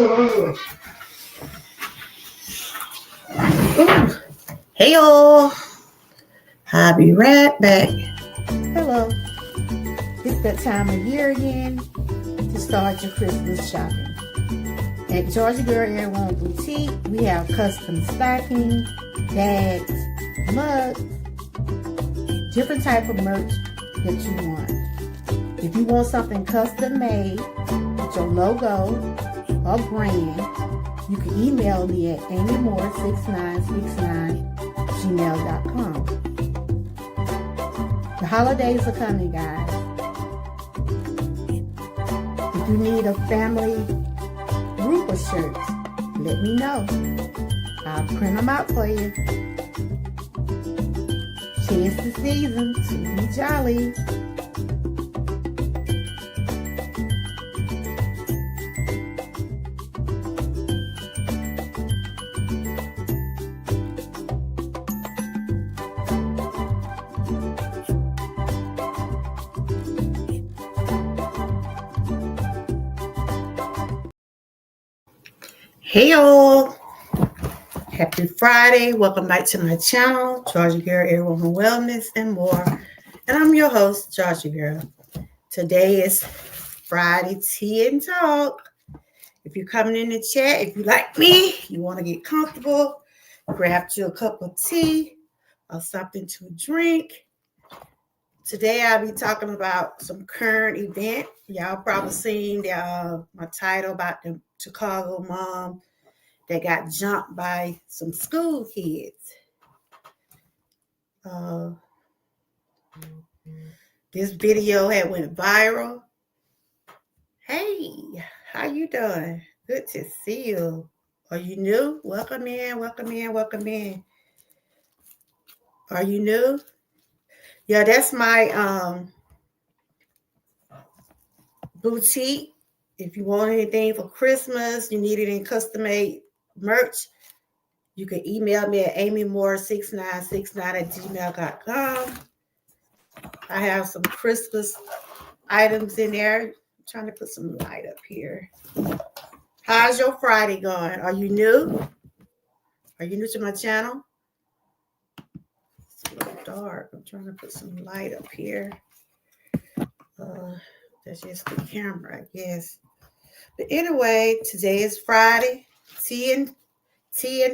Hey y'all, I'll be right back. Hello, it's that time of year again to start your Christmas shopping. At Georgia Girl Everywoman Boutique, we have custom stockings, bags, mugs, different type of merch that you want. If you want something custom made with your logo or brand, you can email me at amymore6969@gmail.com. The holidays are coming, guys. If you need a family group of shirts, let me know. I'll print them out for you. 'Tis the season to be jolly. Hey y'all, happy Friday. Welcome back to my channel, Georgia Girl Everywoman Wellness and more. And I'm your host, Georgia Girl. Today is Friday Tea and Talk. If you're coming in the chat, if you like me, you want to get comfortable, grab you a cup of tea or something to drink. Today I'll be talking about some current event. Y'all probably seen my title about the Chicago mom that got jumped by some school kids. This video had went viral. Hey, how you doing? Good to see you. Are you new? Welcome in, welcome in, welcome in. Are you new? Yeah, that's my boutique. If you want anything for Christmas, you need it in custom-made merch, you can email me at amymore6969@gmail.com. I have some Christmas items in there. I'm trying to put some light up here. How's your Friday going? Are you new? Are you new to my channel? It's a little dark. I'm trying to put some light up here. That's just the camera, I guess. But anyway, today is Friday. Tea and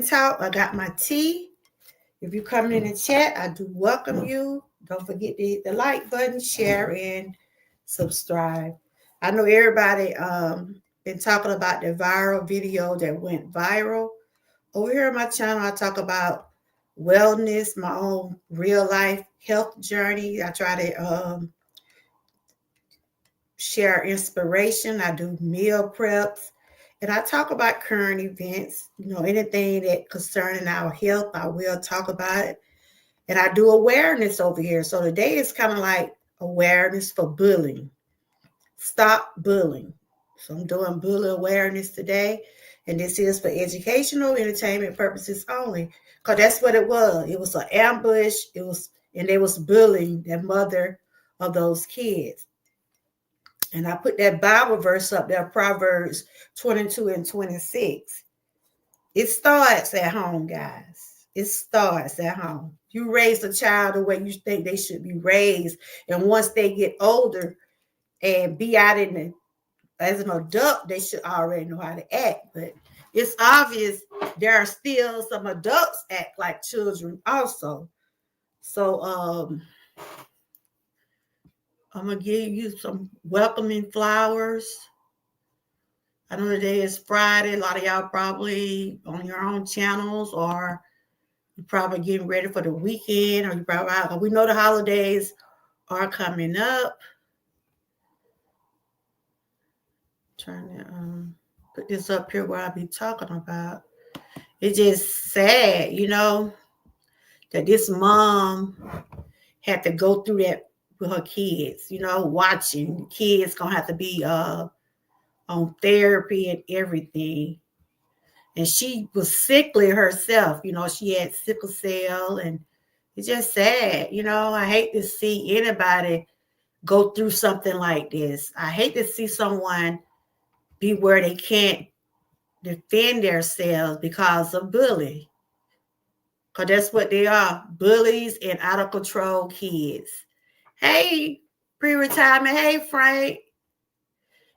talk. I got my tea. If you come in the chat, I do welcome you. Don't forget to hit the like button, share, and subscribe. I know everybody been talking about the viral video that went viral. Over here on my channel, I talk about wellness, my own real life health journey. I try to share inspiration. I do meal preps. And I talk about current events, anything that concerning our health, I will talk about it. And I do awareness over here. So today is kind of like awareness for bullying. Stop bullying. So I'm doing bully awareness today. And this is for educational, entertainment purposes only. Because that's what it was. It was an ambush. And they was bullying the mother of those kids. And I put that Bible verse up there, Proverbs 22 and 26. It starts at home, guys. It starts at home. You raise a child the way you think they should be raised. And once they get older and be out as an adult, they should already know how to act. But it's obvious there are still some adults act like children also. So I'm going to give you some welcoming flowers. I know today is Friday. A lot of y'all probably on your own channels, or you're probably getting ready for the weekend, or you probably out. We know the holidays are coming up. Trying to put this up here where I'll be talking about. It's just sad, that this mom had to go through that with her kids, watching. The kids gonna have to be on therapy and everything. And she was sickly herself, she had sickle cell, and it's just sad. I hate to see anybody go through something like this. I hate to see someone be where they can't defend themselves because of bullying. Because that's what they are, bullies and out of control kids. Hey, pre-retirement. Hey, Frank.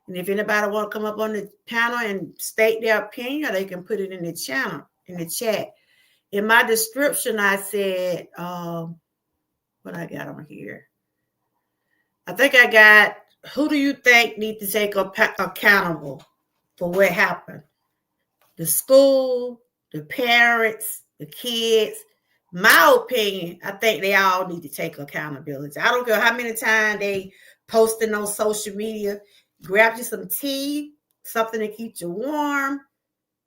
And if anybody want to come up on the panel and state their opinion, they can put it in the channel, in the chat. In my description, I said, what I got on here? I think I got, who do you think need to take accountable for what happened? The school, the parents, the kids. My opinion, I think they all need to take accountability. I don't care how many times they posting on social media. Grab you some tea, something to keep you warm,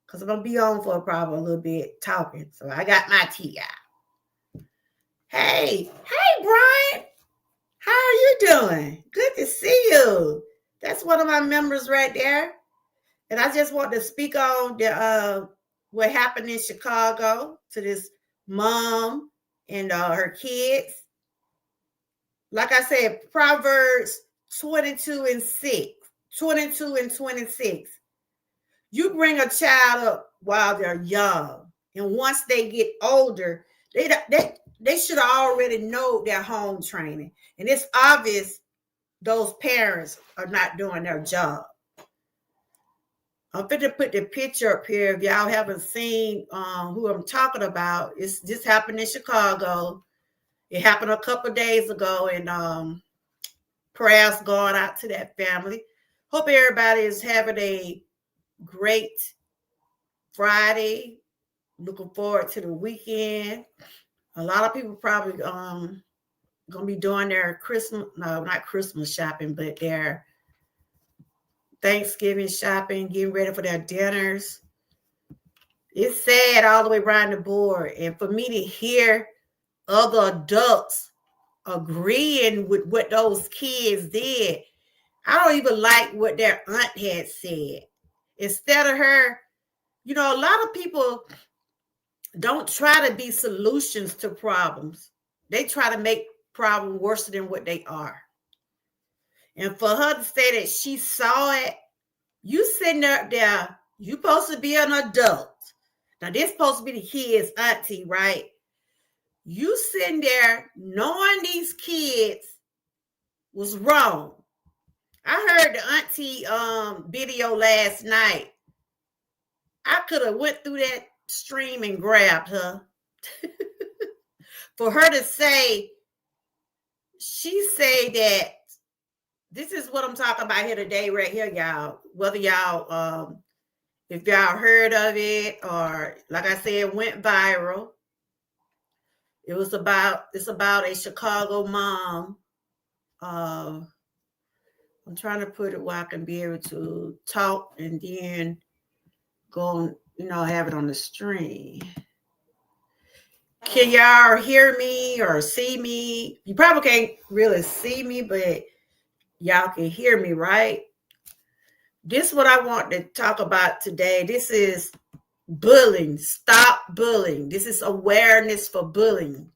because I'm going to be on for probably a little bit talking. So I got my tea out. Hey, Brian. How are you doing? Good to see you. That's one of my members right there. And I just want to speak on the what happened in Chicago to this mom and her kids. Like I said, Proverbs 22 and 26. You bring a child up while they're young. And once they get older, they should already know their home training. And it's obvious those parents are not doing their job. I'm going to put the picture up here. If y'all haven't seen who I'm talking about, this happened in Chicago. It happened a couple of days ago, and prayers going out to that family. Hope everybody is having a great Friday. Looking forward to the weekend. A lot of people probably going to be doing their not Christmas shopping, but their Thanksgiving shopping, getting ready for their dinners. It's sad all the way around the board. And for me to hear other adults agreeing with what those kids did, I don't even like what their aunt had said. Instead of her, a lot of people don't try to be solutions to problems. They try to make problems worse than what they are. And for her to say that she saw it, you sitting up there, you supposed to be an adult. Now, this supposed to be the kid's auntie, right? You sitting there knowing these kids was wrong. I heard the auntie video last night. I could have went through that stream and grabbed her. For her to say, she said that, this is what I'm talking about here today, right here, y'all. Whether y'all, if y'all heard of it, or like I said, went viral. It's about a Chicago mom. I'm trying to put it where I can be able to talk and then go, have it on the stream. Can y'all hear me or see me? You probably can't really see me, but y'all can hear me, right? This is what I want to talk about today. This is bullying. Stop bullying. This is awareness for bullying.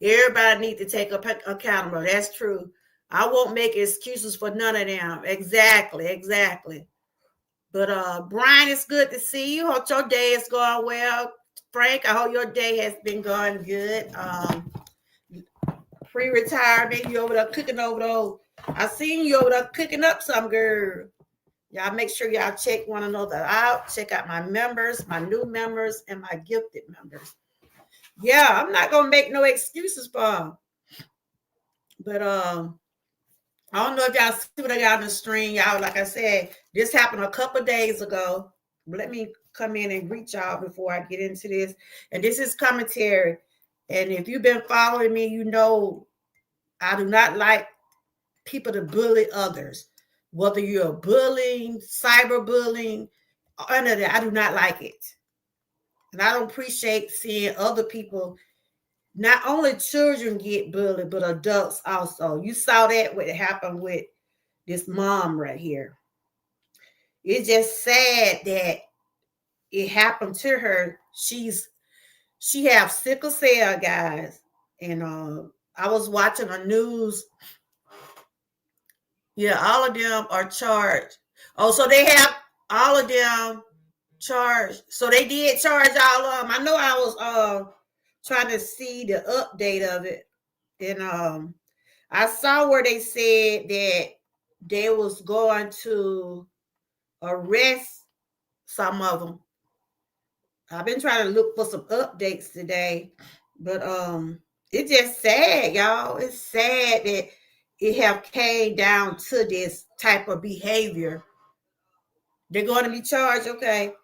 Everybody needs to take accountable. That's true. I won't make excuses for none of them. Exactly. But Brian, it's good to see you. Hope your day is going well. Frank, I hope your day has been going good. Pre-retirement, you over there cooking over those. I seen you over there cooking up some, girl. Y'all make sure y'all check one another out. Check out my members, my new members, and my gifted members. Yeah, I'm not gonna make no excuses for them. But I don't know if y'all see what I got on the stream. Y'all, like I said, this happened a couple days ago. Let me come in and greet y'all before I get into this. And this is commentary. And if you've been following me, you know I do not like people to bully others. Whether you're bullying, cyberbullying, any of that, I do not like it. And I don't appreciate seeing other people, not only children get bullied, but adults also. You saw that what happened with this mom right here. It's just sad that it happened to her. She have sickle cell, guys. And I was watching the news. Yeah, all of them are charged. Oh, so they have all of them charged. So they did charge all of them. I know I was trying to see the update of it. And I saw where they said that they was going to arrest some of them. I've been trying to look for some updates today, but it's just sad, y'all. It's sad that it have came down to this type of behavior. They're going to be charged. Okay.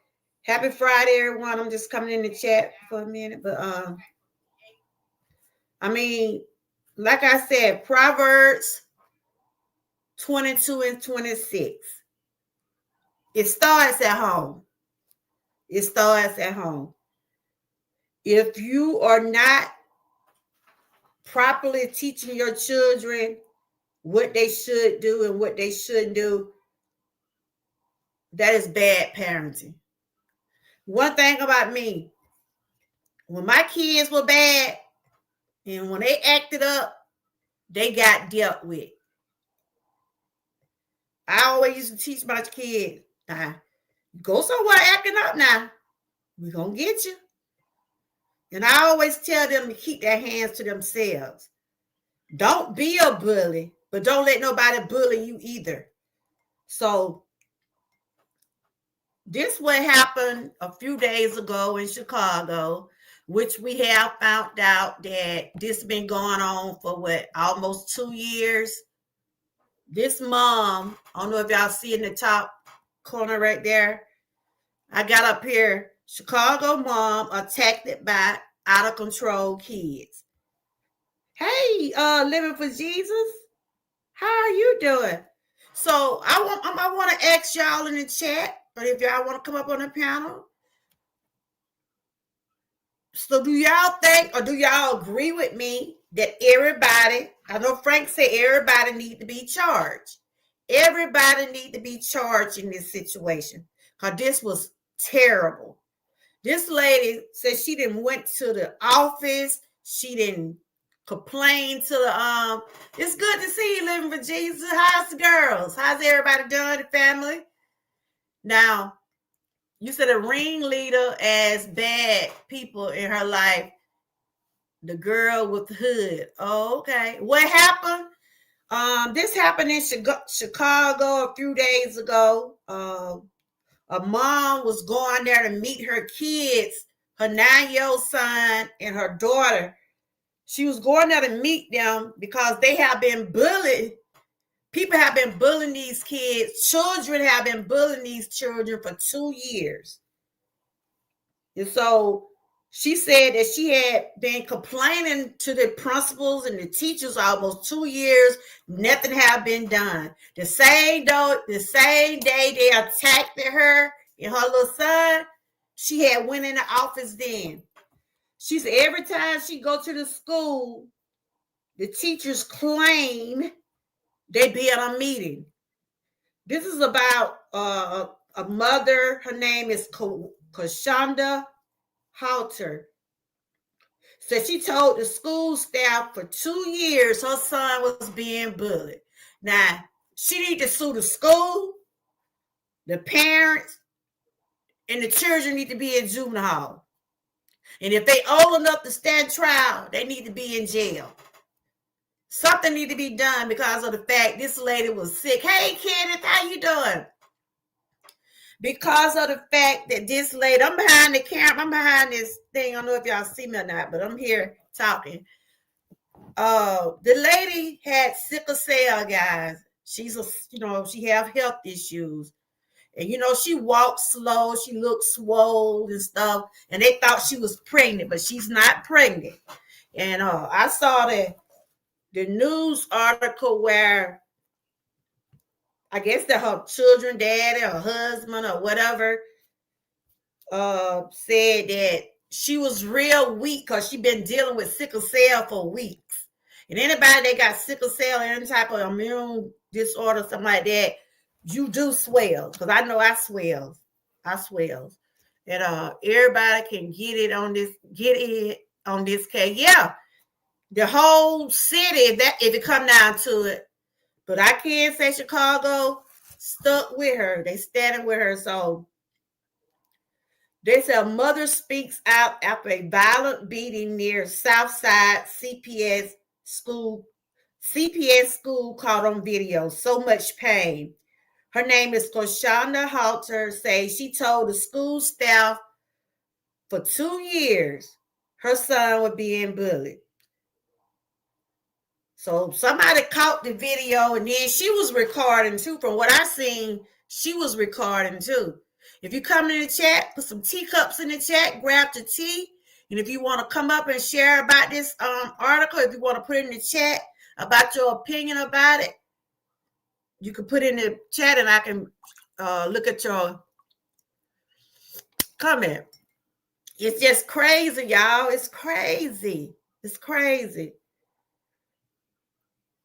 Happy Friday, everyone. I'm just coming in the chat for a minute, but I mean, like I said, Proverbs 22 and 26. It starts at home. It starts at home. If you are not properly teaching your children what they should do and what they shouldn't do, that is bad parenting. One thing about me, when my kids were bad and when they acted up, they got dealt with. I always used to teach my kids, now, go somewhere acting up now. We're going to get you. And I always tell them to keep their hands to themselves. Don't be a bully, but don't let nobody bully you either. So this what happened a few days ago in Chicago, which we have found out that this has been going on for almost 2 years. This mom, I don't know if y'all see in the top corner right there. I got up here, Chicago mom attacked by out of control kids. Hey, Living for Jesus, how are you doing? So I want to ask y'all in the chat, or if y'all want to come up on the panel. So do y'all think, or do y'all agree with me that everybody, I know Frank said everybody need to be charged. Everybody need to be charged in this situation, because this was terrible. This lady said she didn't went to the office. She didn't complain to the it's good to see you, Living for Jesus. How's the girls? How's everybody doing, the family? Now, you said a ringleader as bad people in her life. The girl with the hood. Oh, okay. What happened? This happened in Chicago a few days ago. A mom was going there to meet her kids, her 9-year-old son and her daughter. She was going there to meet them because they have been bullied. People have been bullying these kids. Children have been bullying these children for 2 years. And so she said that she had been complaining to the principals and the teachers almost 2 years. Nothing had been done. The same day they attacked her and her little son, she had went in the office then. She said every time she go to the school, the teachers claim they be at a meeting. This is about a mother. Her name is Kashonda Halter. So she told the school staff for 2 years her son was being bullied. Now, she need to sue the school, the parents, and the children need to be in juvenile hall. And if they old enough to stand trial, they need to be in jail. Something need to be done because of the fact this lady was sick. Hey, Kenneth, how you doing? Because of the fact that this lady, I'm behind the camera, I'm behind this thing. I don't know if y'all see me or not, but I'm here talking. The lady had sickle cell, guys. She's she have health issues. And, she walked slow. She looked swole and stuff. And they thought she was pregnant, but she's not pregnant. And I saw the news article where I guess that her children, daddy or husband or whatever, said that she was real weak because she'd been dealing with sickle cell for weeks. And anybody that got sickle cell, any type of immune disorder, something like that, you do swell. Because I know I swells. And everybody can get it on this case. Yeah. The whole city, if it come down to it. But I can't say Chicago stuck with her. They standing with her. So They say a mother speaks out after a violent beating near Southside school. CPS school caught on video. So much pain. Her name is Koshanda Halter. Says she told the school staff for 2 years her son was being bullied. So somebody caught the video, and then she was recording too. From what I seen, she was recording too. If you come in the chat, put some teacups in the chat, grab the tea. And if you want to come up and share about this article, if you want to put in the chat about your opinion about it, you can put in the chat and I can look at your comment. It's just crazy, y'all. It's crazy. It's crazy.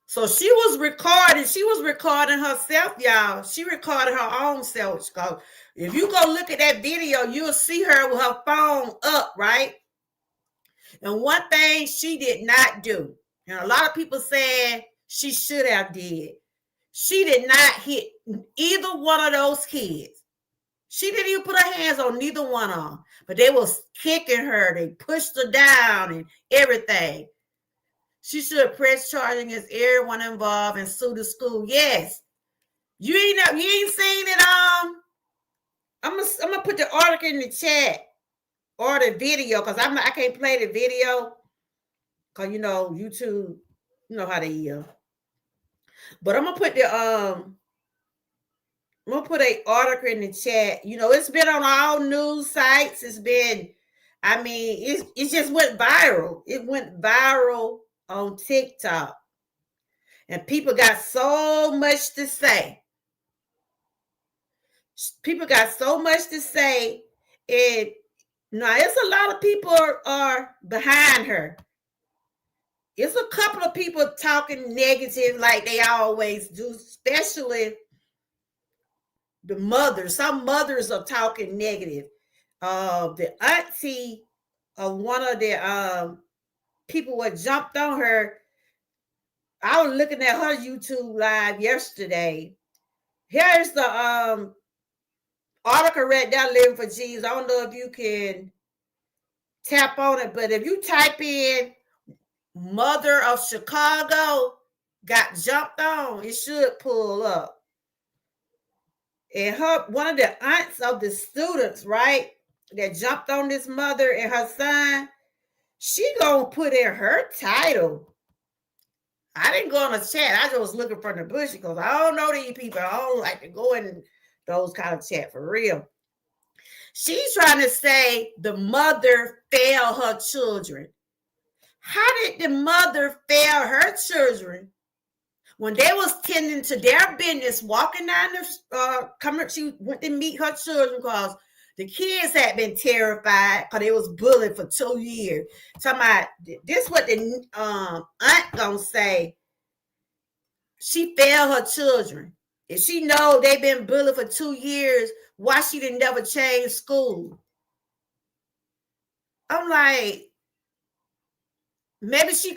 So she was recording. She was recording herself, y'all. She recorded her own self. If you go look at that video, you'll see her with her phone up, right? And one thing she did not do, and a lot of people saying she should have did, she did not hit either one of those kids. She didn't even put her hands on neither one of them. But they was kicking her. They pushed her down and everything. She should press charge against everyone involved and sue the school. Yes. You ain't seen it. I'm gonna put the article in the chat or the video, because I can't play the video. Cause YouTube, you know how they are. But I'm gonna put an article in the chat. It's been on all news sites. It's been, it just went viral. It went viral on TikTok. And people got so much to say. People got so much to say. And it's a lot of people are behind her. It's a couple of people talking negative like they always do, especially the mothers. Some mothers are talking negative. The auntie of one of the people what jumped on her, I was looking at her YouTube live yesterday. Here's the article right there, Living for Jesus. I don't know if you can tap on it, but if you type in mother of Chicago got jumped on, it should pull up. And one of the aunts of the students, right, that jumped on this mother and her son, she gonna put in her title. I didn't go on the chat. I just was looking from the bush because I don't know these people. I don't like to go in those kind of chat for real. She's trying to say the mother failed her children. How did the mother fail her children when they was tending to their business, walking down the she went to meet her children because the kids had been terrified because they was bullied for 2 years. Talking about this, what the aunt gonna say? She failed her children. If she know they've been bullied for 2 years, why she didn't never change school? I'm like, maybe she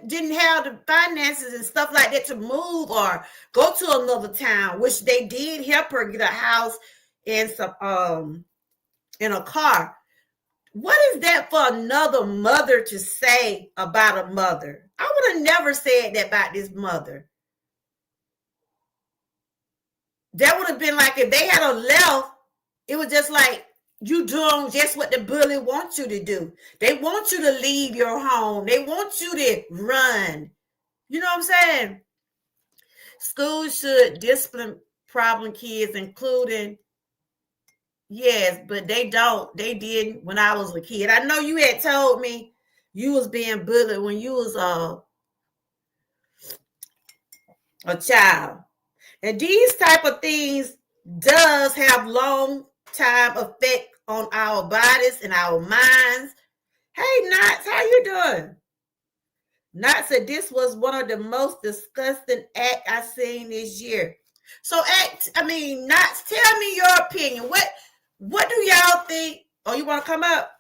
didn't have the finances and stuff like that to move or go to another town, which they did help her get a house and some in a car. What is that for another mother to say about a mother? I would have never said that about this mother. That would have been like if they had a left, it was just like you doing just what the bully wants you to do. They want you to leave your home. They want you to run. You know what I'm saying? Schools should discipline problem kids, including, yes, but they don't. They didn't when I was a kid. I know you had told me you was being bullied when you was a child. And these type of things does have long time effect on our bodies and our minds. Hey, Knots, how you doing? Knots said this was one of the most disgusting acts I've seen this year. So, Knots, tell me your opinion. What do y'all think? Oh, you want to come up?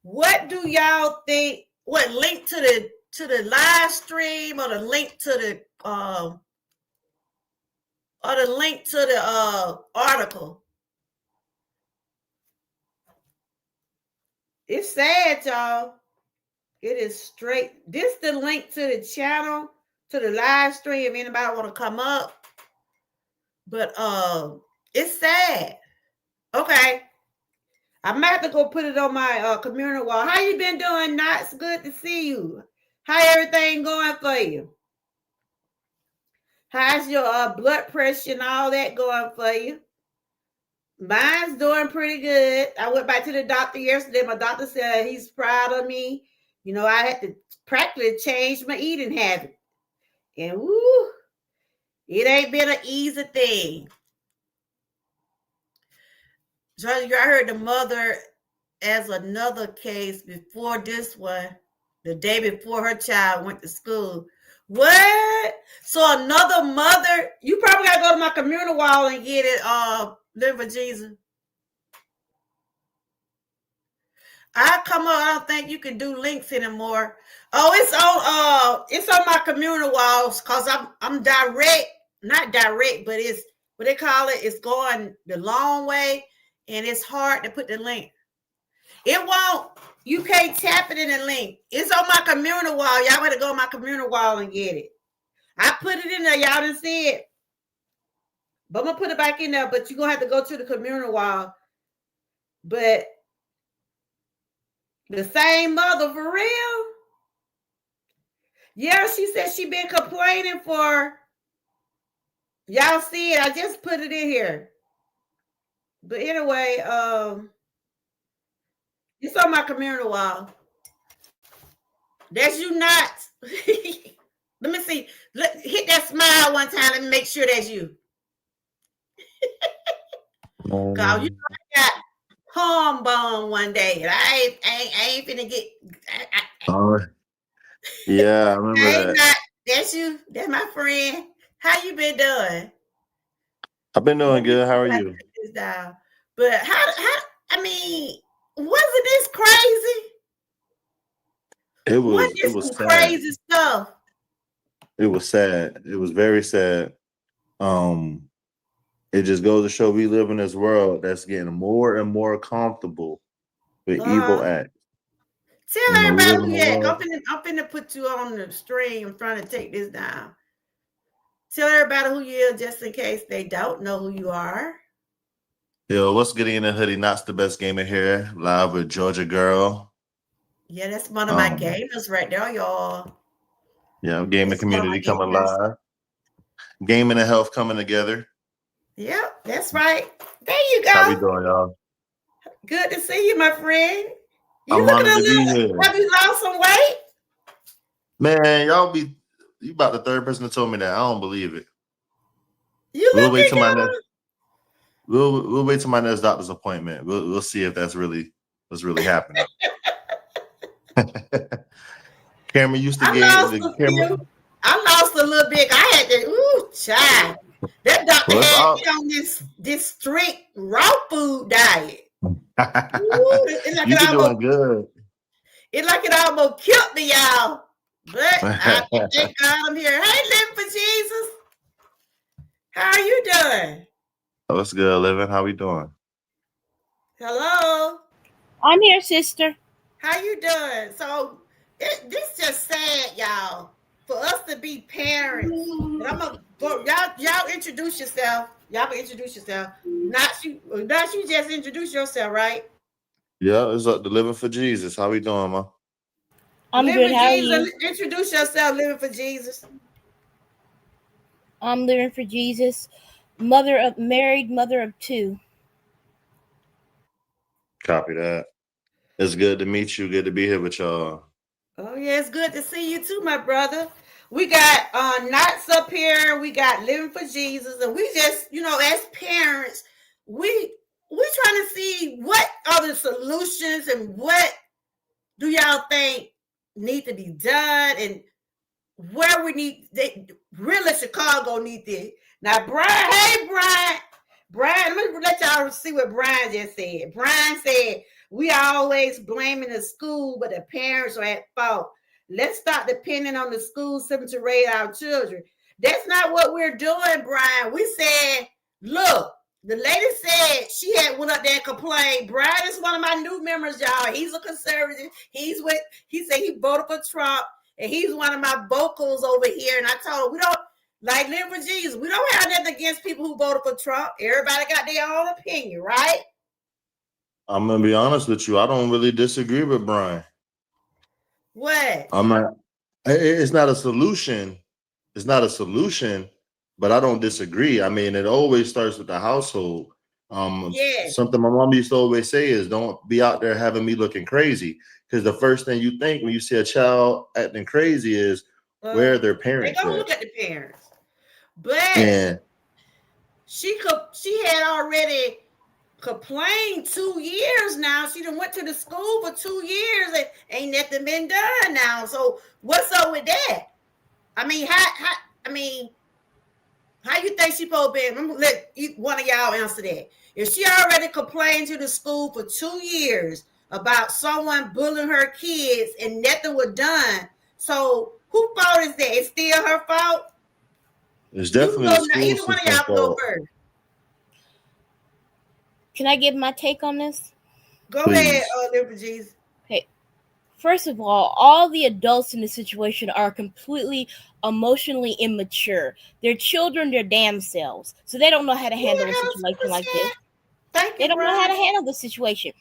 What do y'all think? What link to the live stream or the link to the article? It's sad, y'all. It is straight. This the link to the channel, to the live stream. If anybody want to come up, but it's sad. Okay, I might have to go put it on my community wall. How you been doing? It's good to see you. How everything going for you? How's your blood pressure and all that going for you? Mine's doing pretty good. I went back to the doctor yesterday. My doctor said he's proud of me. You know, I had to practically change my eating habit. And woo, it ain't been an easy thing. So I heard the mother as another case before this one, the day before her child went to school. What? So another mother, you probably gotta go to my communal wall and get it, Live for Jesus. I come up, I don't think you can do links anymore. Oh, it's on my communal walls because I'm direct, not direct, but it's what they call it, it's going the long way, and it's hard to put the link. It won't, you can't tap it in the link. It's on my communal wall. Y'all better go on my communal wall and get it. I put it in there, y'all didn't see it. But I'm gonna put it back in there, but you're gonna have to go to the communal wall. But the same mother for real? Yeah, she said she been complaining for. Y'all see it? I just put it in here. But anyway, it's on my communal wall. That's you not. Let me see. Hit that smile one time. Let me make sure that's you. Cause you know I got home bomb one day, and I ain't finna get. Yeah, I remember that. That's you. That's my friend. How you been doing? I've been doing good. How are you? But how? I mean, wasn't this crazy? It was sad. Crazy stuff. It was sad. It was very sad. It just goes to show we live in this world that's getting more and more comfortable with evil acts. Tell everybody who you at. I'm finna put you on the stream. I'm trying to take this down. Tell everybody who you are just in case they don't know who you are. Yo, what's good in the hoodie? Not the best gamer here. Live with Georgia Girl. Yeah, that's one of my gamers right there, y'all. Yeah, gaming community coming live. Gaming and health coming together. Yep, that's right. There you go. How we doing, y'all? Good to see you, my friend. You looking a little, have you lost some weight? Man, you about the third person that told me that. I don't believe it. We'll wait till my next. We'll wait till my next doctor's appointment. We'll see if that's really what's really happening. Cameron used to get I lost a little bit. I had to, child. That doctor had me on this strict raw food diet. You've been doing good. It's like it almost killed me, y'all. But I thank God I'm here. Hey, Living for Jesus. How are you doing? Oh, it's good, Living. How we doing? Hello. I'm here, sister. How you doing? So this just sad, y'all. For us to be parents, and I'm gonna go. Y'all introduce yourself. Y'all can introduce yourself. Not you just introduce yourself, right? Yeah, it's up to Living for Jesus. How we doing, ma? I'm good. How are you? Introduce yourself, Living for Jesus. I'm Living for Jesus. Married mother of 2. Copy that. It's good to meet you. Good to be here with y'all. Oh yeah, it's good to see you too, my brother. We got Knots up here. We got Living for Jesus, and we just, as parents, we trying to see what are the solutions and what do y'all think need to be done, and where we need. Really, Chicago need this. Now, Brian, hey Brian, let me let y'all see what Brian just said. Brian said, we always blaming the school, but the parents are at fault. Let's stop depending on the school system to raise our children. That's not what we're doing, Brian. We said, look, The lady said she had went up there and complained. Brian is one of my new members, y'all. He's a conservative. He said he voted for Trump, and he's one of my vocals over here. And I told him, we don't, like Live for Jesus, we don't have nothing against people who voted for Trump. Everybody got their own opinion, right? I'm gonna be honest with you. I don't really disagree with Brian. What? I'm not. It's not a solution. It's not a solution, but I don't disagree. I mean, it always starts with the household. Something my mom used to always say is, don't be out there having me looking crazy, because the first thing you think when you see a child acting crazy is, where are their parents? They don't look at the parents. But she had already complained 2 years now. She done went to the school for 2 years and ain't nothing been done now. So what's up with that? I mean, how you think she supposed to be? Let one of y'all answer that. If she already complained to the school for 2 years about someone bullying her kids and nothing was done, so whose fault is that? It's still her fault? It's definitely the school either one of y'all fault. go first. Can I give my take on this? Go ahead, Live for Jesus. Okay. First of all the adults in the situation are completely emotionally immature. They're children, their damn selves. So they don't know how to handle a situation like this. They don't know how to handle the situation.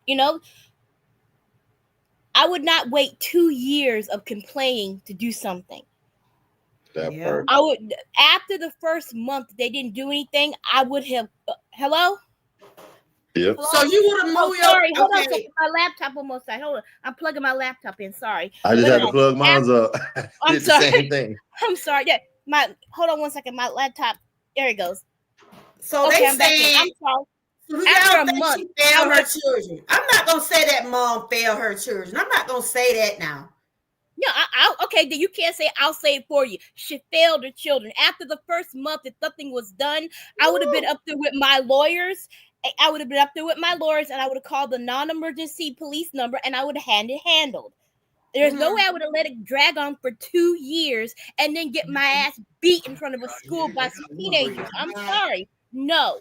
You know, I would not wait 2 years of complaining to do something. That part. I would, after the first month they didn't do anything, I would have hello? Yep. So you would have moved sorry, hold on a second. My laptop almost died. Hold on. I'm plugging my laptop in. Sorry. I just had to plug mine up. I'm sorry. The same thing. I'm sorry. Yeah. Hold on one second. My laptop. There it goes. So okay, they saying, I'm sorry. So after a month, she failed her children. I'm not gonna say that mom failed her children. I'm not gonna say that now. No, okay, then you can't say I'll say it for you. She failed her children. After the first month, if nothing was done, I would have been up there with my lawyers. And I would have called the non-emergency police number, and I would have had it handled. There's no way I would have let it drag on for 2 years and then get my ass beat in front of a school by some teenagers. I'm sorry. No.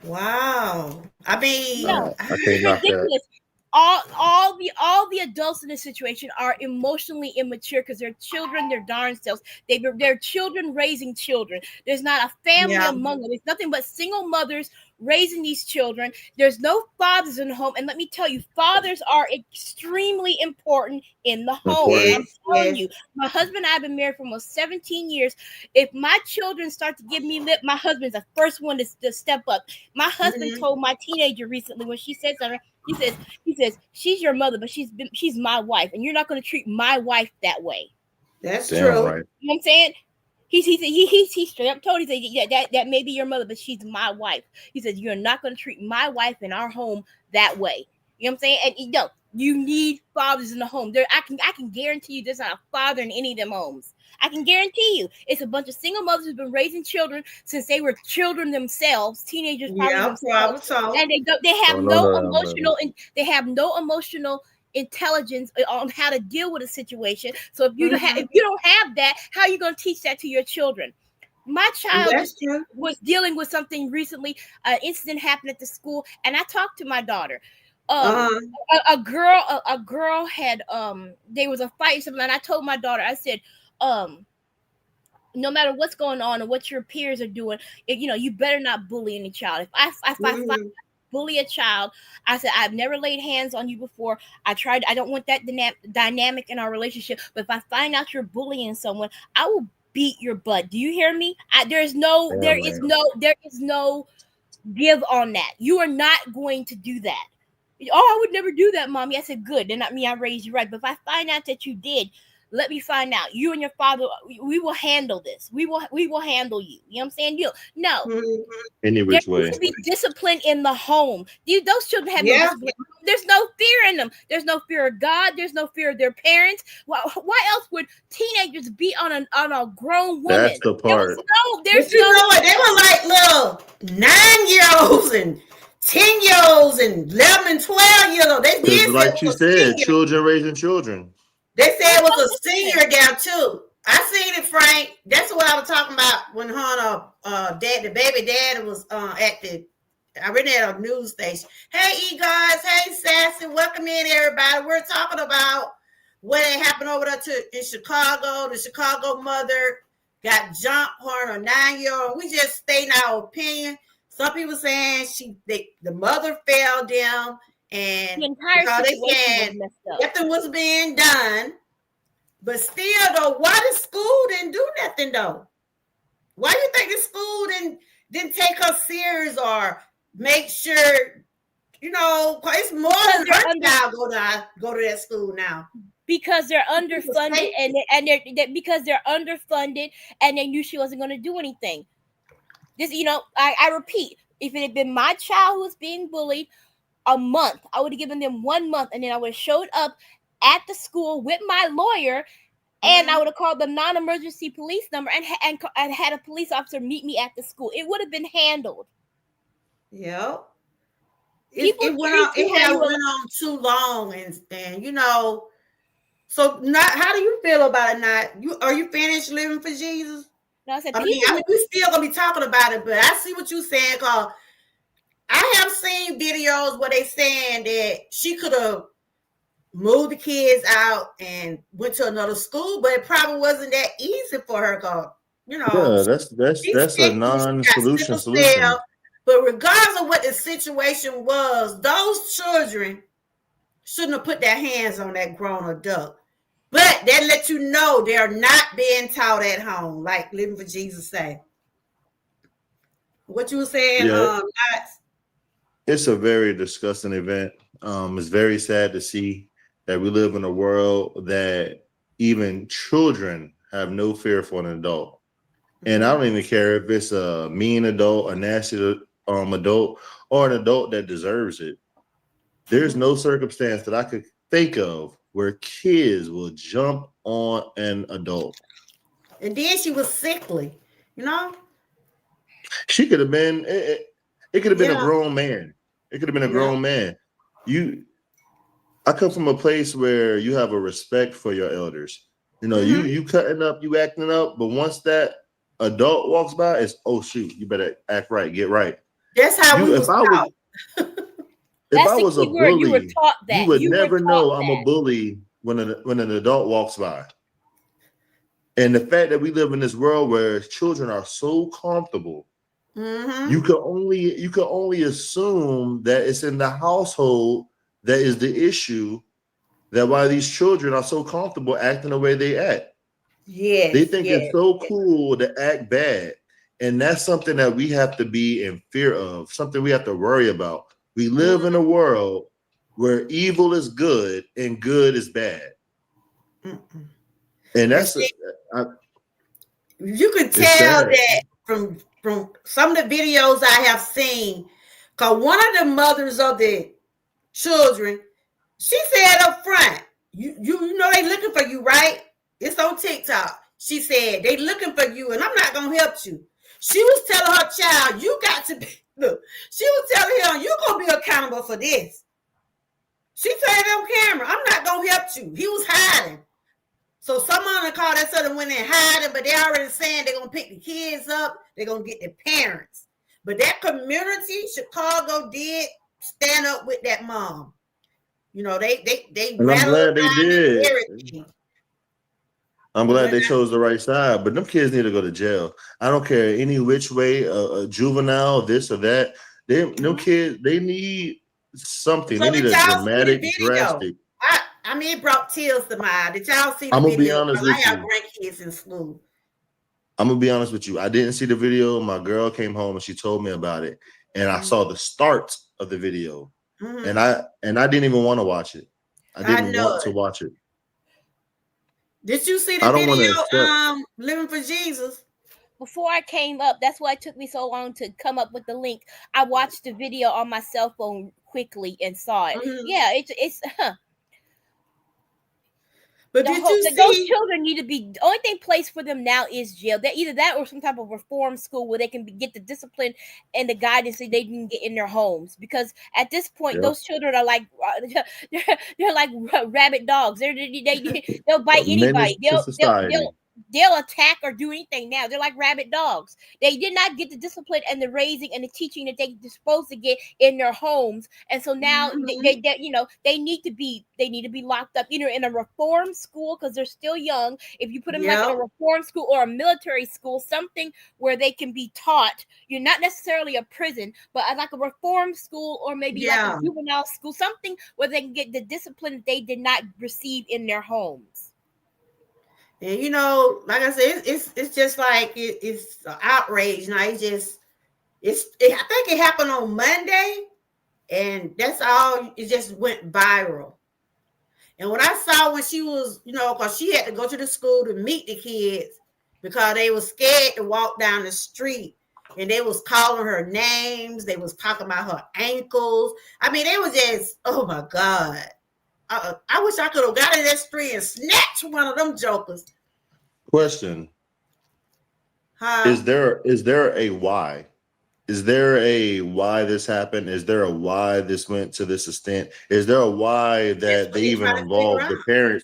Wow. I mean, no. It's ridiculous. All the adults in this situation are emotionally immature because they're children, their darn selves. They're children raising children. There's not a family among them. It's nothing but single mothers raising these children. There's no fathers in the home. And let me tell you, fathers are extremely important in the home. I'm telling you, my husband and I have been married for almost 17 years. If my children start to give me lip, my husband's the first one to step up. My husband told my teenager recently when she said something, he says, she's your mother, but she's my wife, and you're not going to treat my wife that way. That's true. Right. You know what I'm saying? He straight up told, he said, yeah, that may be your mother, but she's my wife. He says, you're not going to treat my wife in our home that way. You know what I'm saying? And you need fathers in the home. I can guarantee you there's not a father in any of them homes. I can guarantee you it's a bunch of single mothers who've been raising children since they were children themselves, teenagers themselves, and they have no emotional intelligence on how to deal with a situation. So if you don't have that, how are you going to teach that to your children? My child was dealing with something recently. An incident happened at the school, and I talked to my daughter. A girl had there was a fight or something, and I told my daughter, I said, no matter what's going on or what your peers are doing, you better not bully any child. If I bully a child, I said, I've never laid hands on you before. I don't want that dynamic in our relationship. But if I find out you're bullying someone, I will beat your butt. Do you hear me? There is no give on that. You are not going to do that. Oh, I would never do that, Mommy. I said, good. Then not me, I raised you right. But if I find out that you did, let me find out. You and your father, we will handle this. We will handle you. You know what I'm saying? Any which there way. needs to be discipline in the home. Those children have no discipline. There's no fear in them. There's no fear of God. There's no fear of their parents. Why else would teenagers be on a grown woman? That's the part. They were like little 9-year-olds and 10-year-olds and 11 and 12-year-olds. They did, like she said, children raising children. They said it was a senior gal too. I seen it, Frank. That's what I was talking about when the baby daddy was at the. I read it on a news station. Hey, guys. Hey, Sassy. Welcome in, everybody. We're talking about what happened over there in Chicago. The Chicago mother got jumped on a 9-year-old. We just stating our opinion. Some people saying the mother fell down, and the entire situation was messed up. Nothing was being done. But still, though, why the school didn't do nothing, though? Why do you think the school didn't take her serious or make sure, it's more than her child go to that school now. Because they're underfunded, and they're underfunded, and they knew she wasn't going to do anything. This, I repeat, if it had been my child who was being bullied, a month, I would have given them 1 month, and then I would have showed up at the school with my lawyer, and I would have called the non-emergency police number and had a police officer meet me at the school. It would have been handled. Yeah. It went on too long, and so how do you feel about it now? Are you finished living for Jesus? No, I said we still gonna be talking about it, but I see what you're saying, cause I have seen videos where they saying that she could have moved the kids out and went to another school, but it probably wasn't that easy for her, cause yeah, that's a non-solution solution. But regardless of what the situation was, those children shouldn't have put their hands on that grown adult. But that let you know they're not being taught at home, like Living for Jesus say. What you were saying, it's a very disgusting event. It's very sad to see that we live in a world that even children have no fear for an adult. And I don't even care if it's a mean adult, a nasty adult, or an adult that deserves it. There's no circumstance that I could think of where kids will jump on an adult. And then she was sickly, She could have been, it could have been a grown man. It could have been a grown man. I come from a place where you have a respect for your elders. You cutting up, you acting up, but once that adult walks by, it's, oh shoot, you better act right, get right. That's how we was taught. If I was a bully, you would never know I'm a bully when an adult walks by. And the fact that we live in this world where children are so comfortable, you can only assume that it's in the household that is the issue, that why these children are so comfortable acting the way they act. Yes, they think it's so cool to act bad. And that's something that we have to be in fear of, something we have to worry about. We live in a world where evil is good and good is bad. And that's you could tell that from some of the videos I have seen, because one of the mothers of the children, she said up front, you know they looking for you, right? It's on TikTok. She said they looking for you, and I'm not gonna help you. She was telling her child, you got to be. Look, she was telling him, you're going to be accountable for this. She said it on camera, I'm not going to help you. He was hiding. So someone in the car that said went in hiding, but they already saying they're going to pick the kids up. They're going to get the parents. But that community, Chicago, did stand up with that mom. They and I'm glad they did. I'm glad they chose the right side, but them kids need to go to jail. I don't care any which way, a juvenile, this or that. Them kids, they need something. They need a dramatic, drastic. It brought tears to my eye. Did y'all see the video? I'm gonna be honest with you. I have grandkids in school. I'm gonna be honest with you. I didn't see the video. My girl came home and she told me about it, and I saw the start of the video, and I didn't even want to watch it. I didn't want to watch it. Did you see the video, Living for Jesus? Before I came up, that's why it took me so long to come up with the link. I watched the video on my cell phone quickly and saw it. Yeah, it's But those children need to be, the only thing placed for them now is jail. They're either that or some type of reform school where they can get the discipline and the guidance that they can get in their homes. Because at this point, those children are like they're like rabid dogs. They'll bite anybody. they'll attack or do anything now. They're like rabid dogs. They did not get the discipline and the raising and the teaching that they're supposed to get in their homes, and so now they need to be locked up either in a reform school because they're still young. If you put them like in a reform school or a military school, something where they can be taught. You're not necessarily a prison, but like a reform school or maybe like a juvenile school, something where they can get the discipline they did not receive in their homes. And like I said, it's just like it's outrage. Now I think it happened on Monday, and that's all. It just went viral. And when I saw when she was, because she had to go to the school to meet the kids because they were scared to walk down the street, and they was calling her names. They was talking about her ankles. I mean, they was just, oh my God. I wish I could have got in that street and snatched one of them jokers. Question. Is there a why? Is there a why this happened? Is there a why this went to this extent? Is there a why that they even involved the parents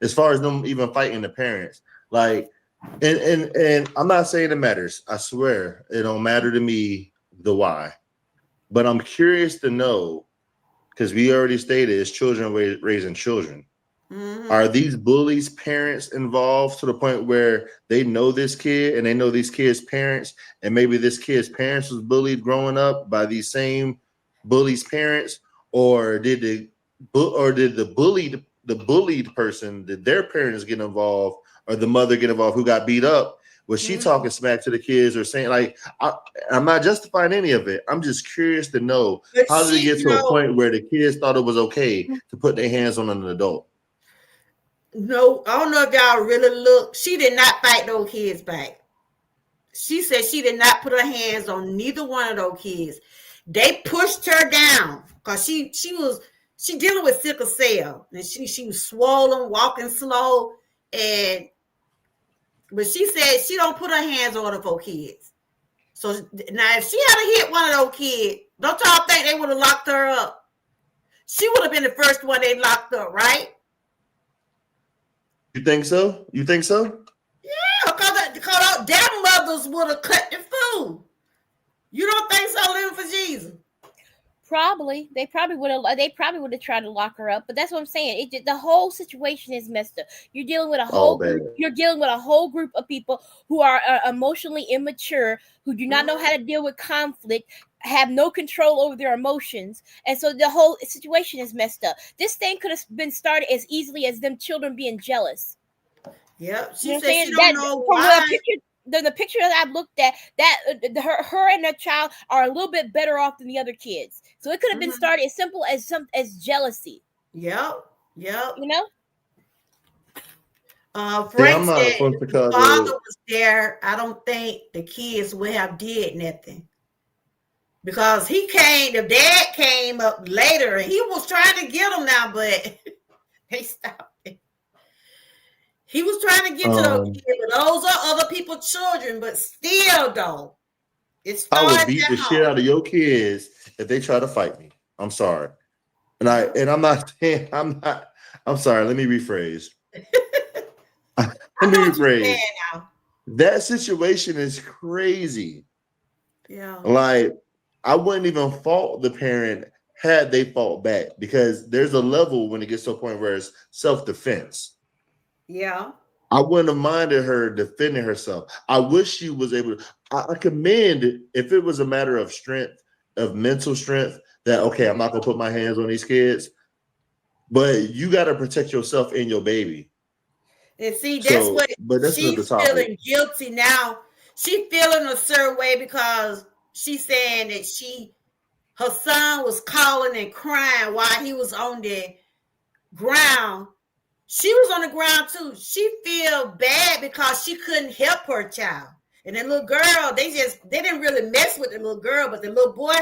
as far as them even fighting the parents? Like, and I'm not saying it matters. I swear it don't matter to me the why. But I'm curious to know, because we already stated it's children raising children. Mm-hmm. Are these bullies' parents involved to the point where they know this kid and they know these kids' parents, and maybe this kid's parents was bullied growing up by these same bullies' parents, or did the bullied person, did their parents get involved, or the mother get involved who got beat up? Was she talking smack to the kids or saying, like, I'm not justifying any of it. I'm just curious to know, how did it get to a point where the kids thought it was okay to put their hands on an adult? No, I don't know if y'all really look. She did not fight those kids back. She said she did not put her hands on neither one of those kids. They pushed her down because she dealing with sickle cell, and she was swollen, walking slow, but she said she don't put her hands on the 4 kids. So now if she had hit one of those kids, don't y'all think they would have locked her up? She would have been the first one they locked up, right? You think so? Yeah, because their mothers would have cut the food. You don't think so, living for Jesus? Probably. They probably would have tried to lock her up, but that's what I'm saying. The whole situation is messed up. You're dealing with a whole group of people who are emotionally immature, who do not know how to deal with conflict, have no control over their emotions, and so the whole situation is messed up. This thing could have been started as easily as them children being jealous. Yep, she said she don't know why. The picture that I've looked at, that her and her child are a little bit better off than the other kids. So it could have been started as simple as jealousy. Yep. Frank said the father was there. I don't think the kids would have did nothing. Because the dad came up later and he was trying to get them now, but they stopped it. He was trying to get to those kids, but those are other people's children, but still though. I would beat the shit out of your kids if they try to fight me. I'm sorry. And I'm not saying I'm sorry, let me rephrase. That situation is crazy. Yeah. Like, I wouldn't even fault the parent had they fought back, because there's a level when it gets to a point where it's self-defense. Yeah. I wouldn't have minded her defending herself. I wish she was able to. I commend if it was a matter of strength, of mental strength, that, okay, I'm not going to put my hands on these kids. But you got to protect yourself and your baby. And see, that's she's feeling guilty now. She feeling a certain way because she's saying that her son was calling and crying while he was on the ground. She was on the ground too. She feel bad because she couldn't help her child. And the little girl, they didn't really mess with the little girl, but the little boy,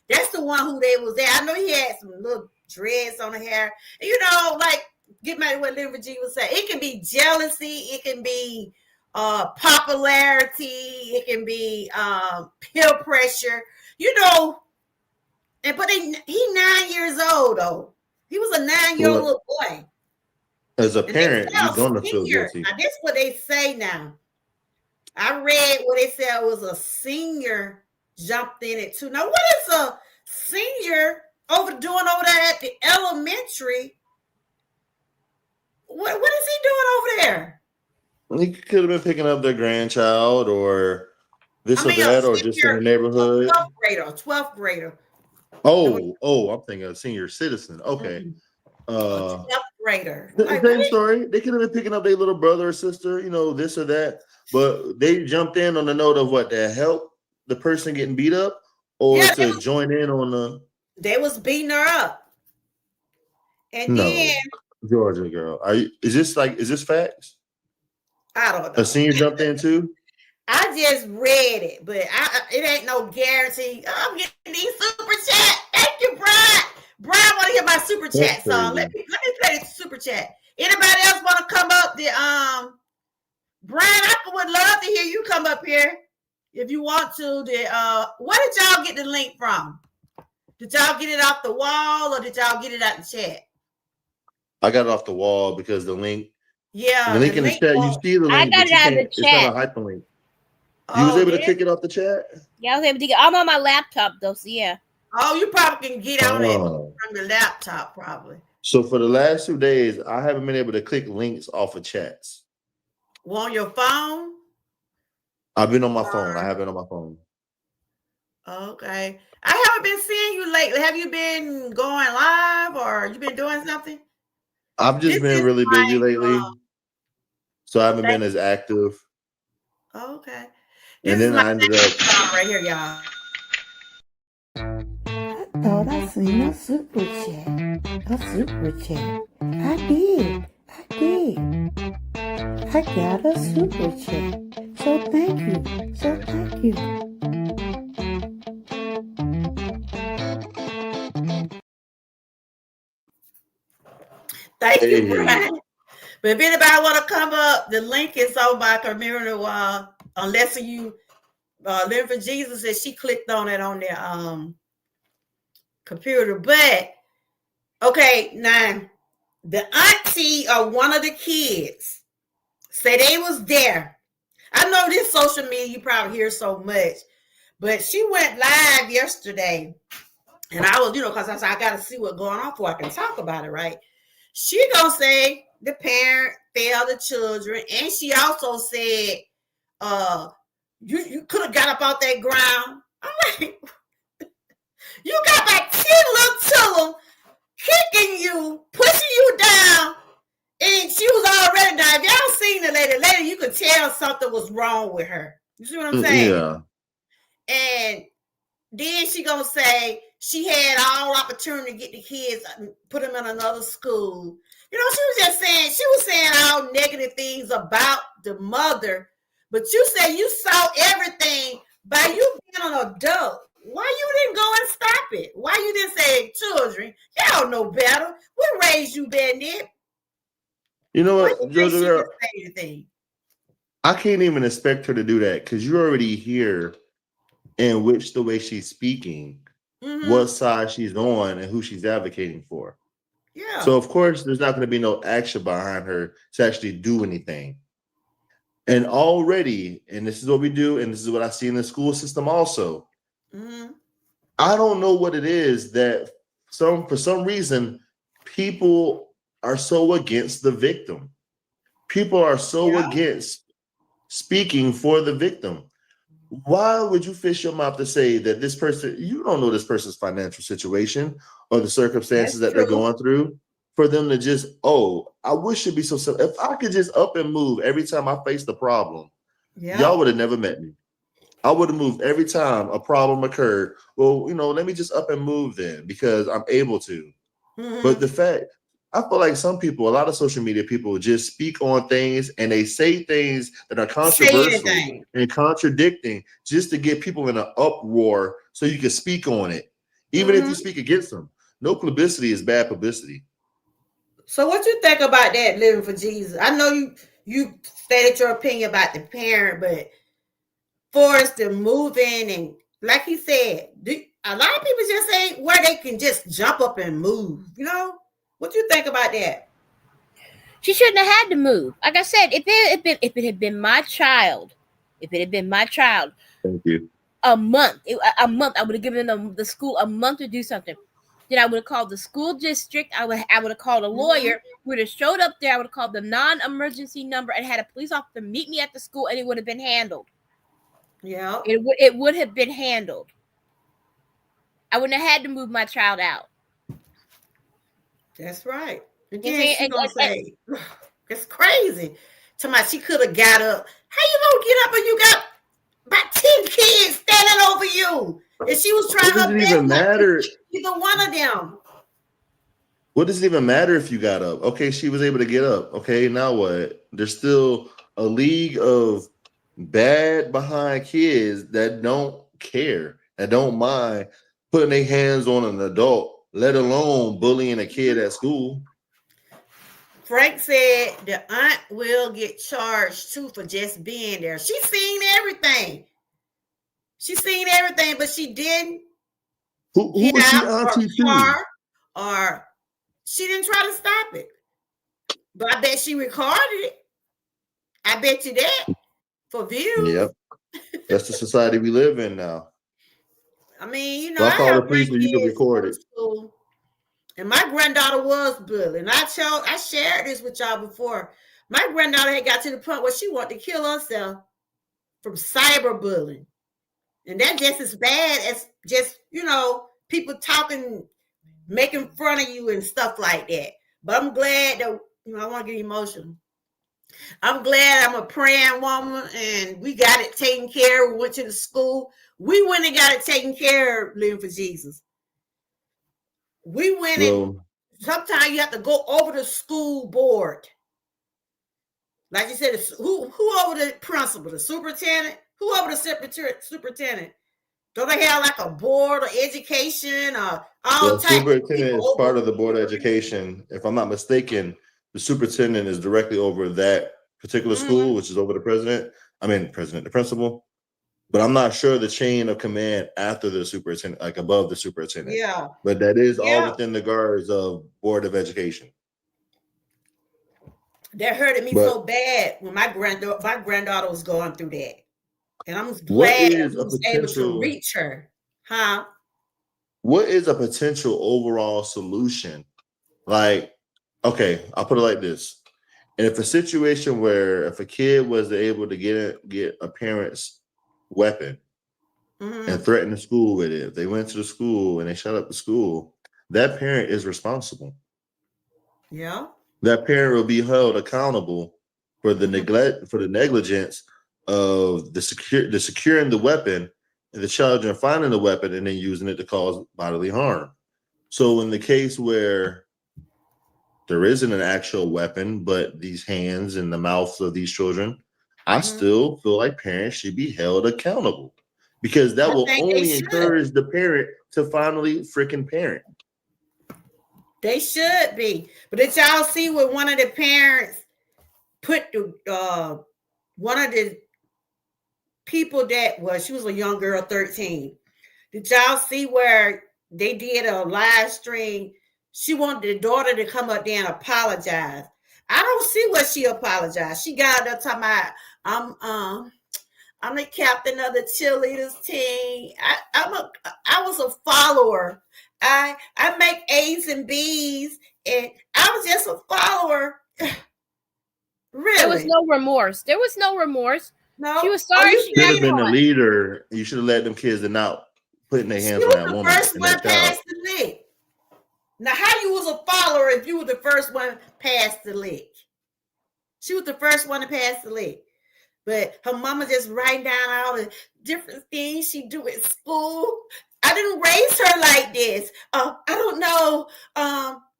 that's the one who they was there. I know he had some little dreads on the hair. And like, get back to what Living G was saying. It can be jealousy. It can be popularity. It can be peer pressure. But he's 9 years old though. He was a 9-year-old little boy. As a And they parent, you're said gonna a feel senior. guilty. Now, this is what they say now. I read what they said was a senior jumped in it too. Now, what is a senior doing over there at the elementary? What is he doing over there? He could have been picking up their grandchild or this I or mean, a that, or just in the senior, neighborhood. a 12th grader. Oh, I'm thinking of senior citizen. Okay. A 12th grader. Same story. They could have been picking up their little brother or sister, this or that. But they jumped in on the note of what, to help the person getting beat up or to join in on the. They was beating her up. And then Georgia girl. Is this facts? I don't know. A senior jumped in too? I just read it, but it ain't no guarantee. I'm getting these super chat. Thank you, Brian. Brian want to hear my super chat song. Let me play the super chat. Anybody else want to come up? Brian, I would love to hear you come up here if you want to. Where did y'all get the link from? Did y'all get it off the wall or did y'all get it out the chat? I got it off the wall because the link. Yeah, the link in the chat. You see the link. I got it out of the chat. It's not a hyperlink. You was able to click it off the chat? Yeah, I was able to get. I'm on my laptop though, so yeah. Oh, you probably can get on it from the laptop, probably. So for the last 2 days, I haven't been able to click links off of chats. Well, on your phone? I've been on my phone. I have been on my phone. Okay. I haven't been seeing you lately. Have you been going live or you been doing something? I've just been really busy lately. So I haven't been as active. Okay. And then I ended up right here, y'all. I thought I seen a super chat. I did. I got a super chat. So thank you. Thank you, Brian. But if anybody want to come up, the link is on my community wall. Unless you Live for Jesus said she clicked on it on their computer. But okay, now the auntie of one of the kids said they was there. I know this social media you probably hear so much, but she went live yesterday, and I was, because I said I got to see what's going on before I can talk about it, right? She gonna say the parent failed the children, and she also said, you could have got up off that ground. I'm like, you got back 10 little children kicking you, pushing you down, and she was already down. If y'all seen the lady, you could tell something was wrong with her. You see what I'm saying? Yeah. And then she gonna say she had all opportunity to get the kids, put them in another school. She was saying all negative things about the mother, but you say you saw everything by you being an adult. Why you didn't go and stop it? Why you didn't say, children, y'all know better. We raised you better than it. You know what, Jojo girl? I can't even expect her to do that because you're already here in which the way she's speaking, what side she's on, and who she's advocating for. Yeah. So of course there's not going to be no action behind her to actually do anything. And already, and this is what we do, and this is what I see in the school system also. I don't know what it is that for some reason people are so against the victim. People are so against speaking for the victim. Why would you fish your mouth to say that this person, you don't know this person's financial situation or the circumstances that they're going through, for them to just, I wish it'd be so simple. If I could just up and move every time I face the problem, y'all would have never met me. I would have moved every time a problem occurred. Well, let me just up and move then because I'm able to. But the fact, I feel like some people, a lot of social media people just speak on things and they say things that are controversial and contradicting just to get people in an uproar so you can speak on it. Even if you speak against them. No publicity is bad publicity. So what you think about that, Living for Jesus? I know you stated your opinion about the parent, but for us to move in and like he said, a lot of people just say where they can just jump up and move. What you think about that? She shouldn't have had to move. Like I said, if it had been my child, Thank you. a month, I would have given them the school a month to do something. Then I would have called the school district. I would have called a lawyer. Would have showed up there. I would have called the non-emergency number and had a police officer meet me at the school, and it would have been handled. Yeah, it would have been handled. I wouldn't have had to move my child out. That's right. Again, she's gonna say, it's crazy. Somebody, she could have got up. How you gonna get up and you got about 10 kids standing over you? And she was trying her best. Does it even matter? Either one of them. What does it even matter if you got up? Okay, she was able to get up. Okay, now what? There's still a league of bad behind kids that don't care, that don't mind putting their hands on an adult, let alone bullying a kid at school. Frank said the aunt will get charged too for just being there. She's seen everything. But she didn't. Who was she auntie to? Or she didn't try to stop it. But I bet she recorded it. I bet you that for views. Yep. That's the society we live in now. I mean, you know, so I call the police when you can record it. And my granddaughter was bullied. And I shared this with y'all before. My granddaughter had got to the point where she wanted to kill herself from cyberbullying. And that's just as bad as just, you know, people talking, making fun of you and stuff like that. But I'm glad that, you know, I want to get emotional. I'm glad I'm a praying woman and we got it taken care of. We went to the school. We went and got it taken care of, living for Jesus. We went and sometimes you have to go over the school board. Like you said, who over the principal, the superintendent? Who over the superintendent? Don't they have like a board of education or all types? The superintendent is part of the board of education. If I'm not mistaken, the superintendent is directly over that particular school, which is over the the principal. But I'm not sure the chain of command after the superintendent, like above the superintendent. Yeah. But that is all within the guards of Board of Education. That hurted me so bad when my granddaughter was going through that. And I'm glad I was able to reach her. Huh? What is a potential overall solution? Like, okay, I'll put it like this. And if a situation where if a kid was able to get a parent's weapon and threaten the school with it, if they went to the school and they shut up the school, that parent is responsible. Yeah. That parent will be held accountable for the neglect, for the negligence of the securing the weapon and the children finding the weapon and then using it to cause bodily harm. So in the case where there isn't an actual weapon, but these hands in the mouths of these children, I still feel like parents should be held accountable because that will only encourage the parent to finally freaking parent. They should be. But did y'all see what one of the parents put one of the people she was a young girl, 13. Did y'all see where they did a live stream? She wanted the daughter to come up there and apologize. I don't see what she apologized. She got up talking about, I'm the captain of the cheerleaders team. I was a follower. I make A's and B's, and I was just a follower. Really? There was no remorse. No. She was sorry. She should have been the leader. You should have let them kids out putting their hands on that woman. First one past the lick. Now, how you was a follower if you were the first one past the lick? She was the first one to pass the lick. But her mama just writing down all the different things she do at school. I didn't raise her like this. I don't know.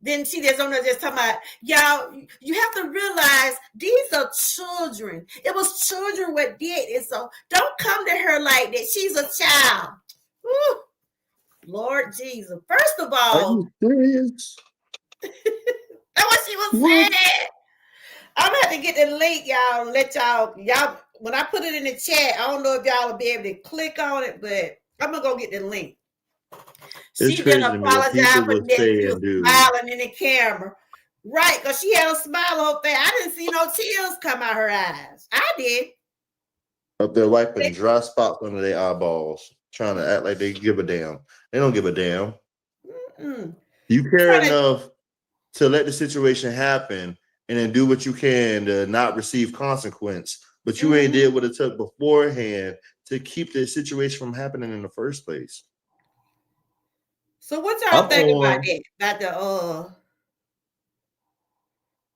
Then she just on there just talking about, y'all, you have to realize these are children. It was children what did it. So don't come to her like that. She's a child. Woo. Lord Jesus. First of all, are you serious? That's what she was saying. I'm gonna have to get the link, y'all, and let y'all when I put it in the chat, I don't know if y'all will be able to click on it, but I'm gonna go get the link. She didn't apologize for this, smiling in the camera. Right, because she had a smile on her face. I didn't see no tears come out her eyes. I did. Up there wiping dry spots under their eyeballs, trying to act like they give a damn. They don't give a damn. Mm-mm. You care enough to let the situation happen and then do what you can to not receive consequence, but you ain't did what it took beforehand to keep the situation from happening in the first place. So what y'all think about that?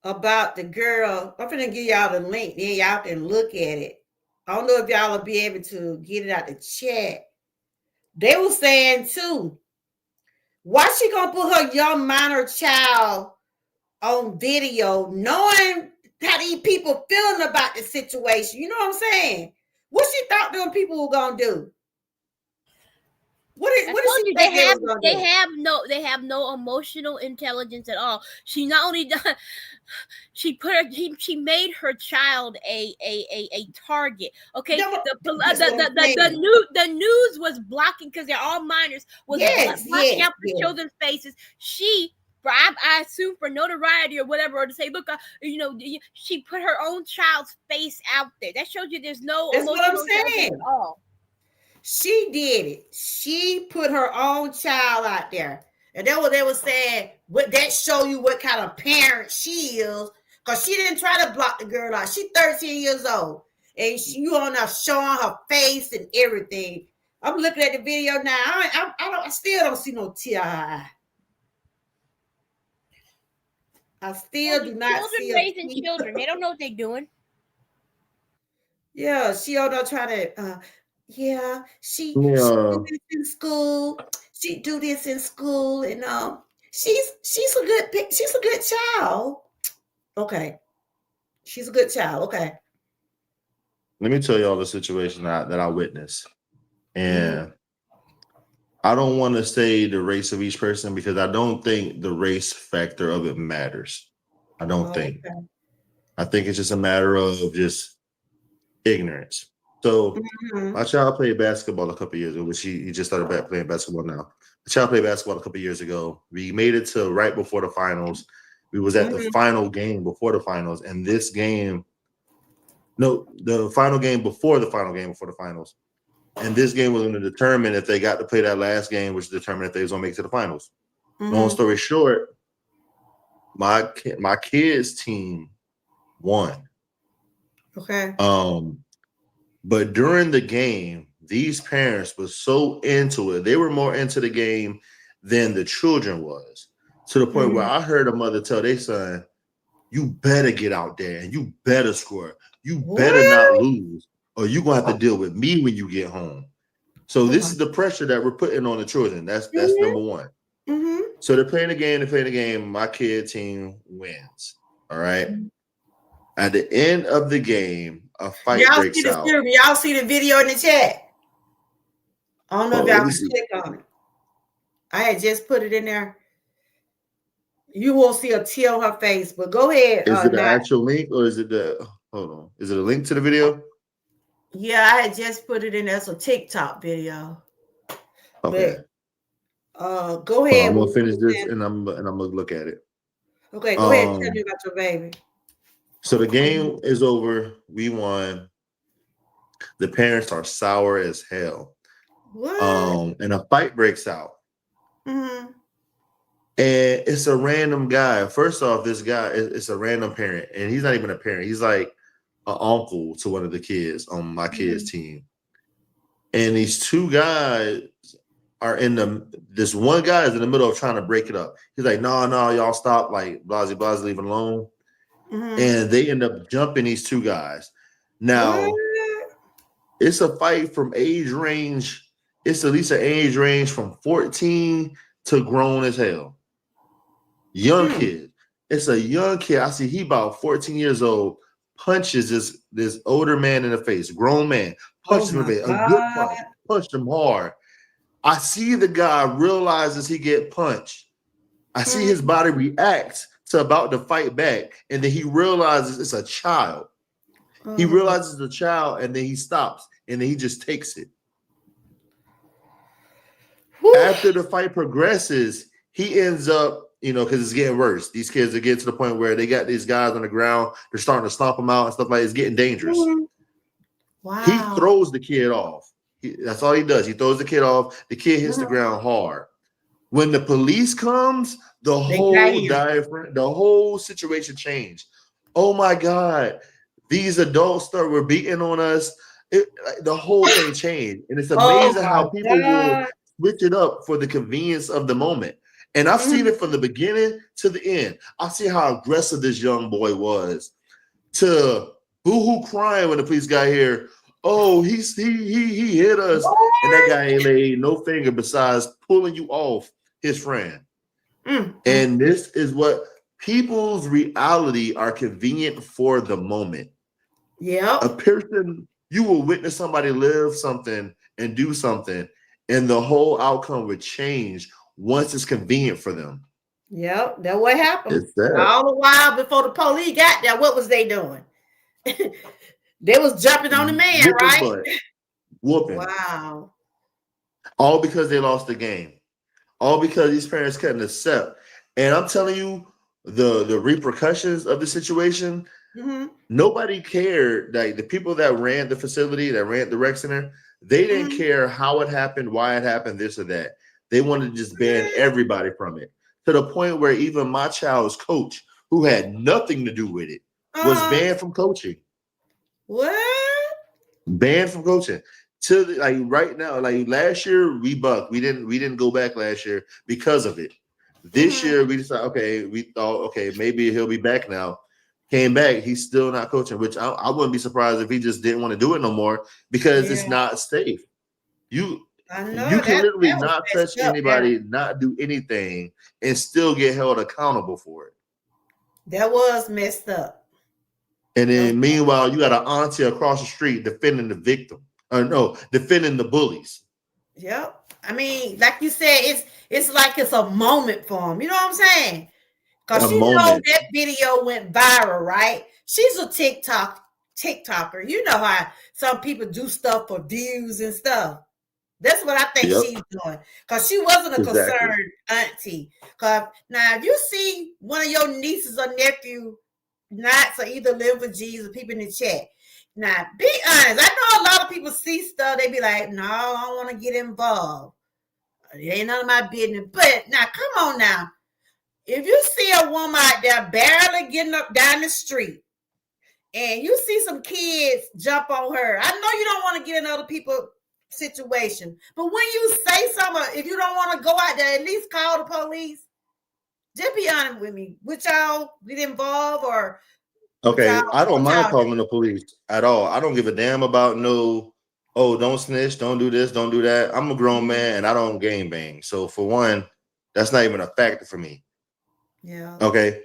About the girl. I'm gonna give y'all the link, then y'all can look at it. I don't know if y'all will be able to get it out the chat. They were saying too, why she gonna put her young minor child on video, knowing how these people feeling about the situation? You know what I'm saying? What she thought them people were gonna do? What did she think they was gonna do? They have no emotional intelligence at all. She not only done, she made her child a target. Okay, the news was blocking, because they're all minors, was blocking out the children's faces. I assume for notoriety or whatever, or to say, look, she put her own child's face out there. That shows you there's no emotional intelligence at all. She did it. She put her own child out there. And that's what they were saying. What that show you what kind of parent she is. Because she didn't try to block the girl out. She's 13 years old. And you on there showing her face and everything. I'm looking at the video now. I still don't see no tear. I still do not see raising children. They don't know what they're doing. Yeah, she on there trying to she do this in school. She do this in school, and she's a good child. Okay, she's a good child. Okay. Let me tell y'all the situation that I witnessed, and I don't want to say the race of each person because I don't think the race factor of it matters. I don't think. Okay. I think it's just a matter of just ignorance. So my child played basketball a couple years ago, which he just started playing basketball now. The child played basketball a couple years ago. We made it to right before the finals. We was at the final game before the finals, and this game, the final game before the finals. And this game was going to determine if they got to play that last game, which determined if they was going to make it to the finals. Long story short, my kids' team won. Okay. But during the game, these parents were so into it. They were more into the game than the children was, to the point where I heard a mother tell their son, you better get out there and you better score. You better not lose, or you're going to have to deal with me when you get home. So this is the pressure that we're putting on the children. That's number one. So they're playing the game. My kid team wins. All right. At the end of the game, a fight breaks out. Y'all see the video in the chat? I don't know if y'all can click on it. I had just put it in there. You won't see a tear on her face, but go ahead. Is it the actual link, or is it hold on? Is it a link to the video? Yeah, I had just put it in there. It's a TikTok video. Okay. But go ahead. I'm gonna finish this and I'm gonna look at it. Okay, go ahead and tell me about your baby. So the game is over. We won. The parents are sour as hell. What? And a fight breaks out. And it's a random guy. First off, this guy is a random parent, and he's not even a parent. He's like an uncle to one of the kids on my kids' team. And these two guys are this one guy is in the middle of trying to break it up. He's like, no, y'all stop, like, blah, leave it alone. And they end up jumping these two guys. Now, it's a fight from age range. It's at least an age range from 14 to grown as hell. Young kid. It's a young kid. I see he about 14 years old, punches this older man in the face, grown man, punches him in the face, a good punch, punched him hard. I see the guy realizes he get punched. I see his body react to about to fight back, and then he realizes it's a child. He realizes it's a child, and then he stops, and then he just takes it. After the fight progresses, he ends up you know, because it's getting worse. These kids are getting to the point where they got these guys on the ground. They're starting to stomp them out and stuff like that. It's getting dangerous. Wow. He throws the kid off. That's all he does. He throws the kid off. The kid hits the ground hard. When the police comes, the whole situation changed. Oh my God. These adults were beating on us. The whole thing changed. And it's amazing how people will switch it up for the convenience of the moment. And I've seen it from the beginning to the end. I see how aggressive this young boy was, to boohoo crying when the police got here. Oh, he hit us. And that guy ain't laid no finger besides pulling you off his friend. And this is what people's reality are convenient for the moment. Yeah. A person, you will witness somebody live something and do something, and the whole outcome would change once it's convenient for them. Yep, that's what happened. All the while before the police got there, what was they doing? They was jumping on the man, right? Whooping. Wow. All because they lost the game. All because these parents couldn't accept. And I'm telling you, the repercussions of the situation, nobody cared. Like the people that ran the facility, that ran the rec center, they didn't care how it happened, why it happened, this or that. They wanted to just ban everybody from it, to the point where even my child's coach, who had nothing to do with it, was banned from coaching. What? Banned from coaching. To like right now, like last year we bucked. We didn't go back last year because of it. This year we decided, okay, we thought, okay, maybe he'll be back now. Came back, he's still not coaching, which I wouldn't be surprised if he just didn't want to do it no more, because it's not safe. You can literally not touch anybody, not do anything, and still get held accountable for it. That was messed up. And then meanwhile, you got an auntie across the street defending the victim. Defending the bullies. Yep. I mean, like you said, it's like it's a moment for him. You know what I'm saying? Because you know that video went viral, right? She's a TikToker. You know how some people do stuff for views and stuff. That's what I think she's doing. Because she wasn't a concerned auntie. Because now, if you see one of your nieces or nephew, not either live for Jesus, people in the chat. Now, be honest. I know a lot of people see stuff. They be like, no, I don't want to get involved. It ain't none of my business. But now, come on now. If you see a woman out there barely getting up down the street, and you see some kids jump on her, I know you don't want to get in other people's situation. But when you say something, if you don't want to go out there, at least call the police. Just be honest with me. Would y'all get involved or? Okay, I don't mind calling the police at all. I don't give a damn about don't snitch, don't do this, don't do that. I'm a grown man and I don't gang bang. So for one, that's not even a factor for me. Yeah. Okay.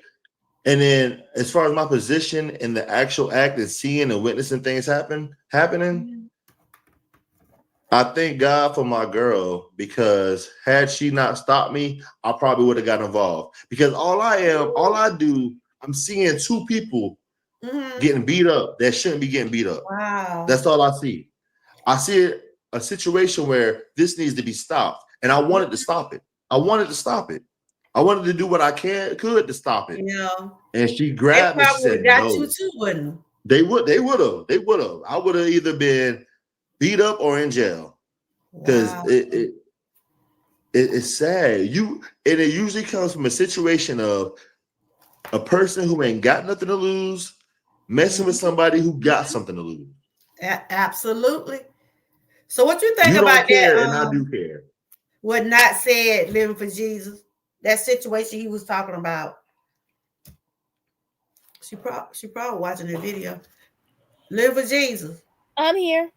And then as far as my position in the actual act and seeing and witnessing things happening, I thank God for my girl, because had she not stopped me, I probably would have got involved. Because I'm seeing two people getting beat up that shouldn't be getting beat up. Wow. That's all I see. I see a situation where this needs to be stopped, and I wanted to stop it. I wanted to do what I could to stop it. Yeah. And she grabbed me. She said, got you too, wouldn't they would have. I would have either been beat up or in jail. Because it's sad. It usually comes from a situation of a person who ain't got nothing to lose messing with somebody who got something to lose. Absolutely. So what you think about that? And I do care. What Not said, living for Jesus. That situation he was talking about. She probably watching the video. Live for Jesus. I'm here.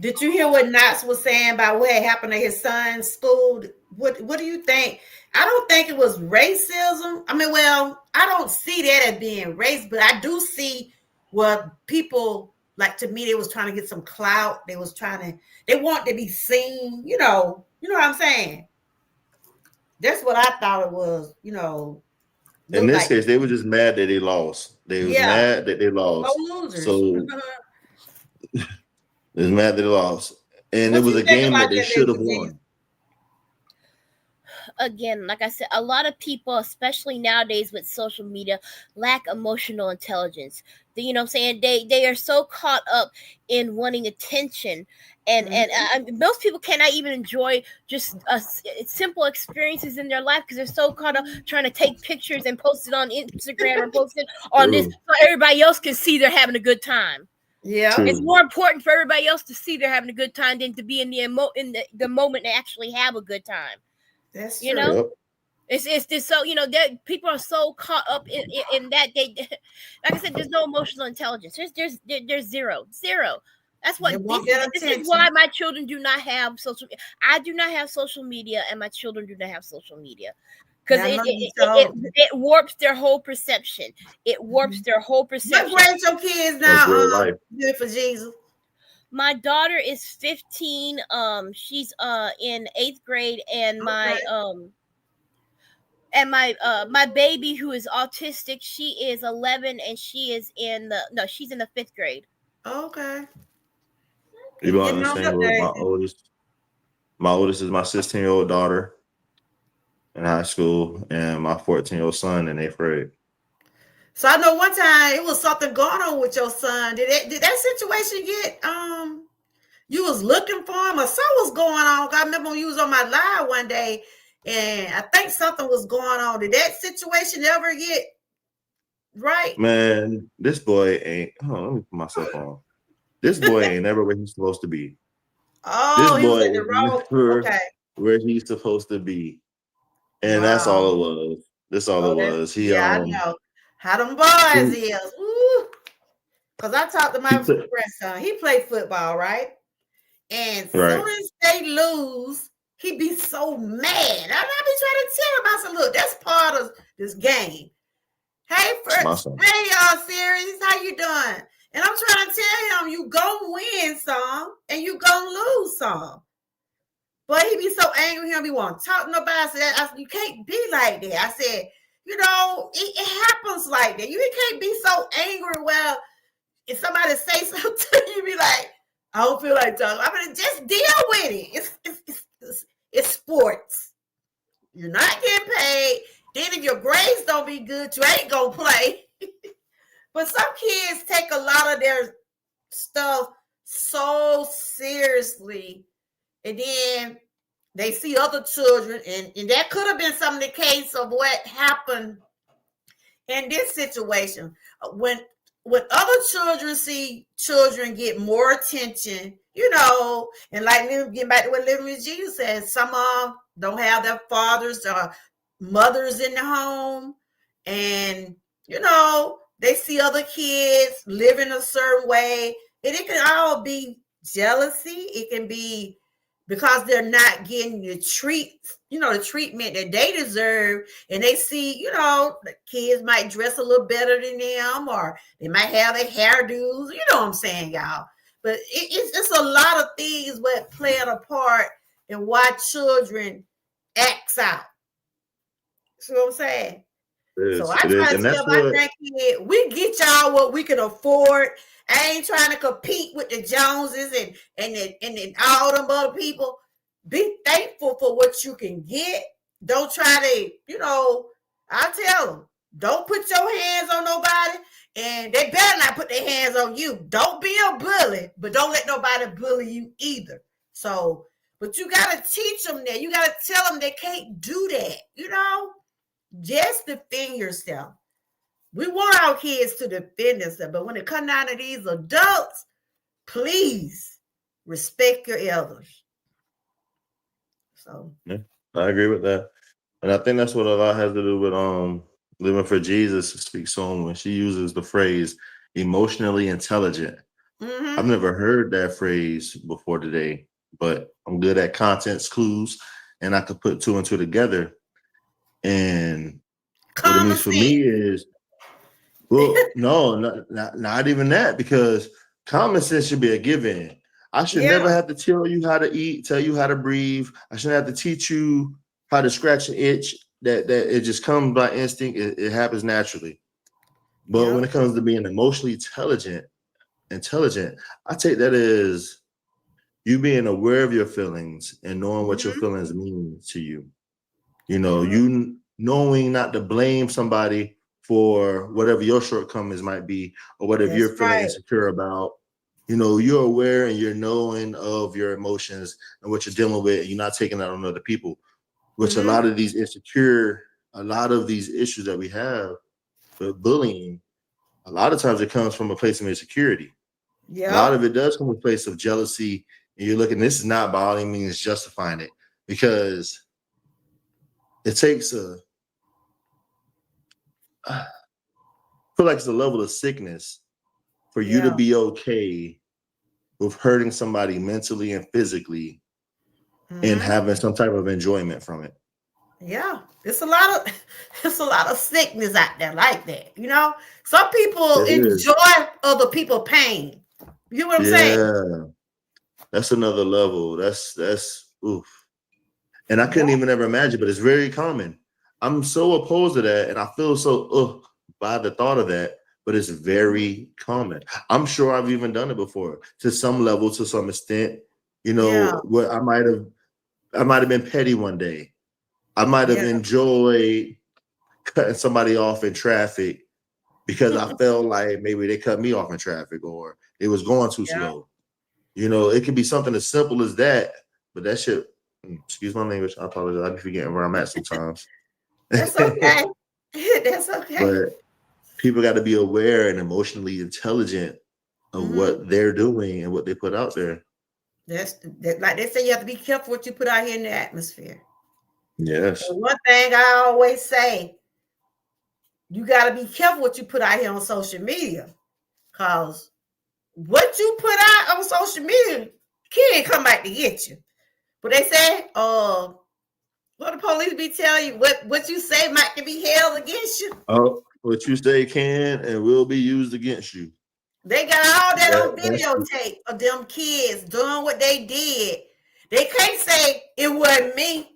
Did you hear what Knox was saying about what had happened at his son's school? What do you think? I don't think it was racism. I mean, well, I don't see that as being race, but I do see what people, like, to me, they was trying to get some clout. They want to be seen, you know what I'm saying? That's what I thought it was, In this case, they were just mad that they lost. They was mad that they lost. No losers. So they was mad that they lost. And it was a game that they should have won. again, like I said, a lot of people, especially nowadays with social media, lack emotional intelligence. You know what I'm saying? They are so caught up in wanting attention, and most people cannot even enjoy just simple experiences in their life because they're so caught up trying to take pictures and post it on Instagram or post it on this so everybody else can see they're having a good time. Yeah, it's more important for everybody else to see they're having a good time than to be in the moment and actually have a good time. that's You true. know, Yep. it's just so that people are so caught up in that they, like I said, there's no emotional intelligence. There's zero. That's what this is why my children do not have social. I do not have social media, and my children do not have social media because it warps their whole perception. It warps their whole perception. What grade your kids now? Good for Jesus. My daughter is 15. She's in 8th grade, and my my baby who is autistic, she is 11, and she's in the 5th grade. Okay. You about the same with my oldest. My oldest is my 16-year-old daughter in high school, and my 14-year-old son in 8th grade. So I know one time it was something going on with your son. Did that situation get you was looking for him or something was going on? I remember when you was on my live one day and I think something was going on. Did that situation ever get right? Man, this boy ain't. Hold on, let me put myself on. This boy ain't never where he's supposed to be. Oh, this boy is never where he's supposed to be, and that's all it was. That's all it was. I know how them boys is. Because I talked to my grandson. He played football, right? And soon as they lose, he be so mad. I be trying to tell him, I said, look, that's part of this game. Hey, y'all, series, how you doing? And I'm trying to tell him, you gonna win some and you gonna lose some. But he be so angry, he don't be want to talk to nobody. I said, you can't be like that. I said, it happens like that. You can't be so angry. Well, if somebody say something to you, be like, I don't feel like talking. I mean, just deal with it. It's sports. You're not getting paid. Then if your grades don't be good, you ain't gonna play. But some kids take a lot of their stuff so seriously, and then they see other children, and that could have been some of the case of what happened in this situation. When other children see children get more attention, and like getting back to what Living with Jesus says, some of them don't have their fathers or mothers in the home, and they see other kids living a certain way, and it can all be jealousy. It can be because they're not getting the treatment that they deserve, and they see, the kids might dress a little better than them, or they might have their hairdos. You know what I'm saying, y'all? But it's a lot of things that play a part in why children acts out. See what I'm saying? So I try to tell my grandkid, we get y'all what we can afford. I ain't trying to compete with the Joneses and all them other people. Be thankful for what you can get. Don't try to, I tell them, don't put your hands on nobody, and they better not put their hands on you. Don't be a bully, but don't let nobody bully you either. So, but you got to teach them that. You got to tell them they can't do that, Just defend yourself. We want our kids to defend themselves, but when it comes down to these adults, please respect your elders. So yeah, I agree with that, and I think that's what a lot has to do with Living for Jesus. Speaks on when she uses the phrase emotionally intelligent. Mm-hmm. I've never heard that phrase before today, but I'm good at context clues, and I could put two and two together. And what it means for me is, well, no, not even that, because common sense should be a given. I should never have to tell you how to eat, tell you how to breathe. I shouldn't have to teach you how to scratch an itch. That it just comes by instinct. It happens naturally. But when it comes to being emotionally intelligent, I take that as you being aware of your feelings and knowing what your feelings mean to you. You know, you knowing not to blame somebody for whatever your shortcomings might be or whatever you're feeling insecure about. You know, you're aware and you're knowing of your emotions and what you're dealing with, and you're not taking that on other people, which a lot of these issues that we have with bullying, a lot of times it comes from a place of insecurity. A lot of it does come from a place of jealousy. And you're looking, this is not by any means justifying it, because it takes I feel like it's a level of sickness for you to be okay with hurting somebody mentally and physically and having some type of enjoyment from it. Yeah, it's a lot of sickness out there like that. You know, some people enjoy other people's pain. You know what I'm saying? Yeah, that's another level. That's oof. And I couldn't even ever imagine, but it's very common. I'm so opposed to that, and I feel so by the thought of that, but it's very common. I'm sure I've even done it before to some level, to some extent. You know, what I might have been petty one day. I might have enjoyed cutting somebody off in traffic because I felt like maybe they cut me off in traffic or it was going too slow. You know, it could be something as simple as that, but that shit, excuse my language, I apologize. I be forgetting where I'm at sometimes. That's okay. That's okay. But people got to be aware and emotionally intelligent of what they're doing and what they put out there. Like they say, you have to be careful what you put out here in the atmosphere. Yes. And one thing I always say, you got to be careful what you put out here on social media, because what you put out on social media can't come back to get you. But they say, what the police be telling you, what you say might be held against you. Oh, what you say can and will be used against you. They got all that on videotape of them kids doing what they did. They can't say it wasn't me,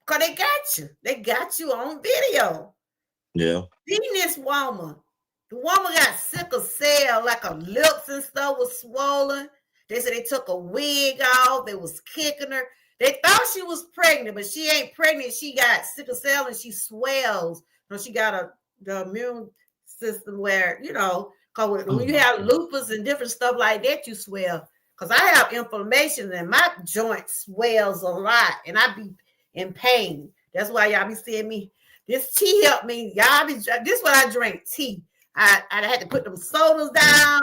because they got you. They got you on video. Yeah. Beating this woman. The woman got sickle cell, like her lips and stuff was swollen. They said they took a wig off. They was kicking her. They thought she was pregnant, but she ain't pregnant. She got sickle cell and she swells. So she got the immune system where, you know, because when you have lupus and different stuff like that, you swell. Because I have inflammation and my joint swells a lot and I be in pain. That's why y'all be seeing me. This tea helped me. Y'all be, this is what I drink, tea. I had to put them sodas down.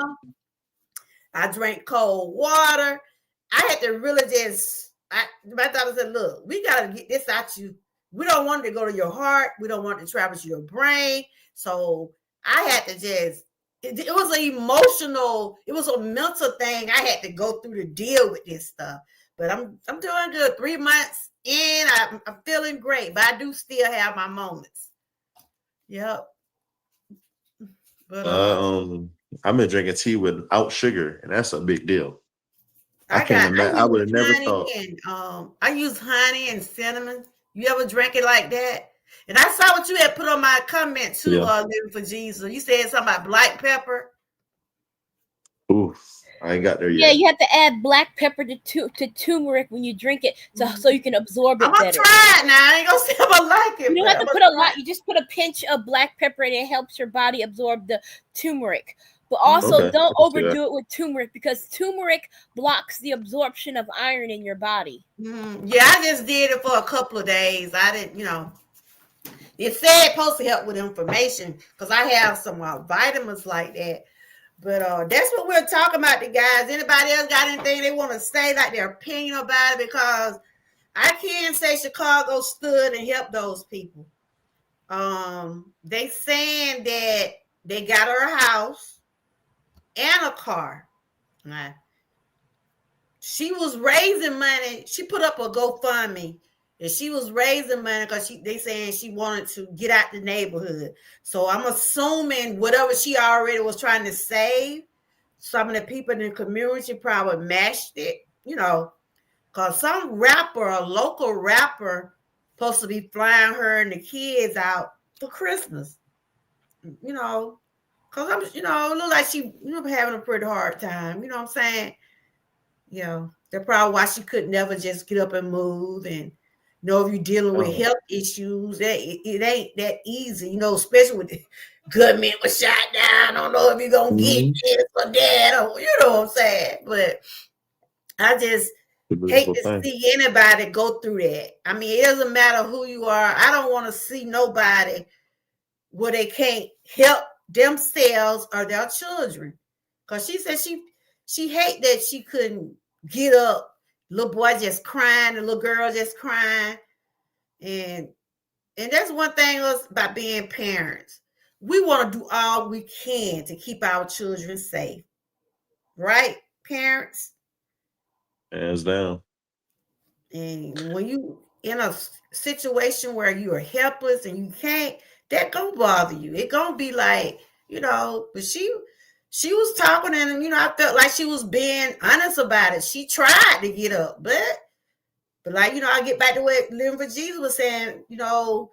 I drank cold water. I had to really my doctor said, look, we got to get this out you. We don't want it to go to your heart. We don't want it to travel to your brain. So I had to just, it was an emotional, it was a mental thing I had to go through to deal with this stuff. But I'm doing good. 3 months in, I'm feeling great, but I do still have my moments. Yep. But I've been drinking tea without sugar, and that's a big deal. I would have never thought. And, I use honey and cinnamon. You ever drink it like that? And I saw what you had put on my comment too, Living for Jesus. You said something about black pepper. Oof, I ain't got there yet. Yeah, you have to add black pepper to turmeric when you drink it, so you can absorb it better. I'm gonna try it now. I ain't gonna say I'm gonna like it. You don't have to put a lot. You just put a pinch of black pepper, and it helps your body absorb the turmeric. But also, don't overdo it with turmeric, because turmeric blocks the absorption of iron in your body. Yeah, I just did it for a couple of days. I didn't, you know. It said it's supposed to help with inflammation because I have some vitamins like that. But that's what we're talking about, the guys. Anybody else got anything they want to say, like their opinion about it? Because I can say Chicago stood and helped those people. They saying that they got her a house and a car. Right. She was raising money. She put up a GoFundMe, and she was raising money because they saying she wanted to get out the neighborhood. So I'm assuming whatever she already was trying to save, some of the people in the community probably matched it, you know, because some rapper, a local rapper, supposed to be flying her and the kids out for Christmas, you know, because I'm, you know, it look like she, you know, having a pretty hard time, you know what I'm saying? You know, that's probably why she could never just get up and move. And If you're dealing with Oh. health issues, it ain't that easy, especially with the government was shot down. I don't know if you're going to get this or that, or you know what I'm saying? But I just hate to see anybody go through that. I mean, it doesn't matter who you are. I don't want to see nobody where they can't help themselves or their children. Because she said she hate that she couldn't get up. Little boy just crying, the little girl just crying. And that's one thing about being parents. We want to do all we can to keep our children safe. Right, parents? Hands down. And when you in a situation where you are helpless and you can't, that gonna bother you. It gonna be like, but she was talking and I felt like she was being honest about it. She tried to get up, but like, I get back to what Living for Jesus was saying, 2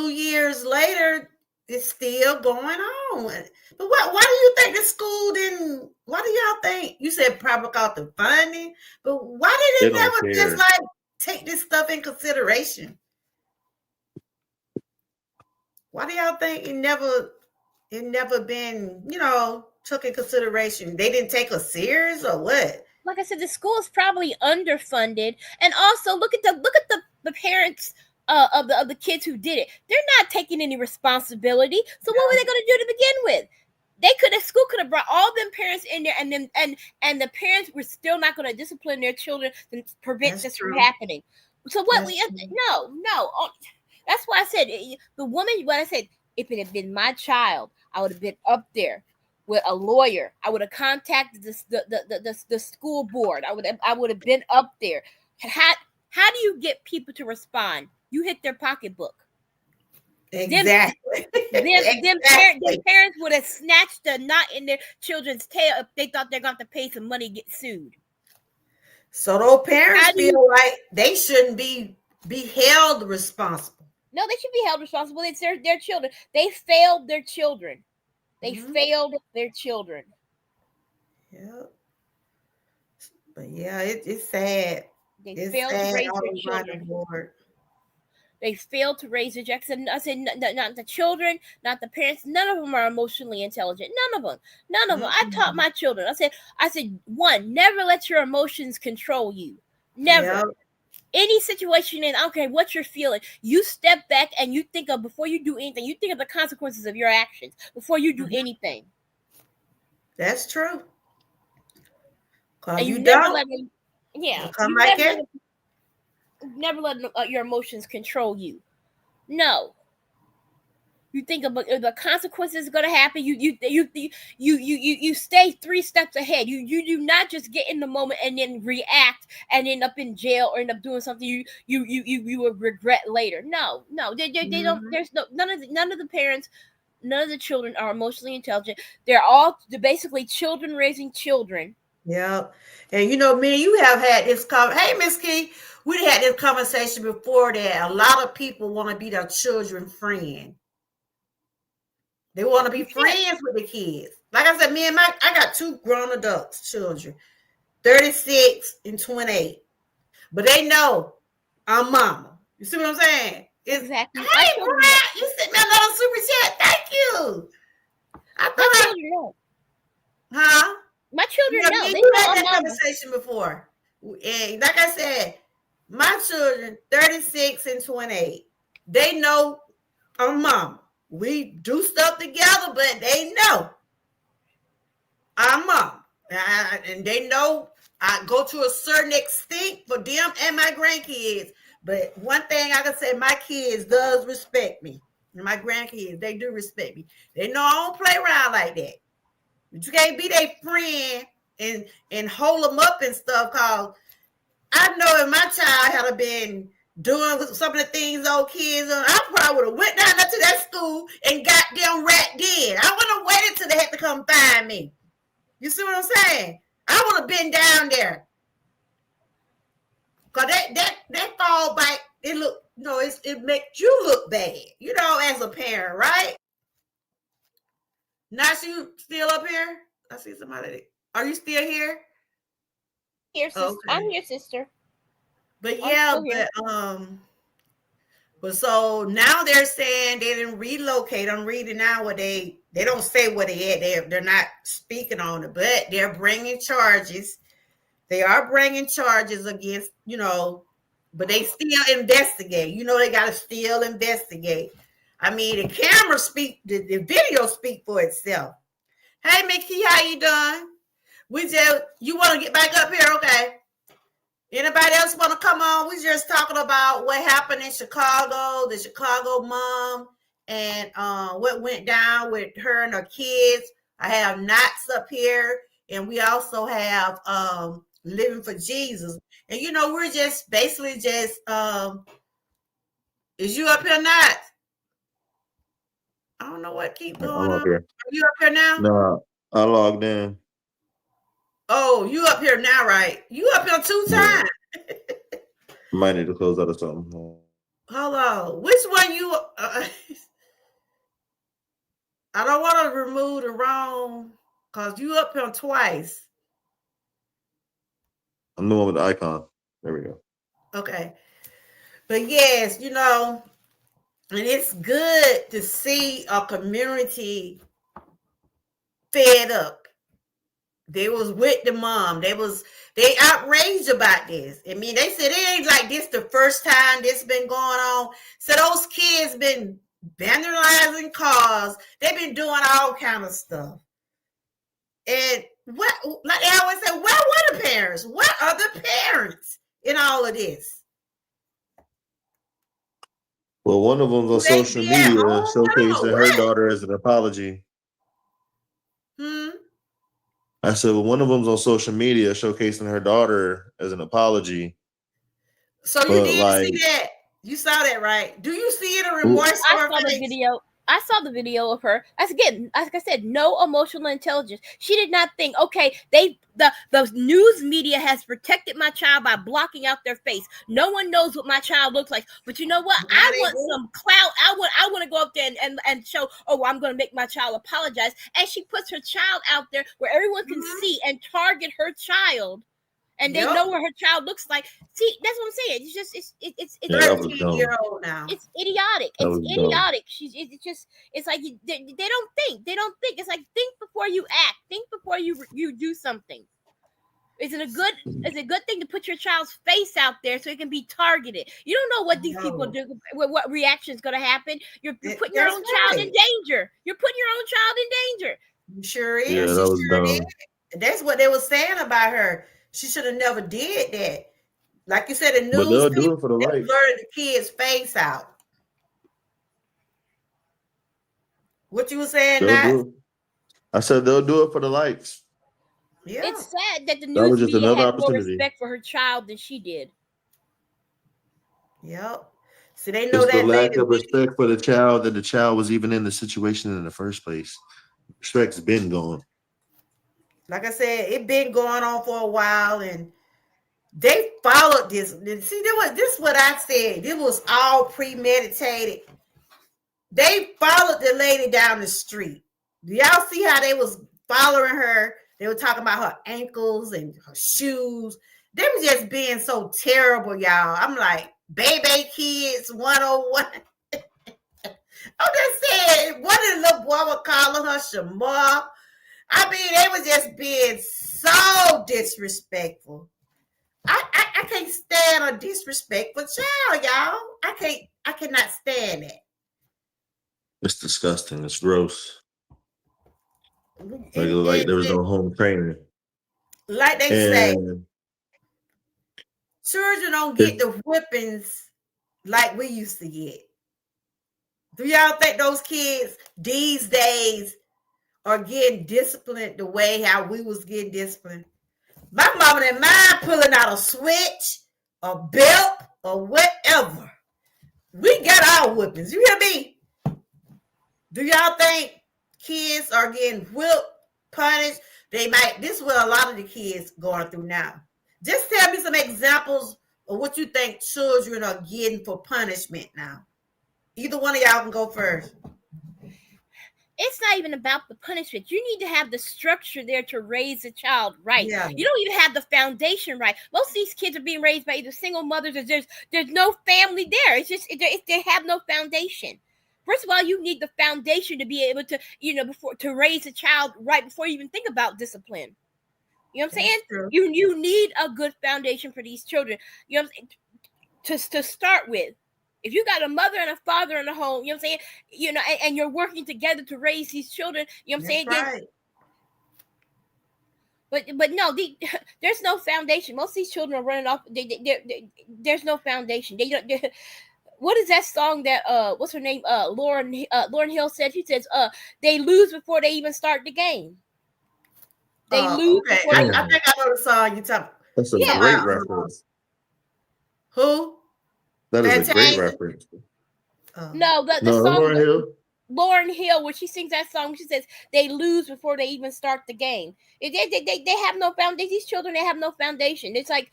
years later, it's still going on. But why do you think the school didn't? Why do y'all think? You said probably called the funding, but why did it never just like take this stuff in consideration? Why do y'all think it never been, took in consideration? They didn't take us serious or what? Like I said, the school is probably underfunded, and also look at the parents of the kids who did it. They're not taking any responsibility. So what were they going to do to begin with? School could have brought all them parents in there, and the parents were still not going to discipline their children and prevent this from happening. So what no. That's why I said the woman. What I said, if it had been my child, I would have been up there with a lawyer. I would have contacted the school board. I would have been up there. How do you get people to respond? You hit their pocketbook. Exactly. Them parents would have snatched the knot in their children's tail if they thought they're going to pay some money to get sued. So those parents feel like they shouldn't be held responsible. No, they should be held responsible. It's their children. They failed their children. They failed their children. Yeah. But yeah, it's sad. They failed to raise their children. They failed to raise their children. I said not the children, not the parents. None of them are emotionally intelligent. None of them. None of them. I taught my children. I said, one, never let your emotions control you. Never. Yep. Any situation, and okay, what you're feeling, you step back and you think of, before you do anything, you think of the consequences of your actions before you do anything. That's true. And you never let them, never let your emotions control you. No. You think about the consequences going to happen. You stay 3 steps ahead. You do not just get in the moment and then react and end up in jail or end up doing something you will regret later. No, they don't. There's none of the parents, none of the children are emotionally intelligent. They're basically children raising children. Yeah, and me and you have had this hey, Miss Key, we had this conversation before that a lot of people want to be their children's friend. They want to be friends with the kids. Like I said, I got 2 grown adults children, 36 and 28. But they know I'm mama. You see what I'm saying? Exactly. Hey, Brad, you sent me another super chat. Thank you. My children know. Huh? My children know. They had that conversation before. And like I said, my children, 36 and 28, they know I'm mama. We do stuff together, but they know I'm mom. And they know I go to a certain extent for them and my grandkids. But one thing I can say, my kids does respect me. And my grandkids, they do respect me. They know I don't play around like that. But you can't be their friend and hold them up and stuff, because I know if my child had been doing some of the things old kids on, I probably would have went down to that school and got them right then. I wouldn't have waited till they had to come find me. You see what I'm saying? I would have been down there. Cause that fall back, it makes you look bad, as a parent, right? Not you still up here? I see somebody. Are you still here? Here, sister. Okay. I'm here, sister. But yeah, but so now they're saying they didn't relocate. I'm reading now what they don't say where they at. They're not speaking on it, but they're bringing charges. They are bringing charges against, but they still investigate. They got to still investigate. I mean, the camera speak, the video speak for itself. Hey, Mickey, how you doing? You want to get back up here? Okay. Anybody else want to come on? We just talking about what happened in Chicago, the Chicago mom, and what went down with her and her kids. I have Knots up here, and we also have Living for Jesus. And we're just basically just is you up here, Knots? I don't know what keep going I'm on. up here. Are you up here now? No, I logged in. Oh, you up here now, right? You up here 2 times. Might need to close out or something. Hold on. Which one you? I don't want to remove the wrong because you up here twice. I'm the one with the icon. There we go. Okay. But yes, and it's good to see a community fed up. They was with the mom. They outraged about this. I mean, they said it ain't like this the first time this been going on. So those kids been vandalizing cars. They've been doing all kind of stuff. And what, like I always say, where were the parents? Where are the parents in all of this? Well, one of them's on social media showcasing her daughter as an apology. I said, well, one of them's on social media showcasing her daughter as an apology. So you did see that? You saw that, right? Do you see it a remorse? I saw the video. I saw the video of her. Again, like I said, no emotional intelligence. She did not think, okay, the news media has protected my child by blocking out their face. No one knows what my child looks like. But you know what? I want some clout. I want to go up there and show, oh, I'm going to make my child apologize. And she puts her child out there where everyone can see and target her child. And they know what her child looks like. See, that's what I'm saying. It's just it's 13-year-old now. It's idiotic. It's idiotic. It's like they don't think. They don't think. It's like think before you act. Think before you do something. It's a good thing to put your child's face out there so it can be targeted. You don't know what these people do, what reaction is going to happen. You're putting your own child in danger. You're putting your own child in danger. Sure is. Yeah, that was dumb. That's what they were saying about her. She should have never did that. Like you said, the news but they'll do it for the likes. Blurred the kid's face out. What you were saying, Nat? I said they'll do it for the likes. Yeah. It's sad that the news media had more respect for her child than she did. Yep. So they know it's that the lack of respect for the child that the child was even in the situation in the first place. Respect's been gone. Like I said, it been going on for a while, and they followed this. See, this is what I said. It was all premeditated. They followed the lady down the street. Do y'all see how they was following her? They were talking about her ankles and her shoes. They were just being so terrible, y'all. I'm like, baby kids 101. I'm just saying, what did the little boy was calling her, Shamar? I mean, they were just being so disrespectful. I can't stand a disrespectful child, y'all. I cannot stand it. It's disgusting. It's gross. Like there was no home training. Like they say, children don't get the whippings like we used to get. Do y'all think those kids these days are getting disciplined the way how we was getting disciplined? My mama and mine pulling out a switch, a belt, or whatever. We got our whippings. You hear me? Do y'all think kids are getting whipped, punished? They might. This is what a lot of the kids going through now. Just tell me some examples of what you think children are getting for punishment now. Either one of y'all can go first. it's not even about the punishment. You need to have the structure there to raise a child right. Yeah. You don't even have the foundation right. Most of these kids are being raised by either single mothers or there's no family there. It's just they have no foundation. First of all, you need the foundation to be able to, before to raise a child right before you even think about discipline. You know what I'm saying? True. You need a good foundation for these children. You know what I'm saying? To start with. If you got a mother and a father in the home, you know what I'm saying? And you're working together to raise these children, you know what I'm saying? Right. But no, there's no foundation. Most of these children are running off. There's no foundation. What is that song that what's her name? Lauren Hill said. She says they lose before they even start the game. They lose. Okay. I think I know the song you talking. That's a great reference. Who? That is a great reference. No, the song Lauren Hill. Lauren Hill, where she sings that song, she says they lose before they even start the game. They have no foundation. These children, they have no foundation. It's like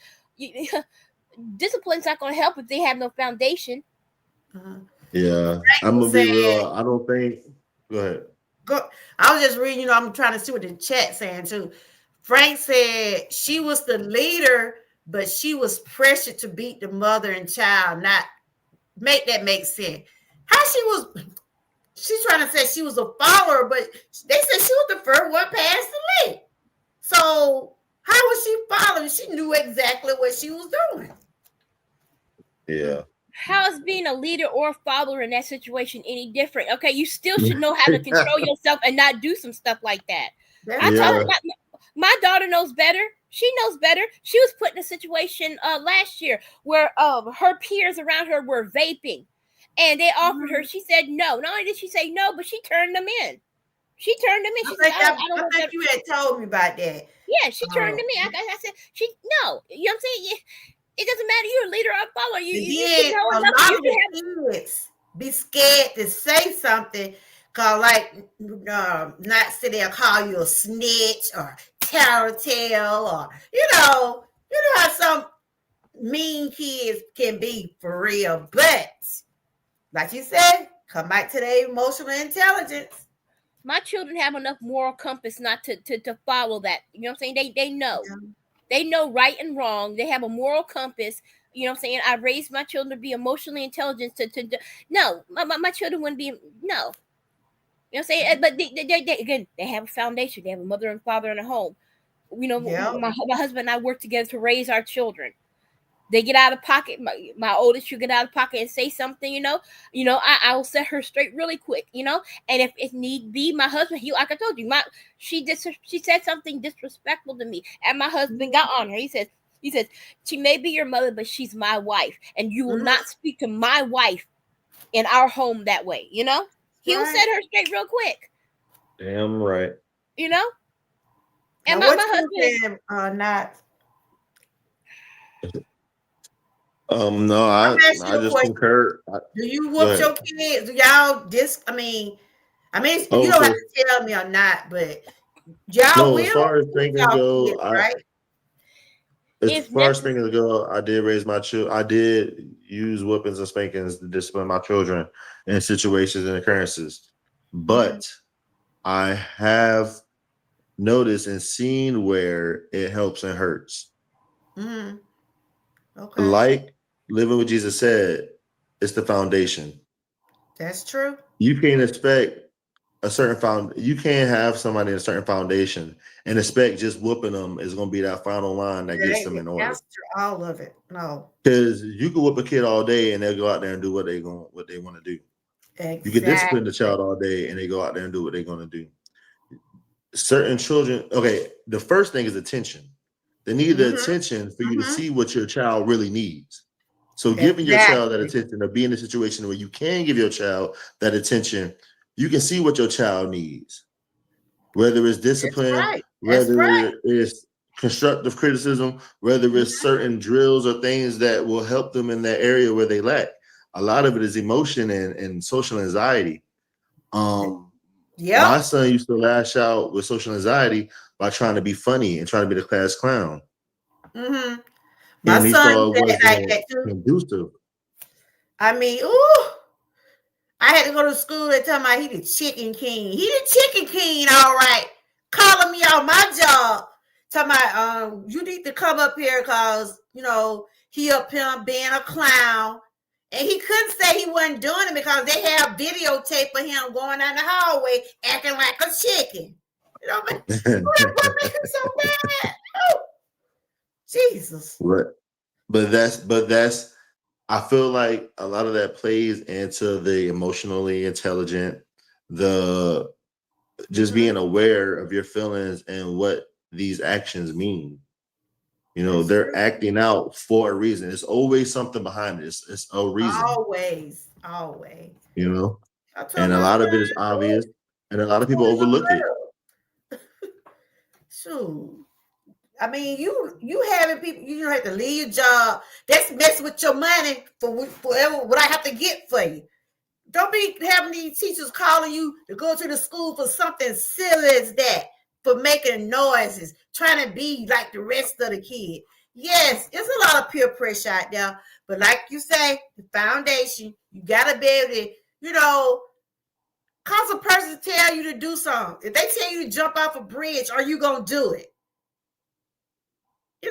discipline's not going to help if they have no foundation. Yeah, I'm gonna be real. I don't think. Go ahead. I was just reading. I'm trying to see what the chat saying too. Frank said she was the leader, but she was pressured to beat the mother and child. Not make that make sense. How she's trying to say she was a follower, but they said she was the first one past the lead. So how was she following? She knew exactly what she was doing. Yeah. How is being a leader or a follower in that situation any different? Okay, you still should know how to control yourself and not do some stuff like that. I told her my daughter knows better. She knows better. She was put in a situation last year where her peers around her were vaping, and they offered her. She said no. Not only did she say no, but she turned them in. She turned them in. She said, I think you had told me about that. Yeah, she turned them in. I said, no. You know what I'm saying? It doesn't matter. You're a leader or a follower. You know enough. A lot of the kids be scared to say something, cause not sit there and call you a snitch or tattletale, or you know how some mean kids can be for real. But like you said, come back to the emotional intelligence. My children have enough moral compass not to follow that. You know what I'm saying? They know. Yeah. They know right and wrong. They have a moral compass. You know what I'm saying? I raised my children to be emotionally intelligent. No, my children wouldn't be. No. You know what I'm saying? But they have a foundation. They have a mother and father in a home. You know, my husband and I work together to raise our children. They get out of pocket. My oldest, you get out of pocket and say something, I will set her straight really quick, and if it need be, my husband, like I told you, she said something disrespectful to me, and my husband got on her. He says, she may be your mother, but she's my wife, and you will not speak to my wife in our home that way, He will set her straight real quick. Damn right. And my husband not. No, I just concur. Do you whoop your kids? Do y'all you don't have to tell me or not, but y'all will. As far as spankings go, right? As far as spankings go, I did raise my children. I did use whoopings and spankings to discipline my children in situations and occurrences, but I have noticed and seen where it helps and hurts. Mm-hmm. Okay. Like living what Jesus said, it's the foundation. That's true. You can't expect you can't have somebody in a certain foundation and expect just whooping them is going to be that final line that gets them in order. That's all of it. No. Because you can whoop a kid all day and they'll go out there and do what they want to do. Exactly. You can discipline the child all day and they go out there and do what they're going to do. Certain children, the first thing is attention. They need the attention for you to see what your child really needs. So giving your child that attention, or being in a situation where you can give your child that attention, you can see what your child needs. Whether it's discipline, whether it's constructive criticism, whether it's certain drills or things that will help them in that area where they lack. A lot of it is emotion and social anxiety. My son used to lash out with social anxiety by trying to be funny and trying to be the class clown. Mm-hmm. My son said like that too. Conducive. I I had to go to school and tell me he the chicken king. He the chicken king, all right. Calling me on my job. Tell me, you need to come up here because, he up here being a clown. And he couldn't say he wasn't doing it because they have videotape of him going down the hallway acting like a chicken. You know what I mean? What makes him so bad? Oh, Jesus. But that's I feel like a lot of that plays into the emotionally intelligent, the just being aware of your feelings and what these actions mean. They're acting out for a reason. It's always something behind it. It's a reason. Always. And a lot of it is obvious, and a lot of people overlook it. Shoot. I mean, you having people, you don't have to leave your job. That's messing with your money for what I have to get for you. Don't be having these teachers calling you to go to the school for something silly as that, for making noises, trying to be like the rest of the kids. Yes, it's a lot of peer pressure out there, but like you say, the foundation, you got to be able to, cause a person to tell you to do something. If they tell you to jump off a bridge, are you going to do it? You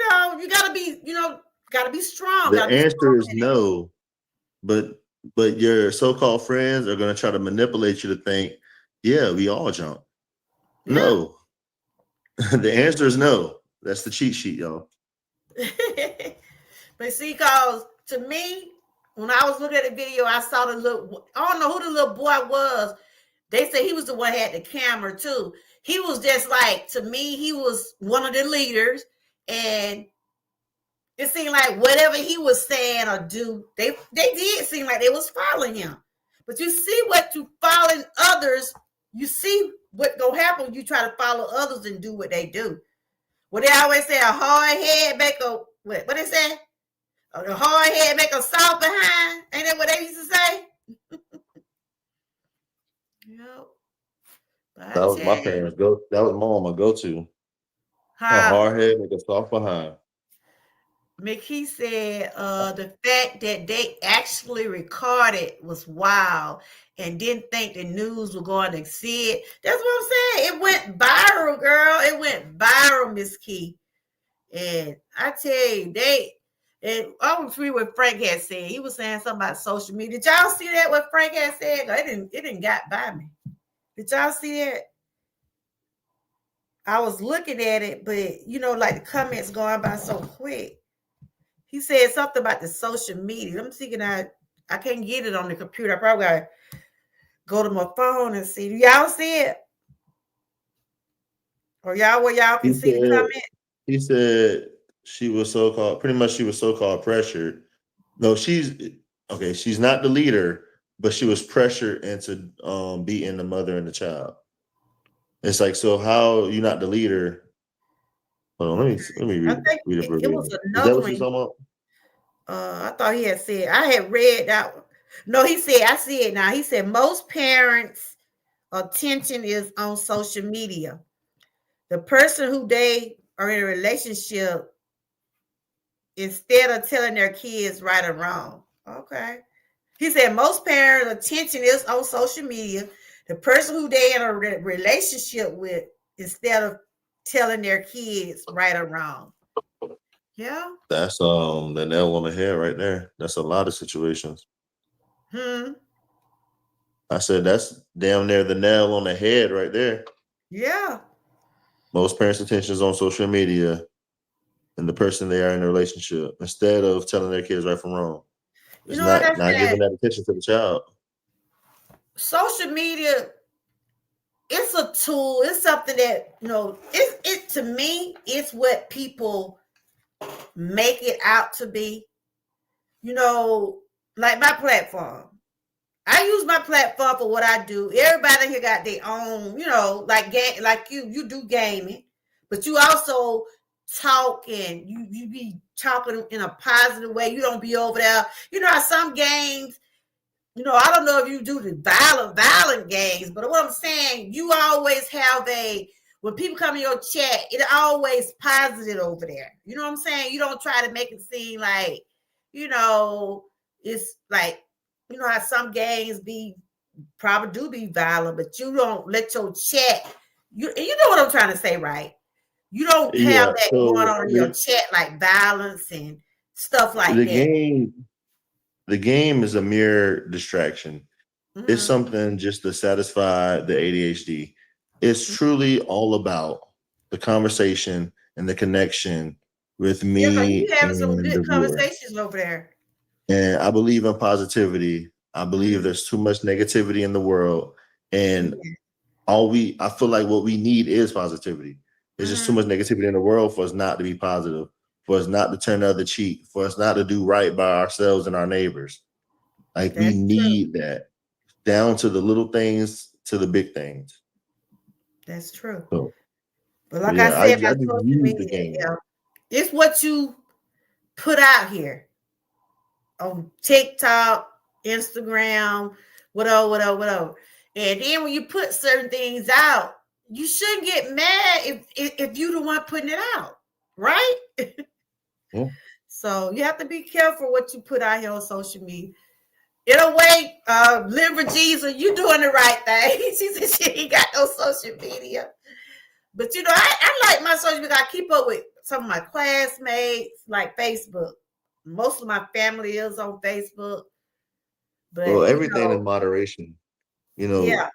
gotta be strong. The answer is no, but your so-called friends are gonna try to manipulate you to think, yeah, we all jump. Yeah. No. The answer is no. That's the cheat sheet, y'all. But see, cause to me, when I was looking at the video, I saw I don't know who the little boy was. They said he was the one who had the camera too. He was just like, to me, he was one of the leaders. And it seemed like whatever he was saying or do, they did seem like they was following him. But you see what you following others, you see what gonna happen when you try to follow others and do what they do. What they always say, a hard head make a what they say? A hard head make a soft behind. Ain't that what they used to say? Yep. That was my parents' go. That was my mama go-to. A hard head make a soft behind. McKee said the fact that they actually recorded was wild and didn't think the news was going to see it. That's what I'm saying. It went viral, girl. It went viral, Miss Key. And I tell you, I would agree with Frank had said. He was saying something about social media. Did y'all see that, what Frank had said? It didn't got by me. Did y'all see that? I was looking at it, but like the comments going by so quick. He said something about the social media. I'm thinking I can't get it on the computer. I probably gotta go to my phone and see. Do y'all see it? Or y'all can see the comment? He said she was so-called pressured. No, she's not the leader, but she was pressured into beating the mother and the child. It's like, so how you not the leader? Hold on, let me read it. It was another one. Is that what you're talking about? I thought he had said, I had read that one. No, he said, I see it now. He said most parents' attention is on social media. The person who they are in a relationship, instead of telling their kids right or wrong. Okay. He said most parents' attention is on social media. The person who they in a relationship with, instead of telling their kids right or wrong. Yeah. That's the nail on the head right there. That's a lot of situations. I said that's damn near the nail on the head right there. Yeah. Most parents' attention is on social media and the person they are in a relationship, instead of telling their kids right from wrong. It's not giving that attention to the child. Social media, it's a tool. It's something that, it to me, it's what people make it out to be. Like my platform. I use my platform for what I do. Everybody here got their own, like you do gaming, but you also talk and you be talking in a positive way. You don't be over there. Some games, I don't know if you do the violent games, but what I'm saying, you always have when people come in your chat, it's always positive over there. You know what I'm saying? You don't try to make it seem like, it's like, how some games be probably do be violent, but you don't let your chat. You know what I'm trying to say, right? You don't have that going on in your chat like violence and stuff like that. The game is a mere distraction. It's something just to satisfy the ADHD. It's truly all about the conversation and the connection with me You having some and the good viewer. conversations over there. And I believe in positivity. I believe there's too much negativity in the world. And I feel like what we need is positivity. There's just too much negativity in the world for us not to be positive, for us not to turn the other cheek, for us not to do right by ourselves and our neighbors. Like we need that, down to the little things to the big things. That's true. So, But like yeah, I said, I about just social use the media, game. it's what you put out here on TikTok, Instagram, whatever. And then when you put certain things out, you shouldn't get mad if you the one putting it out, right? Yeah. So you have to be careful what you put out here on social media. In a way, Liver Jesus, you doing the right thing. She said she ain't got no social media. But I like my social media. I keep up with some of my classmates, like Facebook. Most of my family is on Facebook. But Well, everything in moderation. Yeah.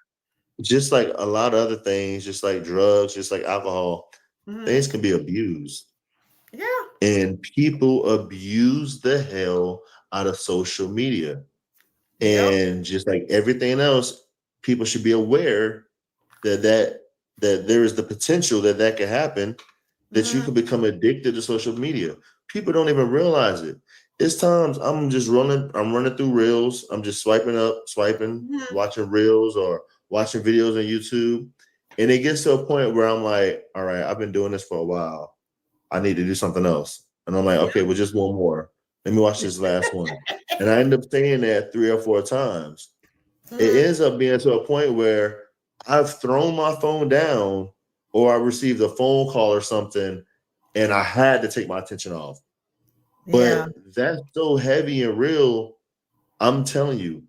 Just like a lot of other things, just like drugs, just like alcohol, things can be abused. Yeah. And people abuse the hell out of social media. And just like everything else, people should be aware that there is the potential that can happen, that you could become addicted to social media. People don't even realize it. It's times I'm running through reels. I'm just swiping up, watching reels or watching videos on YouTube. And it gets to a point where I'm like, all right, I've been doing this for a while. I need to do something else. And I'm like, okay, well, just one more. Let me watch this last one. And I end up saying that 3 or 4 times. It ends up being to a point where I've thrown my phone down or I received a phone call or something and I had to take my attention off. But that's so heavy and real. I'm telling you,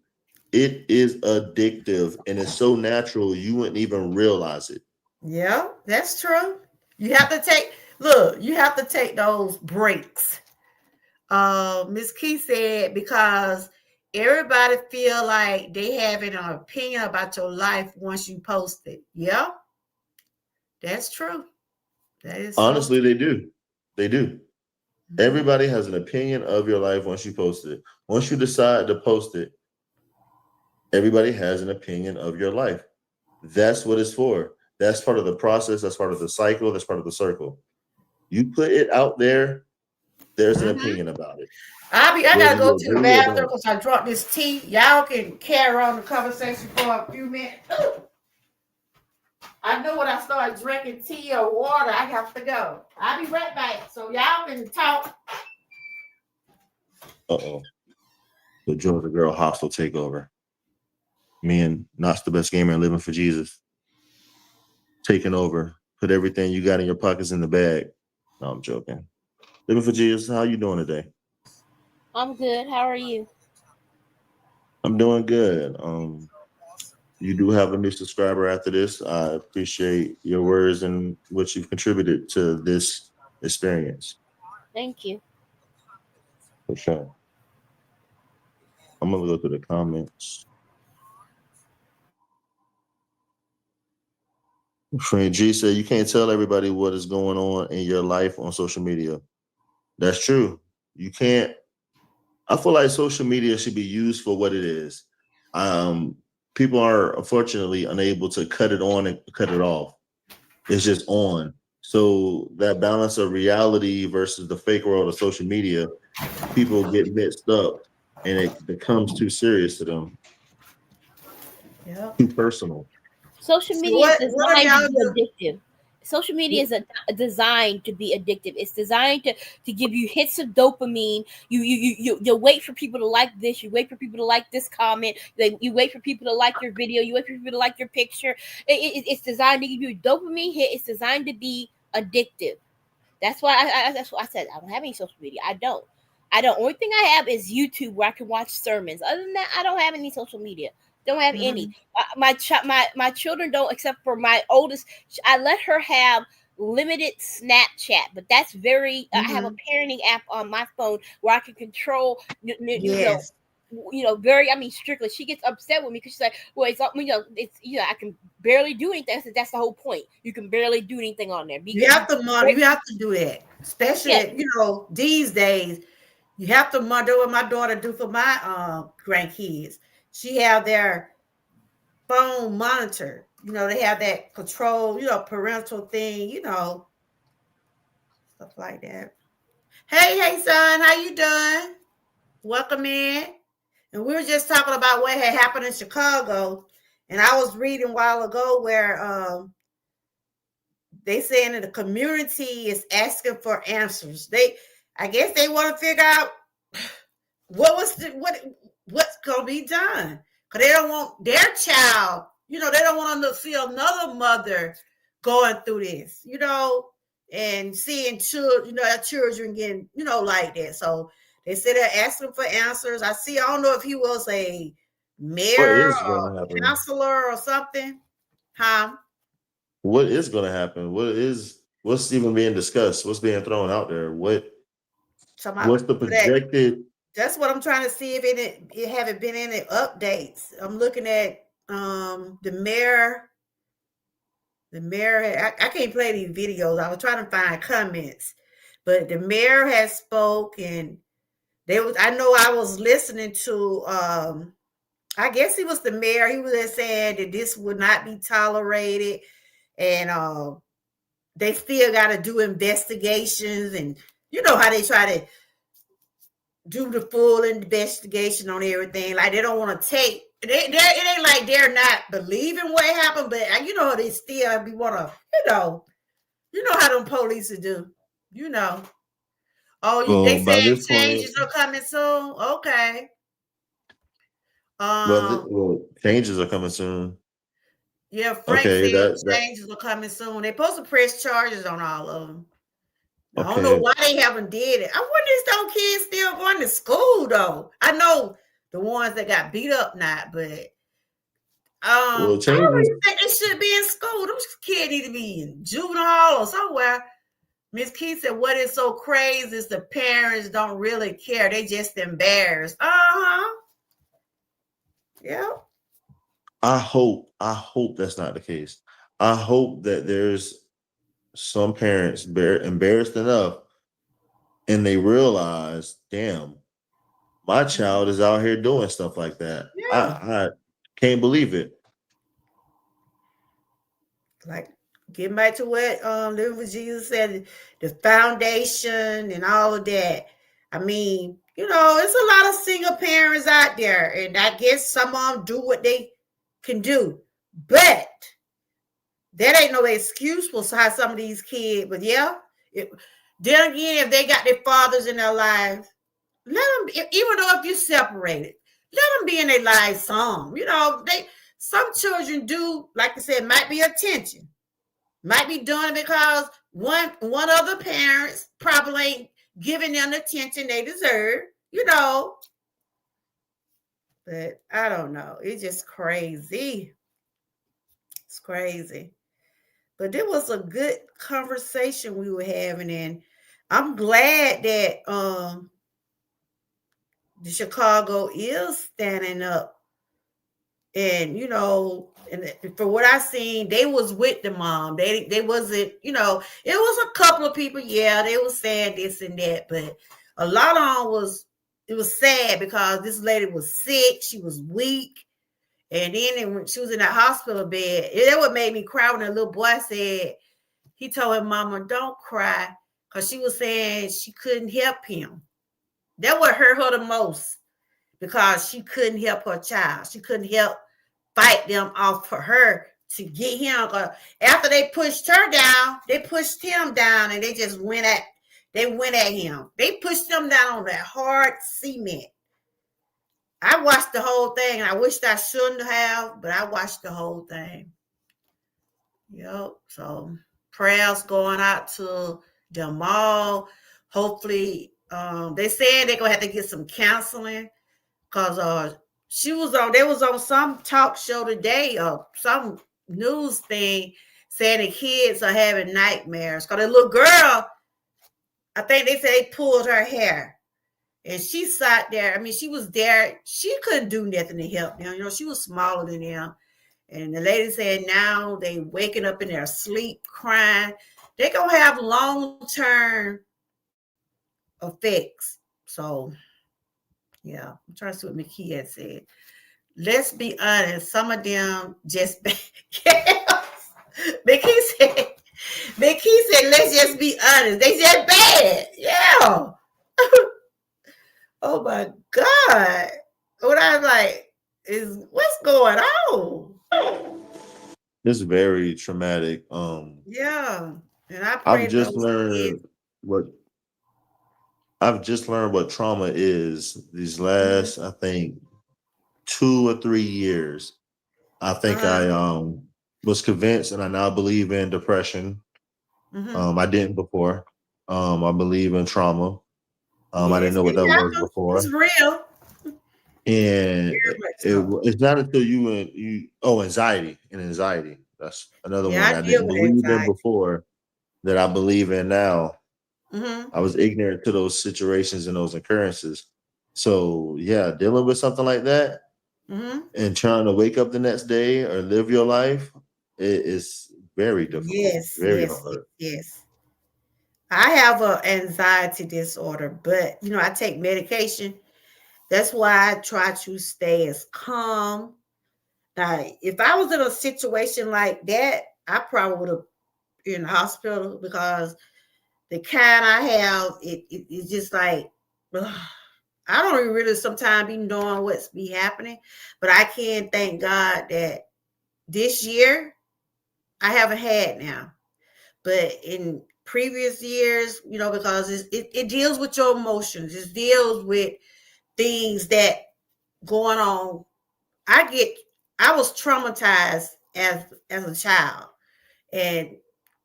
it is addictive and it's so natural you wouldn't even realize it. Yeah, that's true. You have to take those breaks. Miss Key said because everybody feel like they have an opinion about your life once you post it. Yeah, that's true. That is Honestly, so they do. They do. Everybody has an opinion of your life once you post it. Once you decide to post it, everybody has an opinion of your life. That's what it's for. That's part of the process. That's part of the cycle. That's part of the circle. You put it out there, there's an opinion about it. I Whether gotta go you to the agree or bathroom don't. because I drunk this tea. Y'all can carry on the conversation for a few minutes. I know when I start drinking tea or water, I have to go. I'll be right back. So y'all can talk. Uh-oh. The Georgia Girl hostile takeover. Me and Knott's the best gamer and living for Jesus. Taking over. Put everything you got in your pockets in the bag. No, I'm joking. Living for Jesus, how you doing today? I'm good. How are you? I'm doing good. You do have a new subscriber after this. I appreciate your words and what you've contributed to this experience. Thank you. For sure. I'm gonna go through the comments. Friend G said you can't tell everybody what is going on in your life on social media. That's true. You can't. I feel like social media should be used for what it is. People are unfortunately unable to cut it on and cut it off. It's just on. So that balance of reality versus the fake world of social media, people get mixed up and it becomes too serious to them. Yeah. Too personal. Social So media is what do designed y'all to be do? addictive. Social media is designed to be addictive. It's designed to give you hits of dopamine. You wait for people to like this. You wait for people to like this comment. You wait for people to like your video. You wait for people to like your picture. It's designed to give you a dopamine hit. It's designed to be addictive. That's why that's what I said. I don't have any social media. I don't. I don't. Only thing I have is YouTube where I can watch sermons. Other than that, I don't have any social media. Don't have any. My children don't, except for my oldest. I let her have limited Snapchat, but that's very. I have a parenting app on my phone where I can control. Yes. Very. I mean, strictly. She gets upset with me because she's like, "Well, it's I can barely do anything." I said, that's the whole point. You can barely do anything on there. You have to monitor. You have to do that, especially these days. You have to monitor what my daughter do for my grandkids. She have their phone monitor. They have that control. Parental thing. Stuff like that. Hey, son, how you doing? Welcome in. And we were just talking about what had happened in Chicago. And I was reading a while ago where they saying that the community is asking for answers. I guess they want to figure out what's gonna be done. Because they don't want their child, they don't want to see another mother going through this, and seeing children getting, like that. So they said they're asking for answers. I don't know if he was a mayor or counselor or something. What is going to happen? What's even being discussed? What's being thrown out there? What's the projected? That's what I'm trying to see if it haven't been any updates. I'm looking at the mayor. The mayor, I can't play these videos. I was trying to find comments, but the mayor has spoke, and I know I was listening to I guess he was the mayor. He was just saying that this would not be tolerated, and they still got to do investigations, and you know how they try to do the full investigation on everything. Like they don't want to take it ain't like they're not believing what happened, but they still be want to, how them police do, Oh, they said changes are coming soon. Okay. Changes are coming soon. Yeah, Frank said changes are coming soon. They're supposed to press charges on all of them. I don't know why they haven't did it. I wonder if those kids still going to school though. I know the ones that got beat up not, but I always think they should be in school. Those kids need to be in juvenile or somewhere. Miss Keith said, what is so crazy is the parents don't really care. They just embarrassed. Yeah. I hope that's not the case. I hope that there's some parents embarrassed enough and they realize, damn, my child is out here doing stuff like that. Yeah. I can't believe it. Like, getting back to what Living with Jesus said, the foundation and all of that. I mean, it's a lot of single parents out there, and I guess some of them do what they can do, but that ain't no excuse for how some of these kids. But then again, if they got their fathers in their lives, let them. Even though if you're separated, let them be in their lives some. Some children do, like I said, might be attention. Might be doing it because one of the parents probably ain't giving them the attention they deserve, But I don't know. It's just crazy. It's crazy. But it was a good conversation we were having, and I'm glad that the Chicago is standing up. And and for what I seen, they was with the mom. They wasn't, it was a couple of people, they was saying this and that, but a lot of them it was sad because this lady was sick, she was weak, and then when she was in that hospital bed, it what made me cry when the little boy said, he told her mama, don't cry, because she was saying she couldn't help him. That what hurt her the most, because she couldn't help her child. She couldn't help fight them off for her to get him. After they pushed her down, they pushed him down, and they just went at him. They pushed him down on that hard cement. I watched the whole thing. I wished I shouldn't have, but I watched the whole thing. Yep. So prayers going out to them all. Hopefully, they said they're gonna have to get some counseling because They was on some talk show today or some news thing saying the kids are having nightmares. Because the little girl, I think they said they pulled her hair. And she sat there. I mean, she was there. She couldn't do nothing to help them. You know, she was smaller than them. And the lady said now they waking up in their sleep crying. They're going to have long-term effects. So, yeah, I'm trying to see what McKee had said. Let's be honest. Some of them just yes. McKee said, let's just be honest. They just bad. Yeah. Oh my God. What I was like is what's going on? It's very traumatic. Yeah. And I I've pray just those kids. learned what trauma is these last, I think, 2 or 3 years. I think I was convinced, and I now believe in depression. I didn't before. I believe in trauma. I didn't Yes, know what it that was happens. It's before. real. And Very much so. it's not until anxiety. That's another Yeah, one I I deal didn't with believe in anxiety. before that I believe in now. Mm-hmm. I was ignorant to those situations and those occurrences. So yeah, dealing with something like that Mm-hmm. and trying to wake up the next day or live your life, it is very difficult, Yes, very yes, hard. yes. I have an anxiety disorder, but I take medication. That's why I try to stay as calm. Now, if I was in a situation like that, I probably would have been in the hospital because the kind I have, it's just like ugh, I don't even really sometimes be knowing what's be happening, but I can thank God that this year I haven't had now. But in previous years, because it deals with your emotions, it deals with things that going on. I was traumatized as a child, and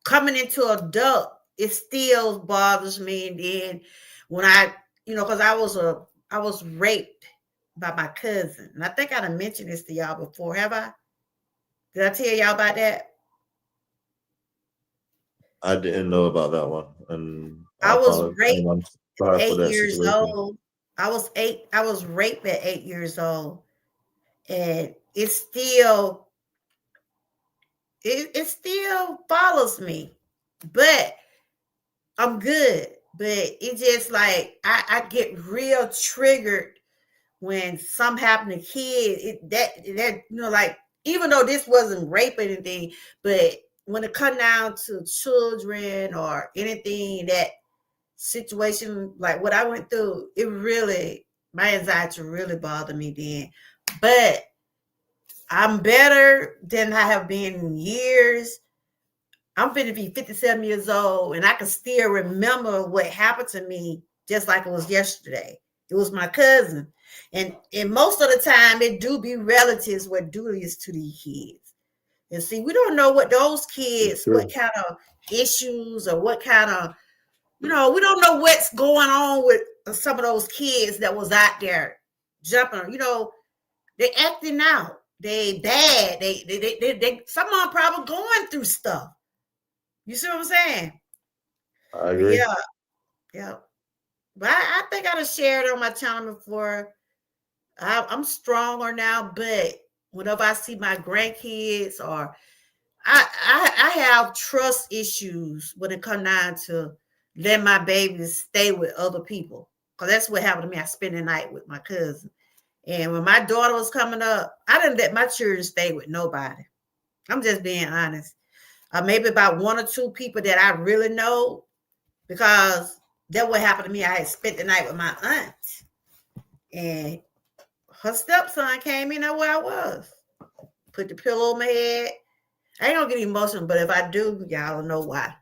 coming into adult, it still bothers me. And then when because I was raped by my cousin, and I think I done mentioned this to y'all before. Have I? Did I tell y'all about that? I didn't know about that one, and I I was apologize. raped I'm at sorry for eight that years situation. old. I was raped at 8 years old, and it still follows me, but I'm good. But it just like I get real triggered when something happen to kids. That like even though this wasn't rape or anything, but when it come down to children or anything that situation like what I went through, my anxiety really bothered me then. But I'm better than I have been in years. I'm going to be 57 years old, and I can still remember what happened to me just like it was yesterday. It was my cousin. And most of the time, it do be relatives what do this to these kids. And see, we don't know what those It's kids, what true. kind of issues or what kind of, we don't know what's going on with some of those kids that was out there jumping. They acting out. They bad. They some of them probably going through stuff. You see what I'm saying? I But agree. yeah. But I think I done shared on my channel before. I'm stronger now, but whenever I see my grandkids or I have trust issues when it comes down to let my babies stay with other people. Because that's what happened to me. I spent the night with my cousin. And when my daughter was coming up, I didn't let my children stay with nobody. I'm just being honest. Maybe about one or two people that I really know, because that what happened to me. I had spent the night with my aunt, and her stepson came in there where I was, put the pillow on my head. I ain't gonna get emotional, but if I do, y'all know why.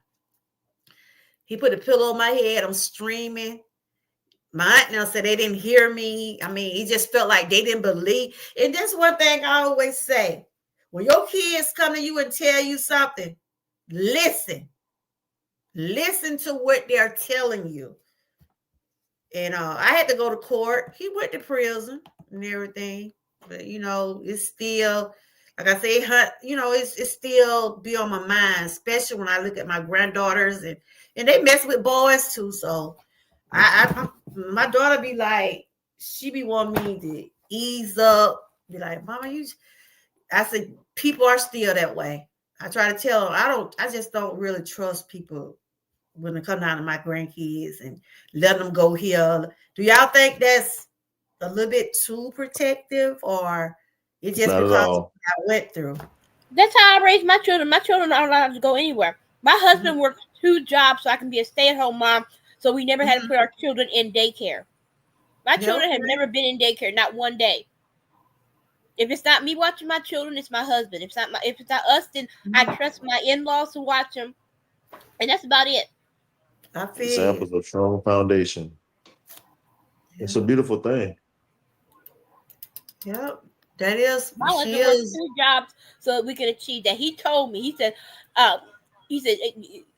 He put a pillow on my head. I'm streaming. My aunt now said they didn't hear me. I mean, he just felt like they didn't believe. And that's one thing I always say. When your kids come to you and tell you something, listen. Listen to what they're telling you. And I had to go to court. He went to prison and everything. But you know, it's still, like I say, you know, it's still be on my mind, especially when I look at my granddaughters and they mess with boys too. So my daughter be like, she be wanting me to ease up, be like, Mama, I said, people are still that way. I try to tell them, I just don't really trust people when it come down to my grandkids and let them go here. Do y'all think that's a little bit too protective, or it's just Not at because of all. what I went through? That's how I raise my children. My children aren't allowed to go anywhere. My husband works 2 jobs so I can be a stay-at-home mom. So we never had to put our children in daycare. My Yeah, children have okay. never been in daycare, not one day. If it's not me watching my children, it's my husband. If it's not us, then I trust my in-laws to watch them, and that's about it. I feel you. Examples of strong foundation. It's a Yeah. beautiful thing. Yep. That is, My she husband works is. 2 jobs so that we can achieve that. He told me, uh, you said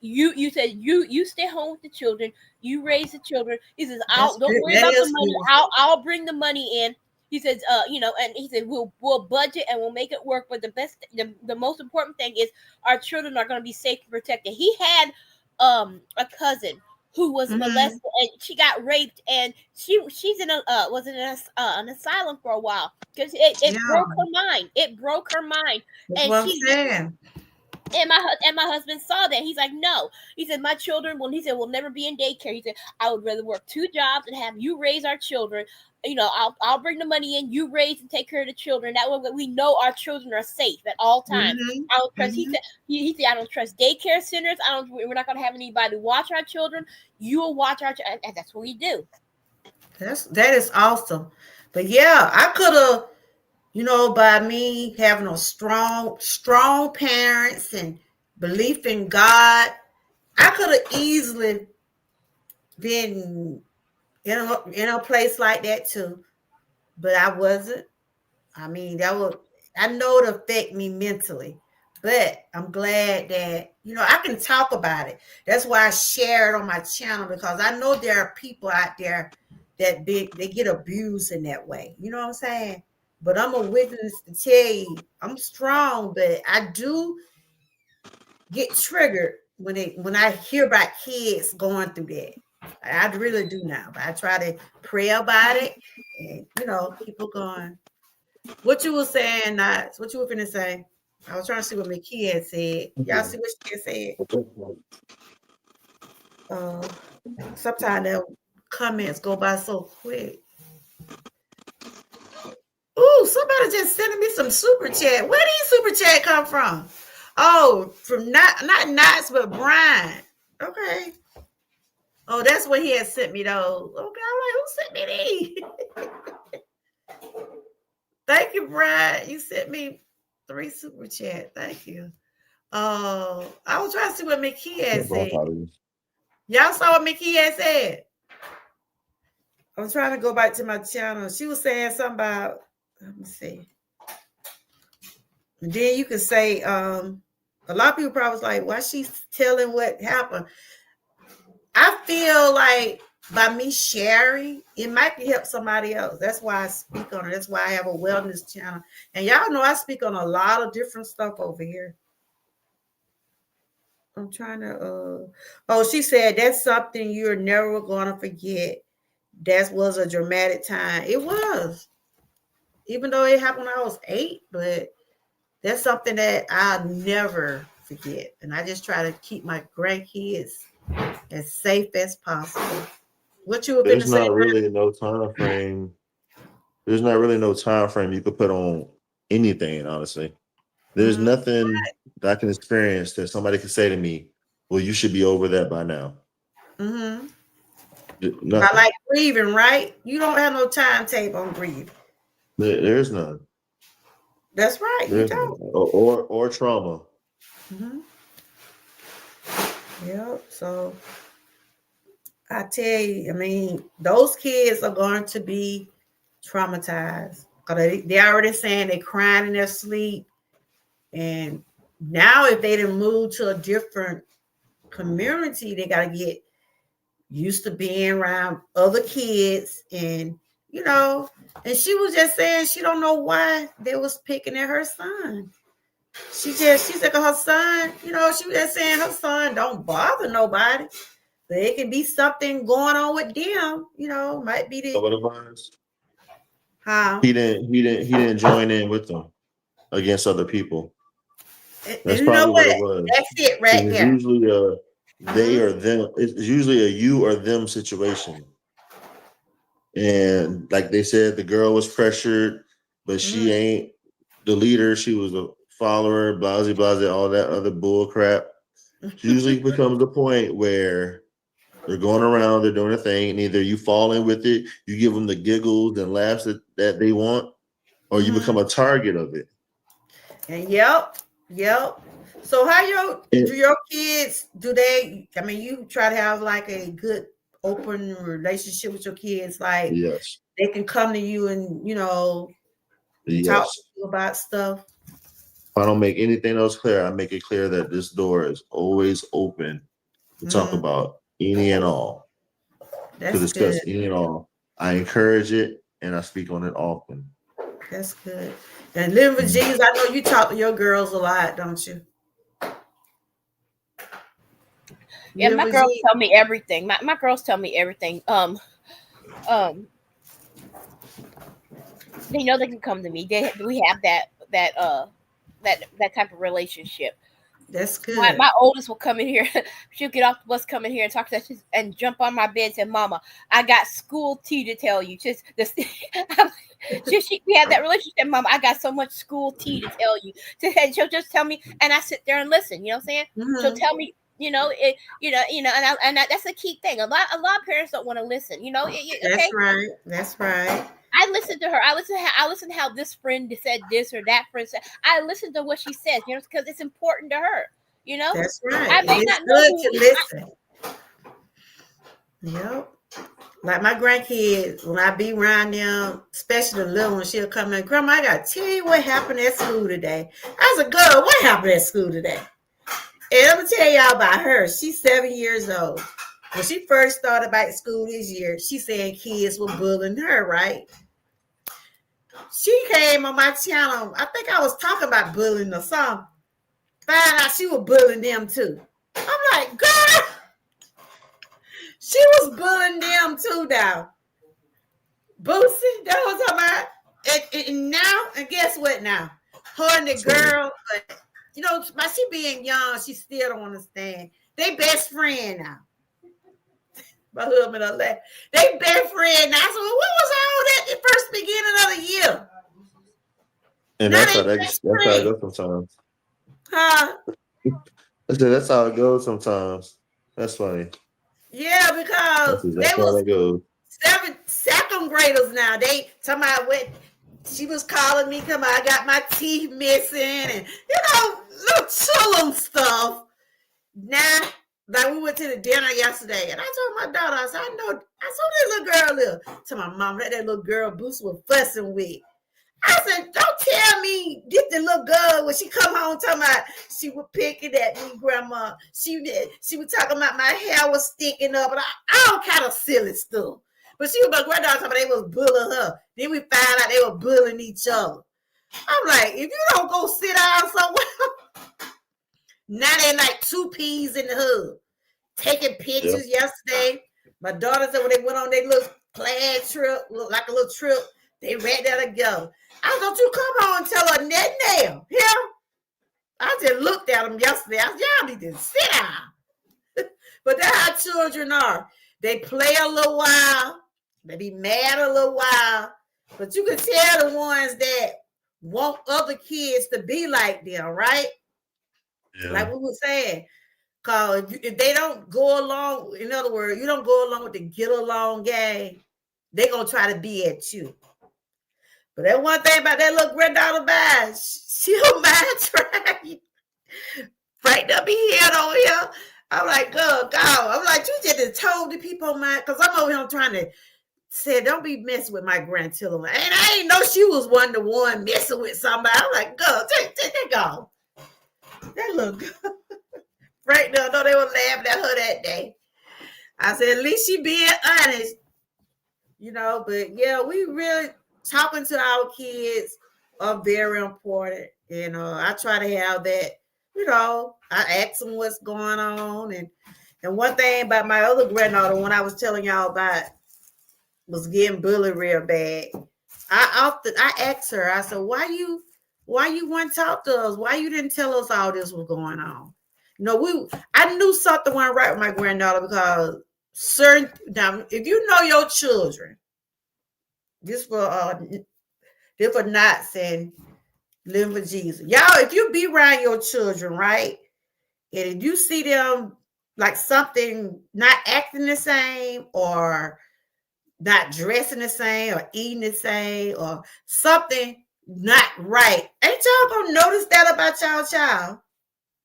you stay home with the children, you raise the children. He says, That's I'll don't good. worry That about the is money. beautiful. I'll bring the money in. He says, you know, and he said we'll budget and we'll make it work. But the most important thing is our children are going to be safe and protected. He had a cousin who was molested and she got raped, and she's in a was in an asylum for a while because it Yeah, broke her mind. It broke her mind, that's and what I'm she saying. and my husband saw that. He's like, no. He said, my children will. He said, will never be in daycare. He said, I would rather work 2 jobs and have you raise our children. You know, I'll bring the money in. You raise and take care of the children. That way, we know our children are safe at all times. I don't trust. He said, I don't trust daycare centers. I don't. We're not going to have anybody watch our children. You will watch our children, and that's what we do. That is awesome. But yeah, I could have, you know, by me having a strong parents and belief in God, I could have easily been in a place like that too. But I wasn't. I mean, I know it affect me mentally, but I'm glad that, you know, I can talk about it. That's why I share it on my channel, because I know there are people out there that they get abused in that way. You know what I'm saying? But I'm a witness to tell you, I'm strong, but I do get triggered when I hear about kids going through that. I really do now. But I try to pray about it and, you know, people going. What you were saying, Knots? What you were finna say? I was trying to see what McKee had said. Y'all see what she had said? Uh, Sometimes the comments go by so quick. Ooh, somebody just sending me some super chat. Where these super chat come from? Oh, from not Knots, but Brian. Okay. Oh, that's what he had sent me those. Okay, I'm like, who sent me these? Thank you, Brian. You sent me 3 super chat. Thank you. I was trying to see what McKee had said. Y'all saw what McKee had said. I'm trying to go back to my channel. She was saying something about, let me see. And then you can say, a lot of people probably was like, why she's telling what happened? I feel like by me sharing, it might help somebody else. That's why I speak on it. That's why I have a wellness channel. And y'all know I speak on a lot of different stuff over here. I'm trying to she said that's something you're never gonna forget. That was a dramatic time. It was, even though it happened when I was 8, but that's something that I'll never forget. And I just try to keep my grandkids as safe as possible. What you were going to There's say? not really no time frame. There's not really no time frame you could put on anything, honestly. There's nothing that I can experience that somebody can say to me, well, you should be over that by now. Mm-hmm. I Nothing. like grieving, right? You don't have no timetable on grieving. There's none. That's right. You There's none. don't. Or trauma. Mm-hmm. Yep. So I tell you, I mean, those kids are going to be traumatized. They're already saying they're crying in their sleep. And now if they didn't move to a different community, they got to get used to being around other kids. And, you know, And she was just saying she don't know why they was picking at her son. She said, her son, she was just saying her son don't bother nobody. But it can be something going on with them, might be the. What it was? Huh? He didn't join in with them against other people. That's You know probably what what? it was. That's it right It's there. usually a they or them. It's usually a you or them situation. And like they said, the girl was pressured, but she ain't the leader. She was a follower, blah, blah, all that other bull crap. Usually becomes the point where they're going around, they're doing a thing, and either you fall in with it, you give them the giggles and laughs that they want, or you become a target of it. And yep. So how do your kids, you try to have like a good open relationship with your kids, like yes, they can come to you and talk to you about stuff. If I don't make anything else clear, I make it clear that this door is always open to talk about any and all. That's to discuss good. any and all. I encourage it and I speak on it often. That's good. And living with Jesus, I know you talk to your girls a lot, don't you? Yeah, my girls tell me everything. My girls tell me everything. They know they can come to me. We have that type of relationship. That's good. My oldest will come in here. She'll get off the bus, come in here and talk to us and jump on my bed and say, "Mama, I got school tea to tell you." Just this, we had that relationship. Mama, I got so much school tea to tell you. And she'll just tell me, and I sit there and listen. You know what I'm saying? She'll tell me. And that's a key thing. A lot of parents don't want to listen. That's right. That's right. I listen to her. I listen to how this friend said this or that friend said. I listen to what she says, because it's important to her. That's right. I may not know good to listen. Yep. Like my grandkids, when I be around them, especially the little one, she'll come in, Grandma, I gotta tell you what happened at school today. I said, girl, what happened at school today? And I'm gonna tell y'all about her. She's 7 years old. When she first started back to school this year, she said kids were bullying her, right? She came on my channel. I think I was talking about bullying or something. Found out she was bullying them too. I'm like, girl, she was bullying them too now. Boosie, that was talking about. And now, and guess what now? Her and the girl, but by she being young, she still don't understand. They best friend now. My husband on that. They best friend now. So what was all that at the first beginning of the year? And that's how it goes sometimes. Huh? I said that's how it goes sometimes. That's funny. Yeah, because that's how it goes. Second graders now. They talking about what she was calling me, come on, I got my teeth missing and little chillum stuff. Now, like we went to the dinner yesterday and I told my daughter, I said, I saw this little girl live. To my mom, that little girl Boost was fussing with. I said, don't tell me this the little girl when she come home talking about she was picking at me, Grandma. She was talking about my hair was sticking up and all kind of silly stuff. But she was my granddaughter talking about they was bullying her. Then we found out they were bullying each other. I'm like, if you don't go sit down somewhere, now they like two peas in the hood. Taking pictures yesterday. My daughter said when they went on their little plaid trip, looked like a little trip, they read that together. I thought you come on and tell her net nail. Yeah. I just looked at them yesterday. I said, y'all need to sit down. But that's how children are. They play a little while. They be mad a little while. But you can tell the ones that want other kids to be like them, right? Yeah. Like we were saying. Because if they don't go along, in other words, you don't go along with the get along game, they're going to try to be at you. But that one thing about that little granddaughter bad, she don't mind trying. Right up here on here. I'm like, God. I'm like, you just told the people, man, because I'm over here trying to say, don't be messing with my grandchildren. And I ain't know she was one-to-one messing with somebody. I'm like, God, take that go. That little girl. Right now, no, they were laughing at her that day. I said, at least she being honest. But yeah, we really, talking to our kids are very important. And I try to have that, I ask them what's going on. And one thing about my other granddaughter, when I was telling y'all about, was getting bullied real bad. I asked her, I said, why you wouldn't talk to us? Why you didn't tell us all this was going on? I knew something went right with my granddaughter because now if you know your children, this for Knots and Living for Jesus. Y'all, if you be around your children, right? And if you see them like something not acting the same or not dressing the same or eating the same or something not right, ain't y'all gonna notice that about y'all child?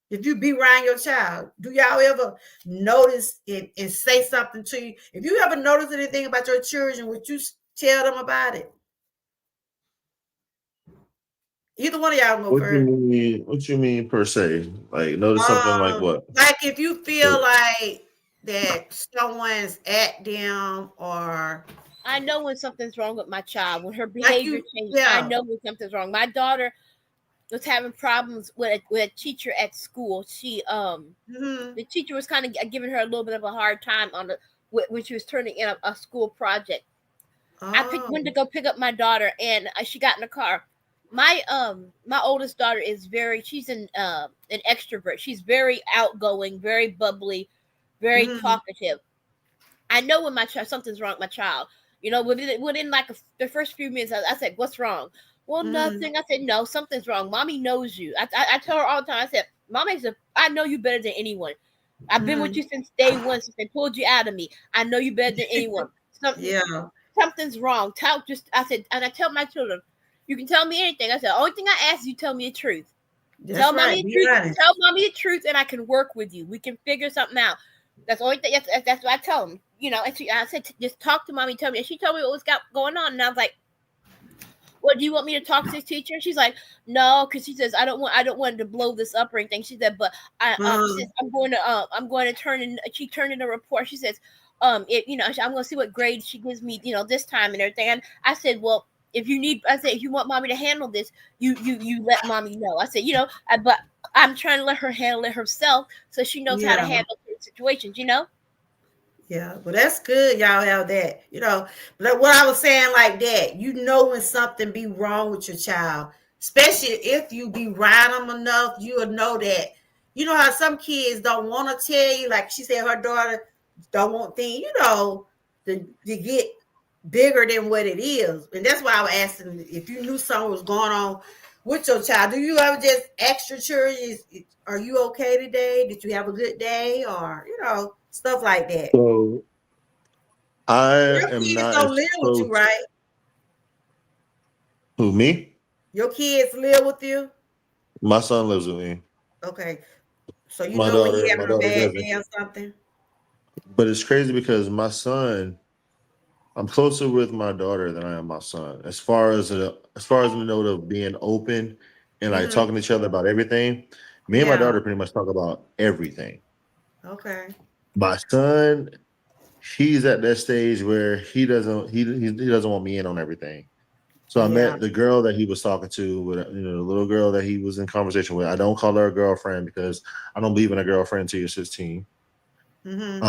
If you be around your child, do y'all ever notice it and say something to you? If you ever notice anything about your children, would you tell them about it? Either one of y'all go first. What you mean per se? Like notice something like what? Like if you feel like that someone's at them, or I know when something's wrong with my child, when her behavior changes. Yeah. I know when something's wrong. My daughter was having problems with a teacher at school. She the teacher was kind of giving her a little bit of a hard time on when she was turning in a school project. I went to go pick up my daughter, and she got in the car. My oldest daughter is she's an extrovert. She's very outgoing, very bubbly, very talkative. I know when something's wrong with my child. Within like the first few minutes, I said, "What's wrong?" Well, nothing. I said, "No, something's wrong. Mommy knows you." I tell her all the time. I said, "Mommy, I know you better than anyone. I've been with you since day one, since they pulled you out of me. I know you better than anyone. Something's wrong. I said, and I tell my children, you can tell me anything. I said, the only thing I ask is you tell me the truth. Tell mommy the truth. Tell mommy the truth, and I can work with you. We can figure something out. That's the only thing. That's what I tell them. And I said, just talk to mommy. Tell me. And she told me what was going on, and I was like, "Well, do you want me to talk to this teacher?" And she's like, "No," because she says, "I don't want to blow this up or anything." She said, "But she says, I'm going to turn in." She turned in a report. She says, I'm going to see what grade she gives me, this time and everything. And I said, "Well, if you want mommy to handle this, you let mommy know." I said, but I'm trying to let her handle it herself so she knows how to handle situations, Yeah, well, that's good. Y'all have that, But what I was saying, like that, when something be wrong with your child, especially if you be around them enough, you'll know that. You know how some kids don't want to tell you, like she said, her daughter don't want things, to get bigger than what it is. And that's why I was asking if you knew something was going on with your child. Do you ever just ask your children, are you okay today? Did you have a good day? Or, stuff like that. So your kids don't live with you, right? Who, me? Your kids live with you? My son lives with me. Okay. So when he having a bad day or something? But it's crazy because my son, I'm closer with my daughter than I am my son. As far as the note of being open and like talking to each other about everything, me and my daughter pretty much talk about everything. Okay. My son, he's at that stage where he doesn't want me in on everything. So I met the girl that he was talking to, the little girl that he was in conversation with. I don't call her a girlfriend because I don't believe in a girlfriend until you're 16. And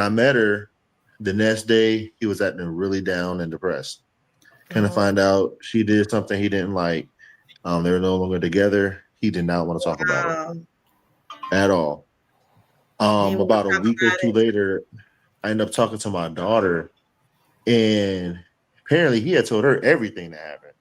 I met her the next day. He was acting really down and depressed. Kind of find out she did something he didn't like. They were no longer together. He did not want to talk about it at all. About a week or two later, I ended up talking to my daughter, and apparently he had told her everything that happened.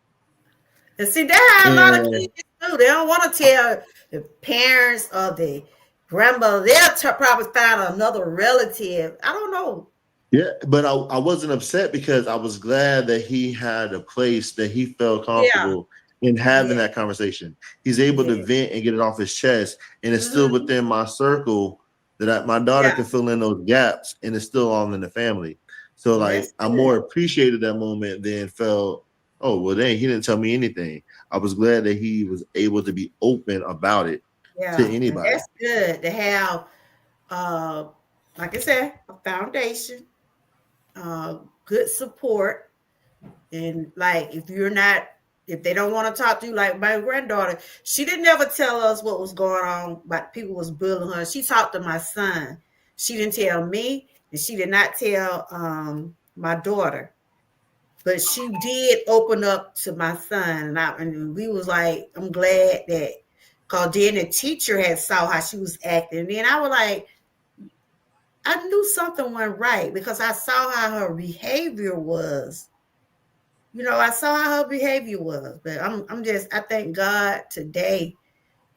And see, that's how a lot of kids do. They don't want to tell the parents or the grandmother. They'll probably find another relative. I don't know. Yeah, but I wasn't upset because I was glad that he had a place that he felt comfortable in having that conversation. He's able to vent and get it off his chest, and it's still within my circle that my daughter can fill in those gaps, and it's still all in the family. So I more appreciated that moment than felt, oh, well, dang, he didn't tell me anything. I was glad that he was able to be open about it to anybody. That's good to have, like I said, a foundation, good support, And like, if they don't want to talk to you, like my granddaughter, she didn't ever tell us what was going on, but people was bullying her. She talked to my son. She didn't tell me, and she did not tell my daughter. But she did open up to my son, and we was like, I'm glad that, because then the teacher had saw how she was acting. And then I was like, I knew something went right because I saw how her behavior was. I saw how her behavior was. But I thank God today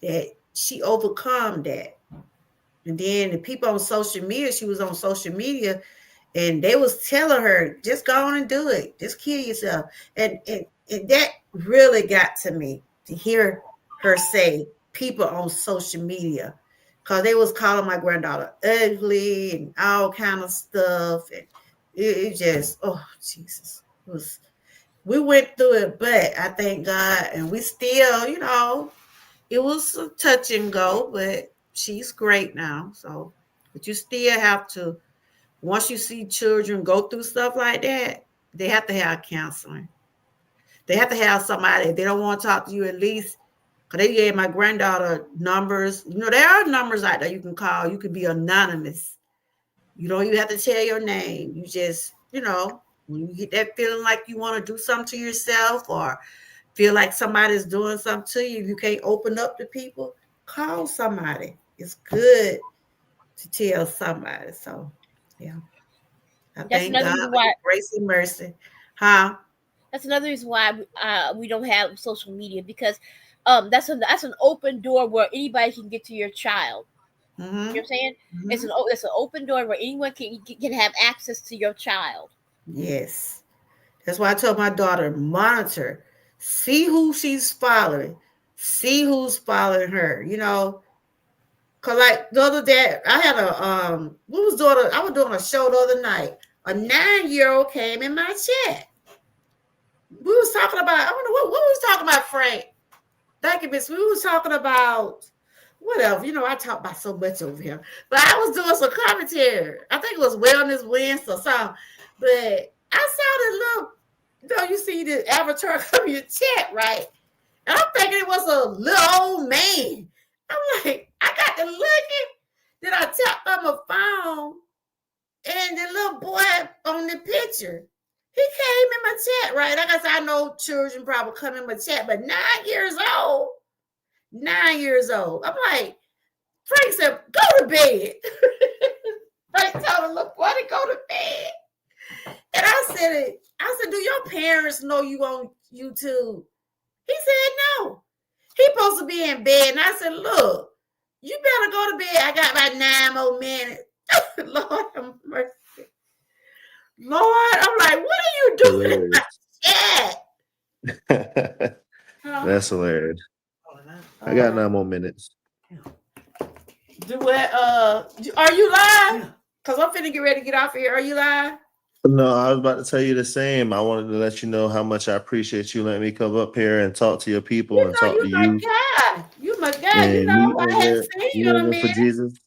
that she overcome that. And then the people on social media, she was on social media, and they was telling her, just go on and do it. Just kill yourself. And that really got to me to hear her say people on social media, because they was calling my granddaughter ugly and all kind of stuff. And it just, oh, Jesus. We went through it, but I thank God, and we still, it was a touch and go, but she's great now. So, but you still have to, once you see children go through stuff like that, they have to have counseling. They have to have somebody. If they don't want to talk to you, at least, because they gave my granddaughter numbers. There are numbers out there you can call. You can be anonymous. You don't even have to tell your name. You just, when you get that feeling like you want to do something to yourself, or feel like somebody's doing something to you, you can't open up to people, call somebody. It's good to tell somebody. So, yeah. I thank God for His grace and mercy. Huh? That's another reason why we don't have social media, because that's an open door where anybody can get to your child. Mm-hmm. You know what I'm saying? Mm-hmm. It's an open door where anyone can have access to your child. Yes. That's why I told my daughter, monitor, see who she's following, see who's following her. Cause like the other day, I had I was doing a show the other night. A 9-year-old came in my chat. We was talking about, I wonder what we was talking about, Frank. Thank you, Miss. We was talking about whatever. I talk about so much over here. But I was doing some commentary. I think it was Wellness Wednesday or something. But I saw this little, you see the avatar come in your chat, right? And I'm thinking it was a little old man. I'm like, I got to looking. Then I tapped on my phone, and the little boy on the picture, he came in my chat, right? Like I said, I know children probably come in my chat, but 9 years old. 9 years old. I'm like, Frank said, go to bed. Frank told the little boy to go to bed. And I said, do your parents know you on YouTube? He said, no. He supposed to be in bed. And I said, look, you better go to bed. I got about 9 more minutes. Lord have mercy. Lord, I'm like, what are you doing in my chat? That's hilarious. I got 9 more minutes. Do what? Are you live? Because I'm finna get ready to get off here. Are you live? No, I was about to tell you the same. I wanted to let you know how much I appreciate you letting me come up here and talk to your people and talk to you. You my guy. I hadn't seen you in a minute. For Jesus.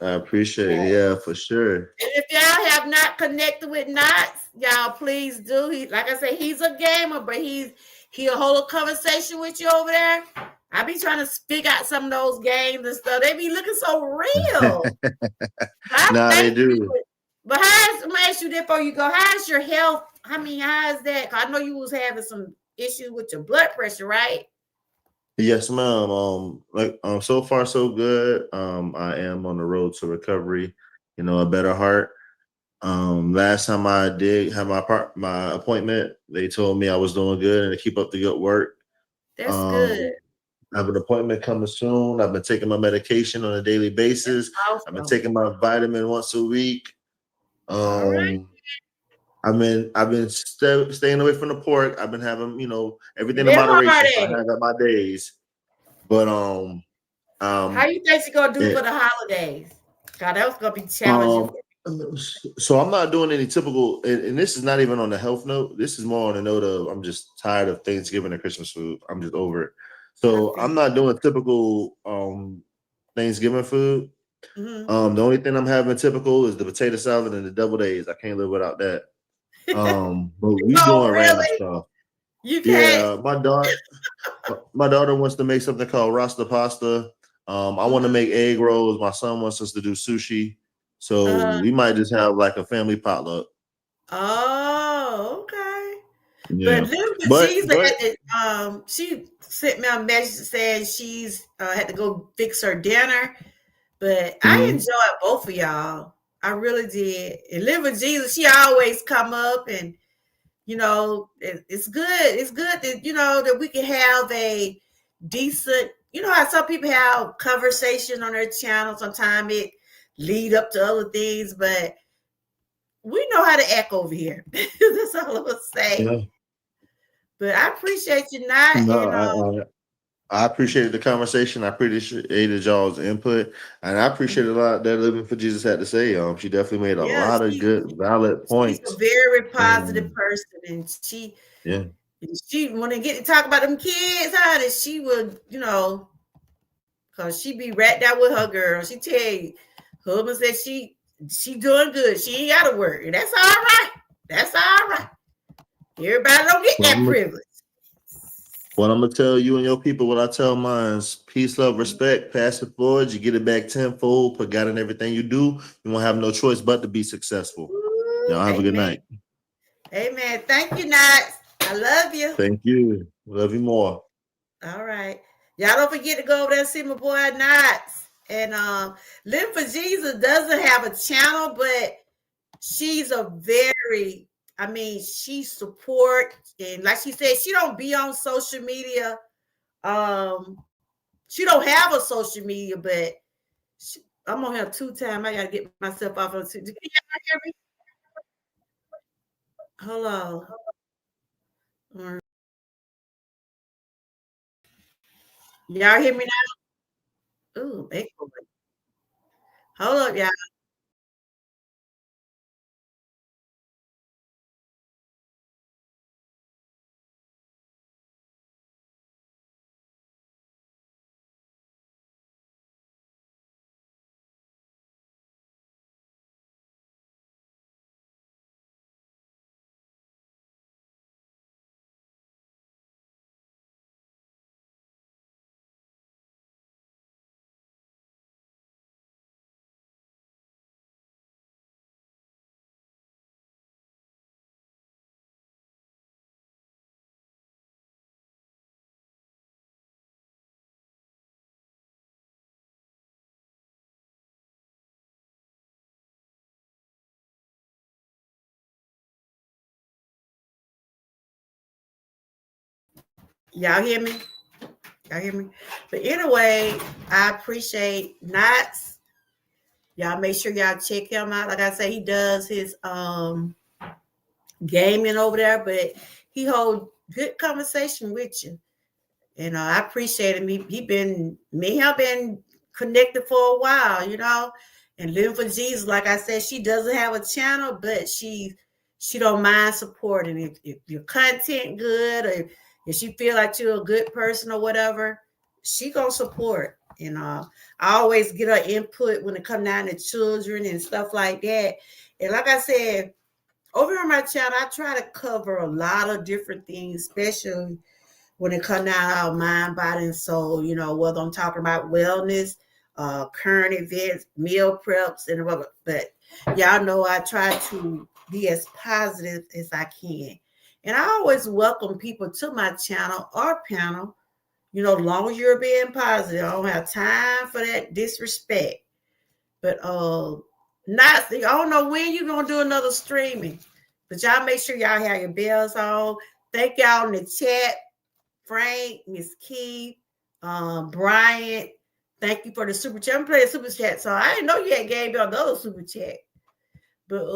I appreciate it. Yeah, for sure. And if y'all have not connected with Knots, y'all please do. Like I said, he's a gamer, but he'll hold a conversation with you over there. I be trying to speak out some of those games and stuff. They be looking so real. They do. But I'm gonna ask you this before you go. How's your health? How is that? I know you was having some issues with your blood pressure, right? Yes, ma'am. So far so good. I am on the road to recovery, a better heart. Last time I did have my appointment, they told me I was doing good and to keep up the good work. That's good. I have an appointment coming soon. I've been taking my medication on a daily basis. Awesome. I've been taking my vitamin once a week. All right. I've been staying away from the pork. I've been having, everything in moderation. So I have at my days. But how you think you're gonna do for the holidays? God, that was gonna be challenging. So I'm not doing any typical, and this is not even on the health note. This is more on the note of I'm just tired of Thanksgiving and Christmas food. I'm just over it. So I'm not doing typical Thanksgiving food. Mm-hmm. The only thing I'm having typical is the potato salad and the deviled eggs. I can't live without that. But we doing random stuff. You can't. My daughter wants to make something called Rasta pasta. I want to make egg rolls. My son wants us to do sushi. So we might just have like a family potluck. Oh, okay. Yeah. She sent me a message saying she's had to go fix her dinner. But I enjoyed both of y'all. I really did. And Live with Jesus, she always come up and, it's good. It's good that, that we can have a decent, how some people have conversation on their channel. Sometimes it lead up to other things, but we know how to act over here. That's all I would say. Yeah. But I appreciate you I appreciated the conversation. I appreciated y'all's input, and I appreciated a lot that Living for Jesus had to say. She definitely made a lot of good, valid points. She's a very positive person, and she when they get to talk about them kids, honey, she would, because she be right there with her girl. She tell you, husband said she doing good. She ain't got to work, and that's all right. That's all right. Everybody don't get that privilege. What I'm gonna tell you and your people, what I tell mine is peace, love, respect, pass it forward, you get it back tenfold, put God in everything you do, you won't have no choice but to be successful. Y'all have a good night. Amen. Thank you, Knots. I love you. Thank you. Love you more. All right. Y'all don't forget to go over there and see my boy Knots. And Live for Jesus doesn't have a channel, but she's a very, she support, and like she said, she don't be on social media. She don't have a social media, but I'm on here 2 times. I gotta get myself off of 2. Can y'all hear me? Hello. Y'all hear me now? Ooh, echo. Hold up, y'all. Y'all hear me? Y'all hear me? But anyway, I appreciate Knots. Y'all make sure y'all check him out. Like I say, he does his gaming over there, but he hold good conversation with you. And I appreciate him. He been connected for a while, and Living for Jesus, like I said, she doesn't have a channel, but she don't mind supporting. If your content good, or if she feel like you're a good person or whatever, she gonna support. I always get her input when it come down to children and stuff like that. And like I said, over on my channel, I try to cover a lot of different things, especially when it comes down to our mind, body, and soul, whether I'm talking about wellness, current events, meal preps, and whatever. But y'all know I try to be as positive as I can. And I always welcome people to my channel or panel, as long as you're being positive. I don't have time for that disrespect. But I don't know when you're going to do another streaming. But y'all make sure y'all have your bells on. Thank y'all in the chat. Frank, Miss Keith, Bryant, thank you for the super chat. I'm playing super chat, so I didn't know you had gave me another super chat. But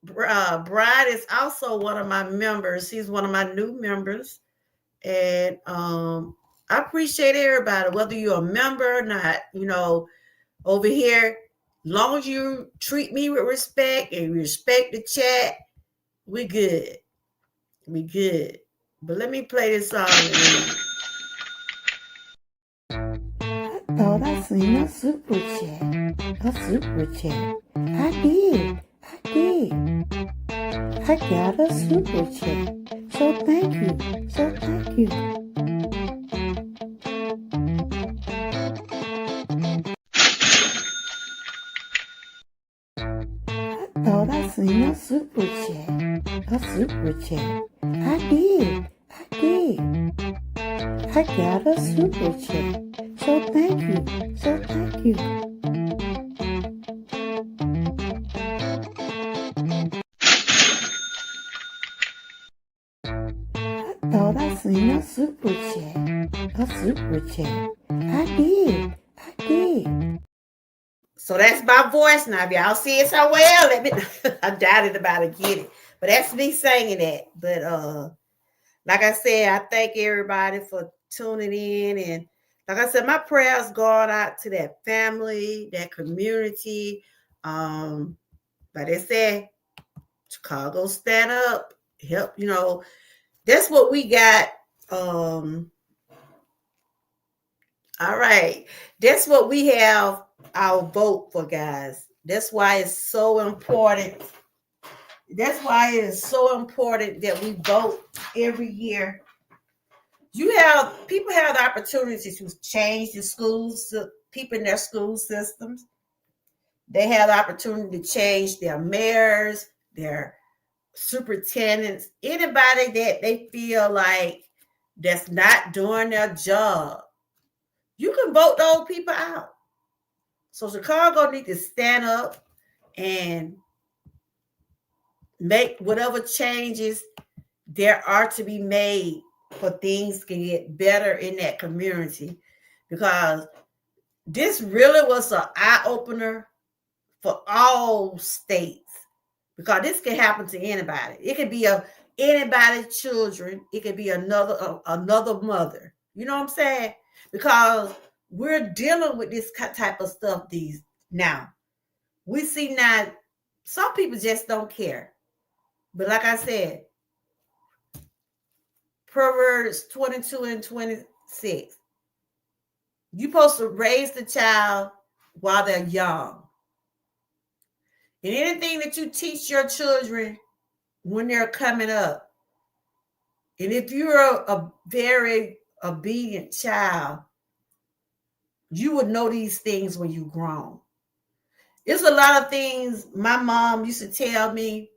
Brian is also one of my members. He's one of my new members, and I appreciate everybody, whether you're a member or not. Over here, long as you treat me with respect and respect the chat, we good. We good. But let me play this song. I thought I seen a super chat. A super chat. I did. I got a super chat. So thank you. So thank you. I thought I seen a super chat. A super chat. I did. I got a super chat. So thank you. So thank you. I thought I seen a super chat. A super chat. I did. So that's my voice now. If y'all see it so well, let me I doubted about to get it. But that's me singing that. But like I said, I thank everybody for tuning in. And like I said, my prayers going out to that family, that community. Like they said, Chicago stand up, help, that's what we got. All right. That's what we have our vote for, guys. That's why it's so important. That's why it is so important that we vote every year. People have the opportunity to change the schools, people in their school systems. They have the opportunity to change their mayors, their superintendents, anybody that they feel like that's not doing their job. You can vote those people out. So Chicago need to stand up and make whatever changes there are to be made for things to get better in that community, because this really was an eye-opener for all states, because this can happen to anybody. It could be anybody's children. It could be another mother. You know what I'm saying? Because we're dealing with this type of stuff now. We see now some people just don't care. But like I said, Proverbs 22 and 26. You're supposed to raise the child while they're young. And anything that you teach your children when they're coming up, and if you're a very obedient child, you would know these things when you're grown. There's a lot of things my mom used to tell me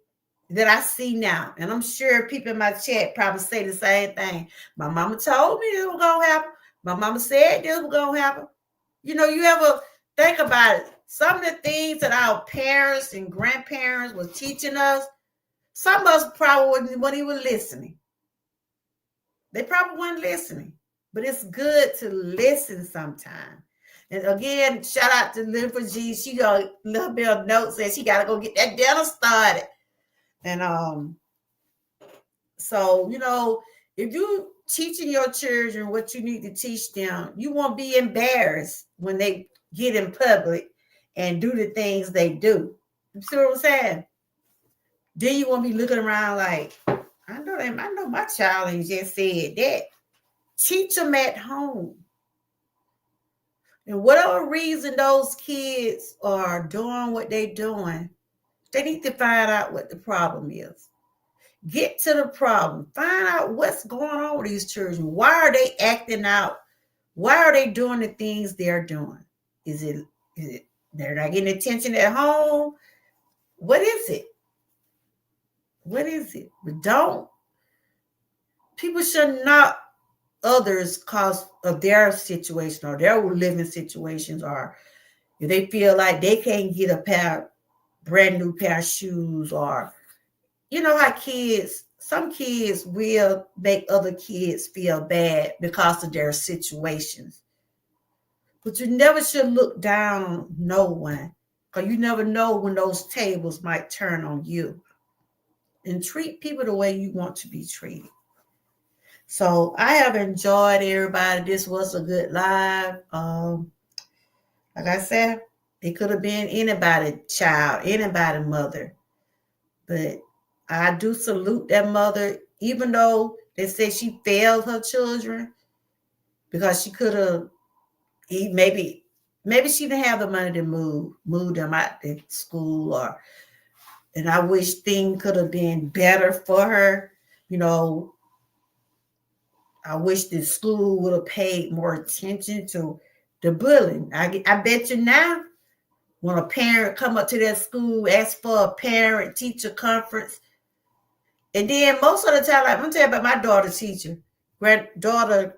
that I see now. And I'm sure people in my chat probably say the same thing. My mama told me this was going to happen. My mama said this was going to happen. You ever think about it? Some of the things that our parents and grandparents were teaching us, some of us probably weren't even listening. They probably weren't listening. But it's good to listen sometimes. And again, shout out to Linda G. She got a little bit of notes that she got to go get that dinner started. And so, if you teaching your children what you need to teach them, you won't be embarrassed when they get in public and do the things they do. You see what I'm saying? Then you won't be looking around like, I know my child ain't just said that. Teach them at home. And whatever reason those kids are doing what they're doing, they need to find out what the problem is. Get to the problem. Find out what's going on with these children. Why are they acting out? Why are they doing the things they're doing? Is it they're not getting attention at home? What is it? But people should not others cause of their situation or their living situations, or if they feel like they can't get a brand new pair of shoes, or how some kids will make other kids feel bad because of their situations. But you never should look down on no one, because you never know when those tables might turn on you. And treat people the way you want to be treated. So I have enjoyed everybody. This was a good live. Like I said, it could have been anybody's child, anybody's mother. But I do salute that mother, even though they said she failed her children, because she could have, maybe she didn't have the money to move them out to school, or And I wish things could have been better for her. You know, I wish the school would have paid more attention to the bullying. I bet you now, when a parent come up to their school, ask for a parent-teacher conference, and then most of the time, like, I'm gonna tell you about my daughter's teacher, granddaughter,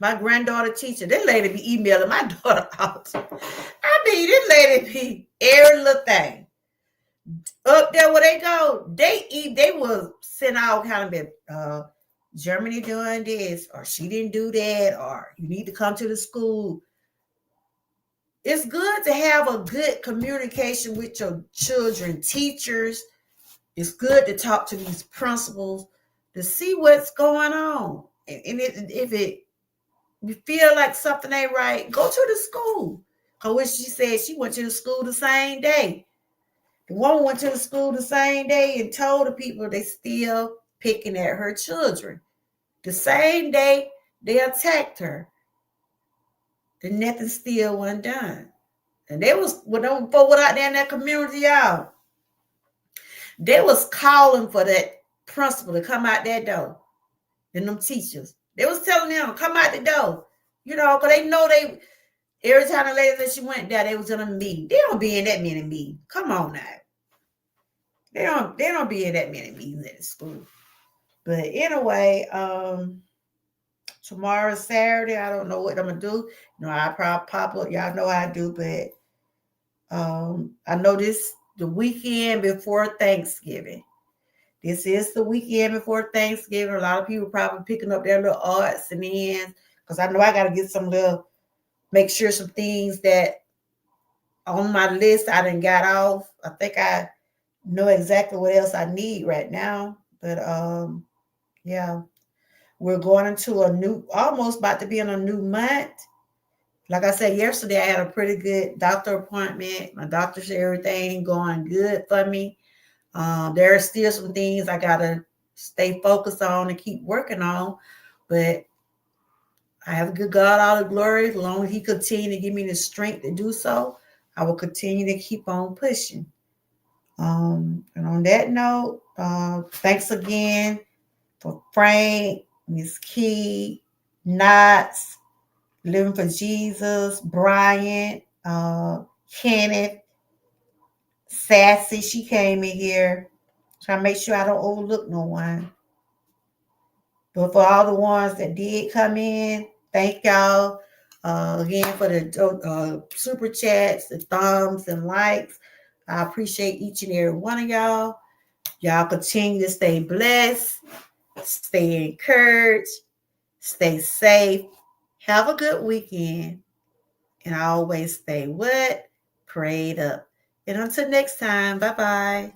my granddaughter teacher. This lady be emailing my daughter out. I mean, this lady be every little thing. Up there where they go, they will send all kind of Germany doing this, or she didn't do that, or you need to come to the school. It's good to have a good communication with your children, teachers. It's good to talk to these principals to see what's going on. And if you feel like something ain't right, go to the school. Because what she said, she went to the school the same day. The woman went to the school the same day and told the people they still picking at her children. The same day they attacked her, and nothing still wasn't done. And they was when them folk out there in that community, y'all. They was calling for that principal to come out that door, and them teachers. They was telling them come out the door, you know, because they know they. Every time the lady that she went there, they was in a meeting. They don't be in that many meetings. Come on now. They don't be in that many meetings at the school. But anyway, tomorrow's Saturday. I don't know what I'm gonna do. You know, I probably pop up. Y'all know how I do, but I know this the weekend before Thanksgiving. This is the weekend before Thanksgiving. A lot of people probably picking up their little odds and ends because I know I got to get make sure some things that on my list I didn't got off. I think I know exactly what else I need right now. But yeah, we're going into almost about to be in a new month. Like I said yesterday, I had a pretty good doctor appointment. My doctor said everything going good for me. There are still some things I gotta stay focused on and keep working on, but I have a good God all the glory. As long as He continue to give me the strength to do so, I will continue to keep on pushing. And on that note, thanks again for Frank, Miss Key, Knots, Living for Jesus, Brian, Kenneth, Sassy. She came in here. Trying to make sure I don't overlook no one. But for all the ones that did come in, thank y'all again for the super chats, the thumbs and likes. I appreciate each and every one of y'all. Y'all continue to stay blessed, stay encouraged, stay safe. Have a good weekend. And I always stay what? Prayed up. And until next time, bye-bye.